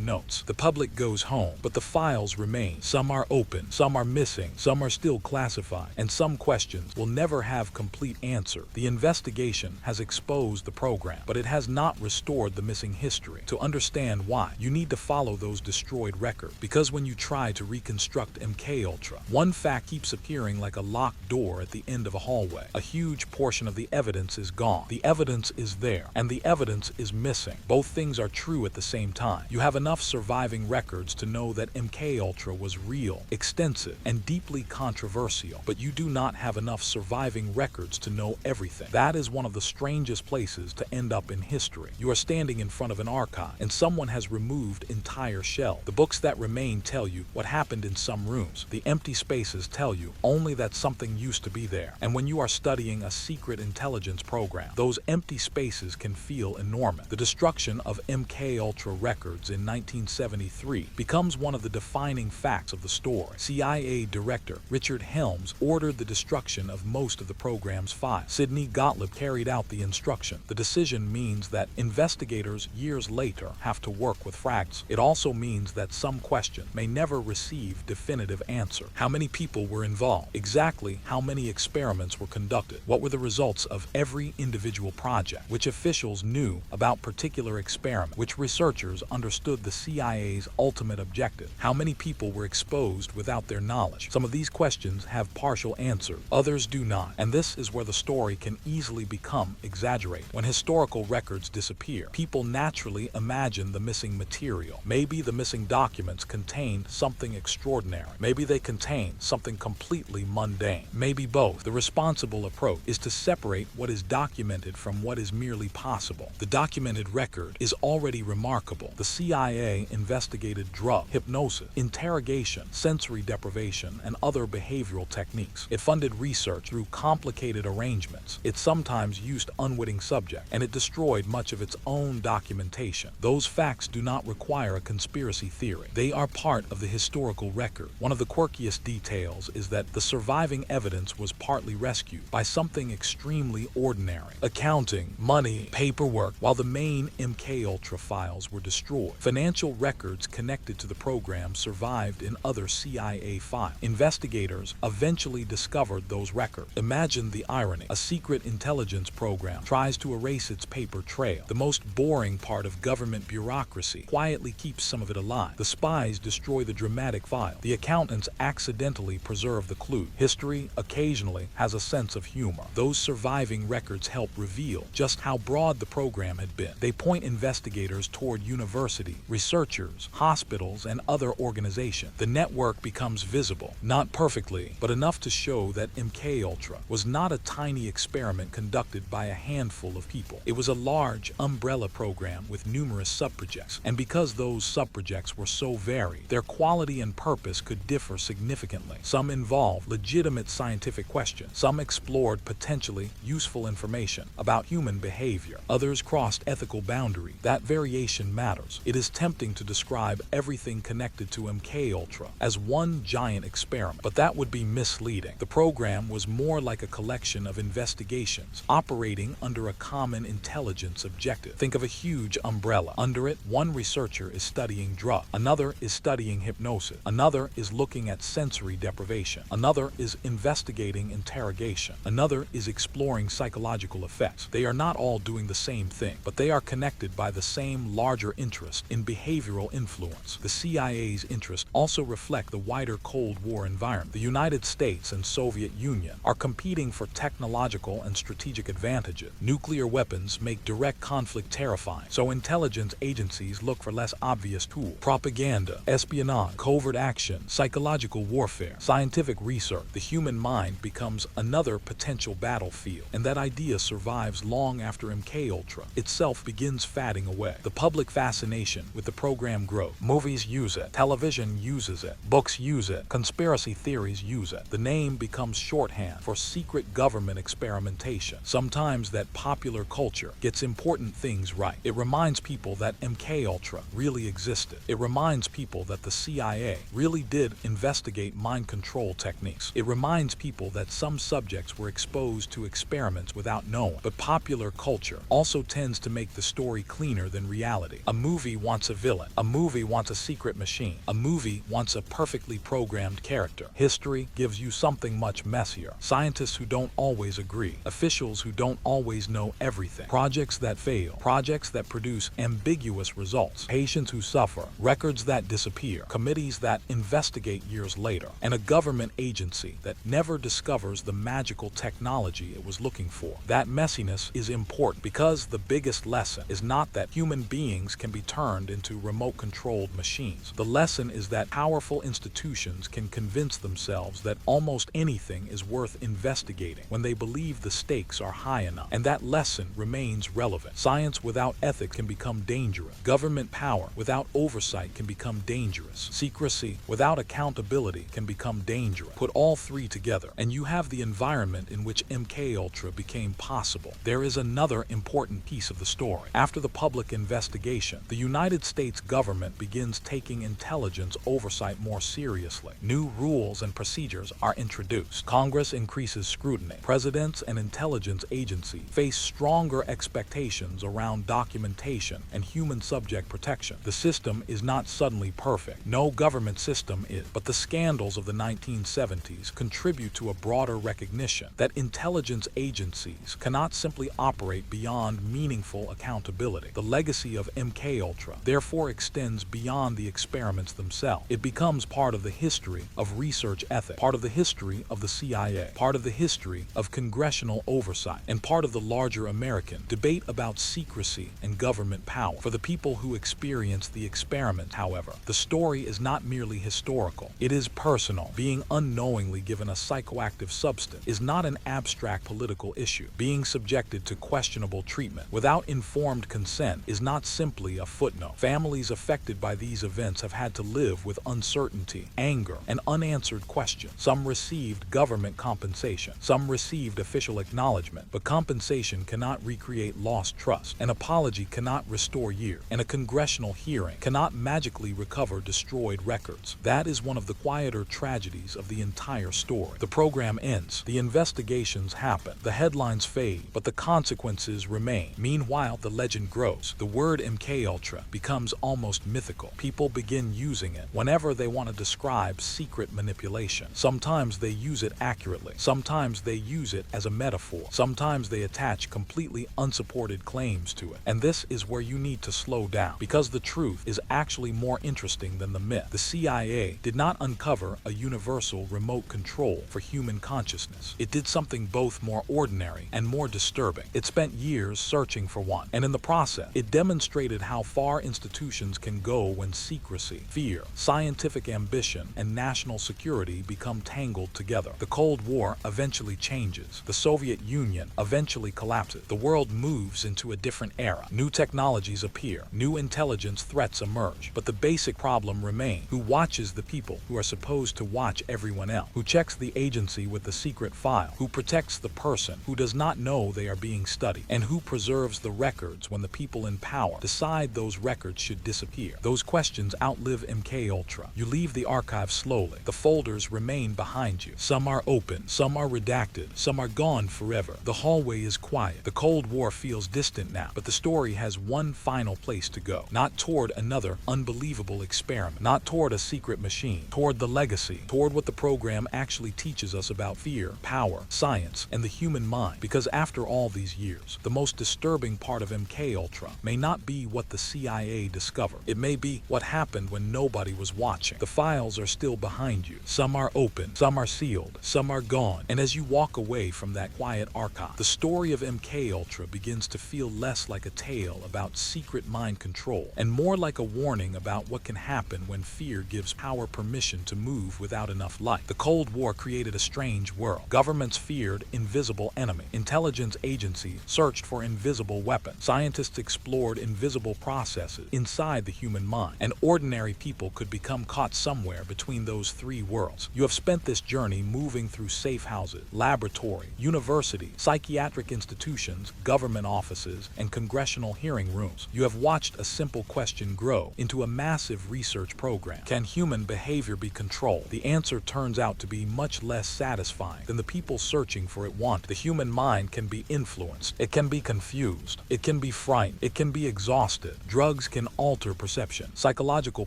notes, the public goes home, but the files remain. Some are open, some are missing, some are still classified, and some questions will never have complete answer. The investigation has exposed the program, but it has not restored the missing history. To understand why, you need to follow those destroyed records, because when you try to reconstruct MKUltra, one fact keeps appearing like a locked door at the end of a hallway. A huge portion of the evidence is gone. The evidence is there, and the evidence is missing. Both things are true at the same time. You have enough surviving records to know that MKUltra was real, extensive, and deeply controversial, but you do not have enough surviving records to know everything. That is one of the strangest places to end up in history. You are standing in front of an archive, and someone has removed entire shelves. The books that remain tell you what happened in some rooms. The empty spaces tell you only that something used to be there. And when you are studying a secret intelligence program, those empty spaces can feel enormous. The destruction of MKUltra records in 1973 becomes one of the defining facts of the story. CIA Director Richard Helms ordered the destruction of most of the program's files. Sidney Gottlieb carried out the instruction. The decision means that investigators years later have to work with facts. It also means that some questions may never receive definitive answer. How many people were involved? Exactly how many experiments were conducted? What were the results of every individual project? Which officials knew about particular experiments? Which researchers understood the CIA's ultimate objective? How many people were exposed without their knowledge? Some of these questions have partial answers, others do not, and this is where the story can easily become exaggerated. When historical records disappear, people naturally imagine the missing material. Maybe the missing documents contained something extraordinary. Maybe they contain something completely mundane. Maybe both. The responsible approach is to separate what is documented from what is merely possible. The documented record is already remarkable. The CIA investigated drug, hypnosis, interrogation, sensory deprivation, and other behavioral techniques. It funded research through complicated arrangements. It sometimes used unwitting subjects, and it destroyed much of its own documentation. Those facts do not require a conspiracy theory. They are part of the historical record. One of the quirkiest details is that the surviving evidence was partly rescued by something extremely ordinary: accounting, money, paperwork, while the main MKUltra files were destroyed. Financial records connected to the program survived in other CIA files. Investigators eventually discovered those records. Imagine the irony. A secret intelligence program tries to erase its paper trail. The most boring part of government bureaucracy quietly keeps some of it alive. The spies destroy the dramatic file. The accountants accidentally preserve the clue. History occasionally has a sense of humor. Those surviving records help reveal just how broad the program had been. They point investigators toward universities, researchers, hospitals, and other organizations. The network becomes visible, not perfectly, but enough to show that MKUltra was not a tiny experiment conducted by a handful of people. It was a large umbrella program with numerous subprojects, and because those subprojects were so varied, their quality and purpose could differ significantly. Some involved legitimate scientific questions. Some explored potentially useful information about human behavior. Others crossed ethical boundaries. That variation matters. It is tempting to describe everything connected to MKUltra as one giant experiment, but that would be misleading. The program was more like a collection of investigations operating under a common intelligence objective. Think of a huge umbrella. Under it, one researcher is studying drug, another is studying hypnosis, another is looking at sensory deprivation, another is investigating interrogation, another is exploring psychological effects. They are not all doing the same thing, but they are connected by the same larger interest in behavioral influence. The CIA's interests also reflect the wider Cold War environment. The United States and Soviet Union are competing for technological and strategic advantages. Nuclear weapons make direct conflict terrifying, so intelligence agencies look for less obvious tools. Propaganda, espionage, covert action, psychological warfare, scientific research. The human mind becomes another potential battlefield, and that idea survives long after MKUltra itself begins fading away. The public fascination with the program grows. Movies use it, television uses it, books use it, conspiracy Conspiracy theories use it. The name becomes shorthand for secret government experimentation. Sometimes that popular culture gets important things right. It reminds people that MKUltra really existed. It reminds people that the CIA really did investigate mind control techniques. It reminds people that some subjects were exposed to experiments without knowing. But popular culture also tends to make the story cleaner than reality. A movie wants a villain. A movie wants a secret machine. A movie wants a perfectly programmed character. History gives you something much messier. Scientists who don't always agree. Officials who don't always know everything. Projects that fail. Projects that produce ambiguous results. Patients who suffer. Records that disappear. Committees that investigate years later. And a government agency that never discovers the magical technology it was looking for. That messiness is important because the biggest lesson is not that human beings can be turned into remote-controlled machines. The lesson is that powerful institutions can convince themselves that almost anything is worth investigating when they believe the stakes are high enough. And that lesson remains relevant. Science without ethics can become dangerous. Government power without oversight can become dangerous. Secrecy without accountability can become dangerous. Put all three together, and you have the environment in which MKUltra became possible. There is another important piece of the story. After the public investigation, the United States government begins taking intelligence oversight more seriously. New rules and procedures are introduced. Congress increases scrutiny. Presidents and intelligence agencies face stronger expectations around documentation and human subject protection. The system is not suddenly perfect. No government system is. But the scandals of the 1970s contribute to a broader recognition that intelligence agencies cannot simply operate beyond meaningful accountability. The legacy of MKUltra therefore extends beyond the experiments themselves. It becomes part of the history of research ethics, part of the history of the CIA, part of the history of congressional oversight, and part of the larger American debate about secrecy and government power. For the people who experience the experiment, however, the story is not merely historical. It is personal. Being unknowingly given a psychoactive substance is not an abstract political issue. Being subjected to questionable treatment without informed consent is not simply a footnote. Families affected by these events have had to live with uncertainty, anger, and unanswered questions. Some received government compensation. Some received official acknowledgement. But compensation cannot recreate lost trust. An apology cannot restore years. And a congressional hearing cannot magically recover destroyed records. That is one of the quieter tragedies of the entire story. The program ends. The investigations happen. The headlines fade, but the consequences remain. Meanwhile, the legend grows. The word MKUltra becomes almost mythical. People begin using it whenever they want to describe secret manipulation. Sometimes they use it accurately. Sometimes they use it as a metaphor. Sometimes they attach completely unsupported claims to it. And this is where you need to slow down, because the truth is actually more interesting than the myth. The CIA did not uncover a universal remote control for human consciousness. It did something both more ordinary and more disturbing. It spent years searching for one, and in the process, it demonstrated how far institutions can go when secrecy, fear, scientific ambition, and national security become tangled together. The Cold War eventually changes. The Soviet Union eventually collapses. The world moves into a different era. New technologies appear. New intelligence threats emerge. But the basic problem remains. Who watches the people who are supposed to watch everyone else? Who checks the agency with the secret file? Who protects the person who does not know they are being studied? And who preserves the records when the people in power decide those records should disappear? Those questions outlive MKUltra. You leave the archive slowly. The folders remain behind you. Some are open, some are redacted, some are gone forever. The hallway is quiet. The Cold War feels distant now, but the story has one final place to go. Not toward another unbelievable experiment, not toward a secret machine, toward the legacy, toward what the program actually teaches us about fear, power, science, and the human mind. Because after all these years, the most disturbing part of MKUltra may not be what the CIA discovered. It may be what happened when nobody was watching. The files are still behind you. Some are open, some are sealed, some are gone. And as you walk away from that quiet archive, the story of MKUltra begins to feel less like a tale about secret mind control and more like a warning about what can happen when fear gives power permission to move without enough light. The Cold War created a strange world. Governments feared invisible enemies. Intelligence agencies searched for invisible weapons. Scientists explored invisible processes inside the human mind. And ordinary people could become caught somewhere between those those three worlds. You have spent this journey moving through safe houses, laboratories, universities, psychiatric institutions, government offices, and congressional hearing rooms. You have watched a simple question grow into a massive research program. Can human behavior be controlled? The answer turns out to be much less satisfying than the people searching for it want. The human mind can be influenced. It can be confused. It can be frightened. It can be exhausted. Drugs can alter perception. Psychological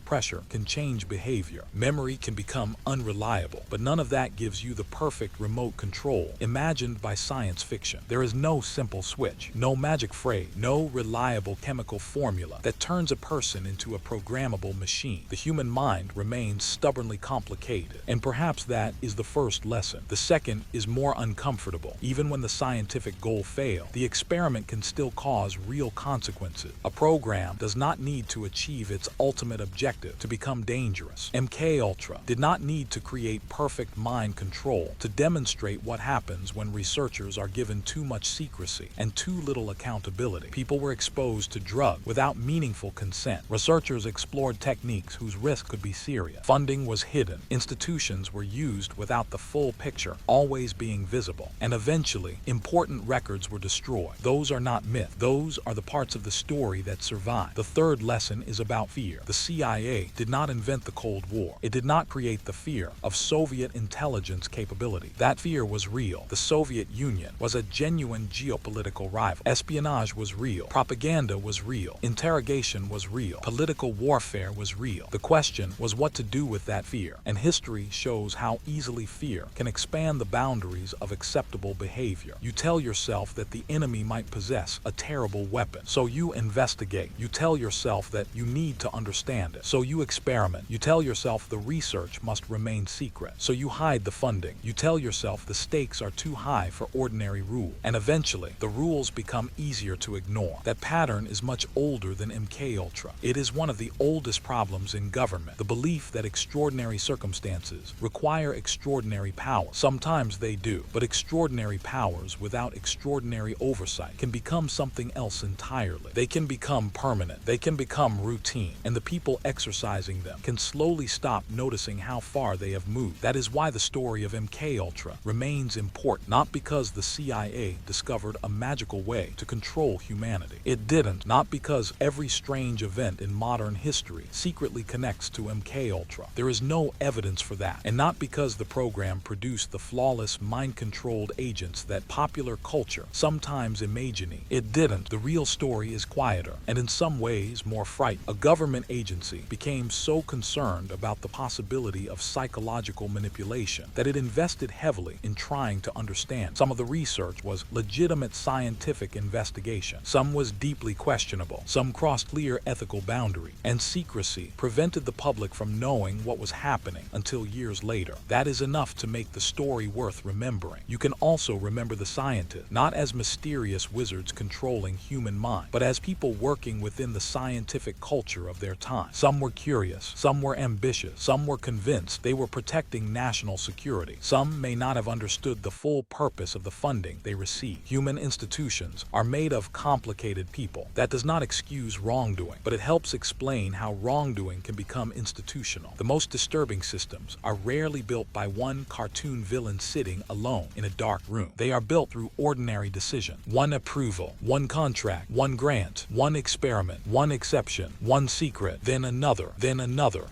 pressure can change behavior. Memory can become unreliable. But none of that gives you the perfect remote control imagined by science fiction. There is no simple switch, no magic phrase, no reliable chemical formula that turns a person into a programmable machine. The human mind remains stubbornly complicated, and perhaps that is the first lesson. The second is more uncomfortable. Even when the scientific goal fails, the experiment can still cause real consequences. A program does not need to achieve its ultimate objective to become dangerous. MKUltra did not need to create perfect mind control to demonstrate what happens when researchers are given too much secrecy and too little accountability. People were exposed to drugs without meaningful consent. Researchers explored techniques whose risk could be serious. Funding was hidden. Institutions were used without the full picture always being visible. And eventually, important records were destroyed. Those are not myths. Those are the parts of the story that survive. The third lesson is about fear. The CIA did not invent the Cold War. It did not create the fear of Soviet intelligence capability. That fear was real. The Soviet Union was a genuine geopolitical rival. Espionage was real. Propaganda was real. Interrogation was real. Political warfare was real. The question was what to do with that fear. And history shows how easily fear can expand the boundaries of acceptable behavior. You tell yourself that the enemy might possess a terrible weapon, so you investigate. You tell yourself that you need to understand it, so you experiment. You tell yourself the research must remain secret, so you hide the funding. You tell yourself the stakes are too high for ordinary rules, and eventually the rules become easier to ignore. That pattern is much older than MKUltra. It is one of the oldest problems in government, the belief that extraordinary circumstances require extraordinary power. Sometimes they do, but extraordinary powers without extraordinary oversight can become something else entirely. They can become permanent. They can become routine, and the people exercising them can slowly stop noticing how far they have moved. That is why the story of MKUltra remains important, not because the CIA discovered a magical way to control humanity. It didn't, not because every strange event in modern history secretly connects to MKUltra. There is no evidence for that, and not because the program produced the flawless, mind-controlled agents that popular culture sometimes imagining. It didn't. The real story is quieter, and in some ways more frightening. A government agency became so concerned about the possibility of psychological manipulation that it invested heavily in trying to understand. Some of the research was legitimate scientific investigation. Some was deeply questionable. Some crossed clear ethical boundaries, and secrecy prevented the public from knowing what was happening until years later. That is enough to make the story worth remembering. You can also remember the scientists, not as mysterious wizards controlling human mind, but as people working within the scientific culture of their time. Some were curious, some were ambitious, some were convinced they were protecting national security. Some may not have understood the full purpose of the funding they received. Human institutions are made of complicated people. That does not excuse wrongdoing, but it helps explain how wrongdoing can become institutional. The most disturbing systems are rarely built by one cartoon villain sitting alone in a dark room. They are built through ordinary decision. One approval, one contract, one grant, one experiment, one exception, one secret, then another,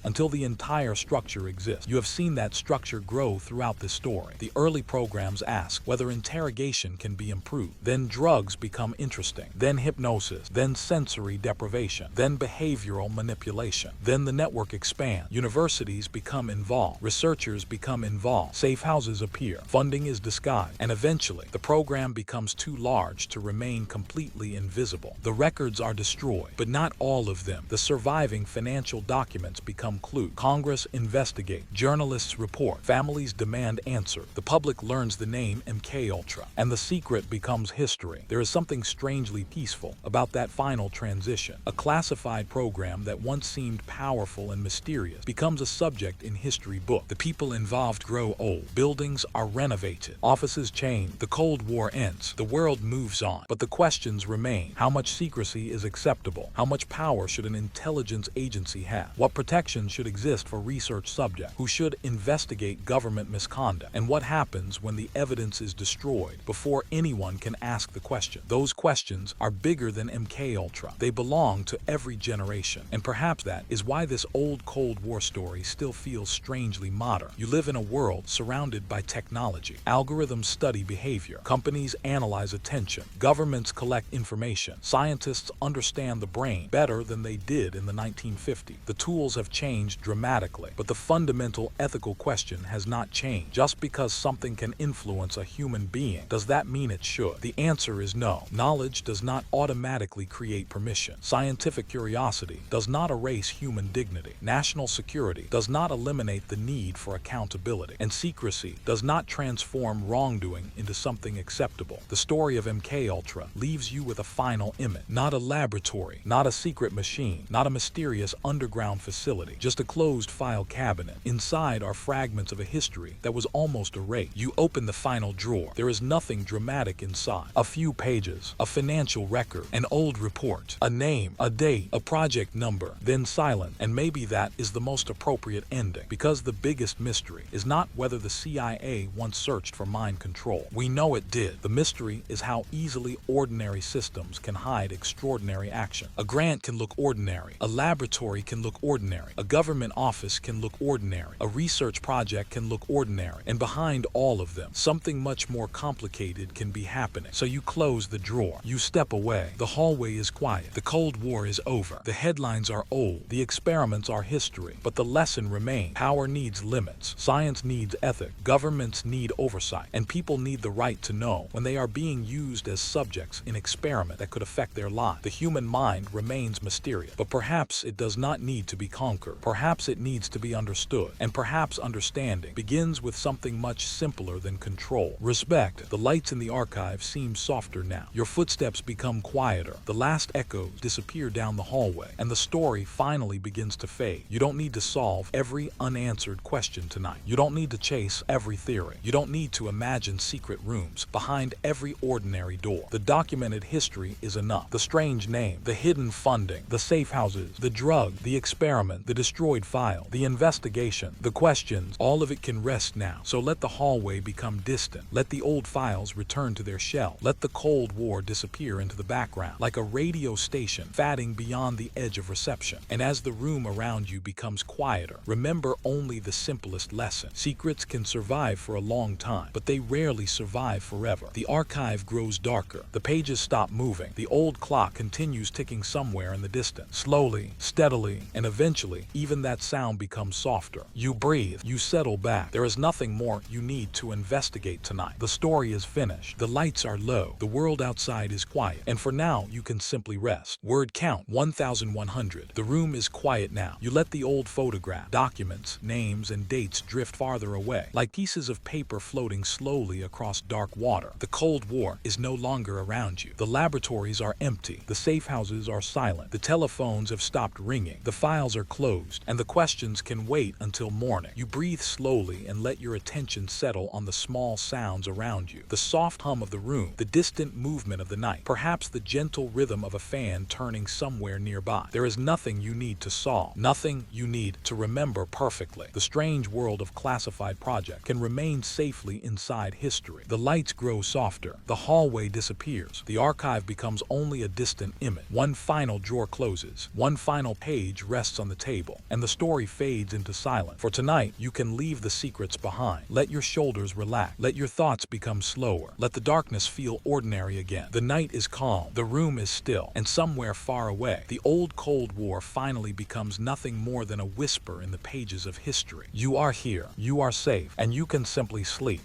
until the entire structure exists. You have seen that structure grow throughout this story. The early programs ask whether interrogation can be improved. Then drugs become interesting. Then hypnosis. Then sensory deprivation. Then behavioral manipulation. Then the network expands. Universities become involved. Researchers become involved. Safe houses appear. Funding is disguised. And eventually, the program becomes too large to remain completely invisible. The records are destroyed, but not all of them. The surviving financial documents become clues. Congress investigates. Journalists report. Families demand answers. The public learns the name MKUltra, and the secret becomes history. There is something strangely peaceful about that final transition. A classified program that once seemed powerful and mysterious becomes a subject in history books. The people involved grow old. Buildings are renovated. Offices change. The Cold War ends. The world moves on. But the questions remain. How much secrecy is acceptable? How much power should an intelligence agency have? What protections should exist for research subjects? subject, who should investigate government misconduct, and what happens when the evidence is destroyed before anyone can ask the question. Those questions are bigger than MKUltra. They belong to every generation, and perhaps that is why this old Cold War story still feels strangely modern. You live in a world surrounded by technology. Algorithms study behavior. Companies analyze attention. Governments collect information. Scientists understand the brain better than they did in the 1950s. The tools have changed dramatically, but the fundamental ethical question has not changed. Just because something can influence a human being, does that mean it should? The answer is no. Knowledge does not automatically create permission. Scientific curiosity does not erase human dignity. National security does not eliminate the need for accountability. And secrecy does not transform wrongdoing into something acceptable. The story of MKUltra leaves you with a final image. Not a laboratory, not a secret machine, not a mysterious underground facility, just a closed file cabinet. Inside are fragments of a history that was almost erased. You open the final drawer. There is nothing dramatic inside. A few pages, a financial record, an old report, a name, a date, a project number, then silence. And maybe that is the most appropriate ending, because the biggest mystery is not whether the CIA once searched for mind control. We know it did. The mystery is how easily ordinary systems can hide extraordinary action. A grant can look ordinary. A laboratory can look ordinary. A government office can look ordinary. A research project can look ordinary. And behind all of them, something much more complicated can be happening. So you close the drawer. You step away. The hallway is quiet. The Cold War is over. The headlines are old. The experiments are history. But the lesson remains. Power needs limits. Science needs ethics. Governments need oversight. And people need the right to know when they are being used as subjects in experiment that could affect their lives. The human mind remains mysterious, but perhaps it does not need to be conquered. Perhaps it needs to be understood. And perhaps understanding begins with something much simpler than control. Respect. The lights in the archive seem softer now. Your footsteps become quieter. The last echoes disappear down the hallway, and the story finally begins to fade. You don't need to solve every unanswered question tonight. You don't need to chase every theory. You don't need to imagine secret rooms behind every ordinary door. The documented history is enough. The strange name, the hidden funding, the safe houses, the drug, the experiment, the destroyed file, the investigation, the questions, all of it can rest now. So let the hallway become distant. Let the old files return to their shell. Let the Cold War disappear into the background, like a radio station fading beyond the edge of reception. And as the room around you becomes quieter, remember only the simplest lesson. Secrets can survive for a long time, but they rarely survive forever. The archive grows darker. The pages stop moving. The old clock continues ticking somewhere in the distance. Slowly, steadily, and eventually, even that sound becomes softer. You breathe. You settle back. There is nothing more you need to investigate tonight. The story is finished. The lights are low. The world outside is quiet. And for now, you can simply rest. Word count 1,100. The room is quiet now. You let the old photograph, documents, names, and dates drift farther away, like pieces of paper floating slowly across dark water. The Cold War is no longer around you. The laboratories are empty. The safe houses are silent. The telephones have stopped ringing. The files are closed, and the questions can wait until morning. You breathe slowly and let your attention settle on the small sounds around you. The soft hum of the room, the distant movement of the night, perhaps the gentle rhythm of a fan turning somewhere nearby. There is nothing you need to solve, nothing you need to remember perfectly. The strange world of classified project can remain safely inside history. The lights grow softer. The hallway disappears. The archive becomes only a distant image. One final drawer closes. One final page rests on the table, and the story fades into silence. For tonight, you can leave the secrets behind. Let your shoulders relax. Let your thoughts become slower. Let the darkness feel ordinary again. The night is calm. The room is still. And somewhere far away, the old Cold War finally becomes nothing more than a whisper in the pages of history. You are here. You are safe. And you can simply sleep.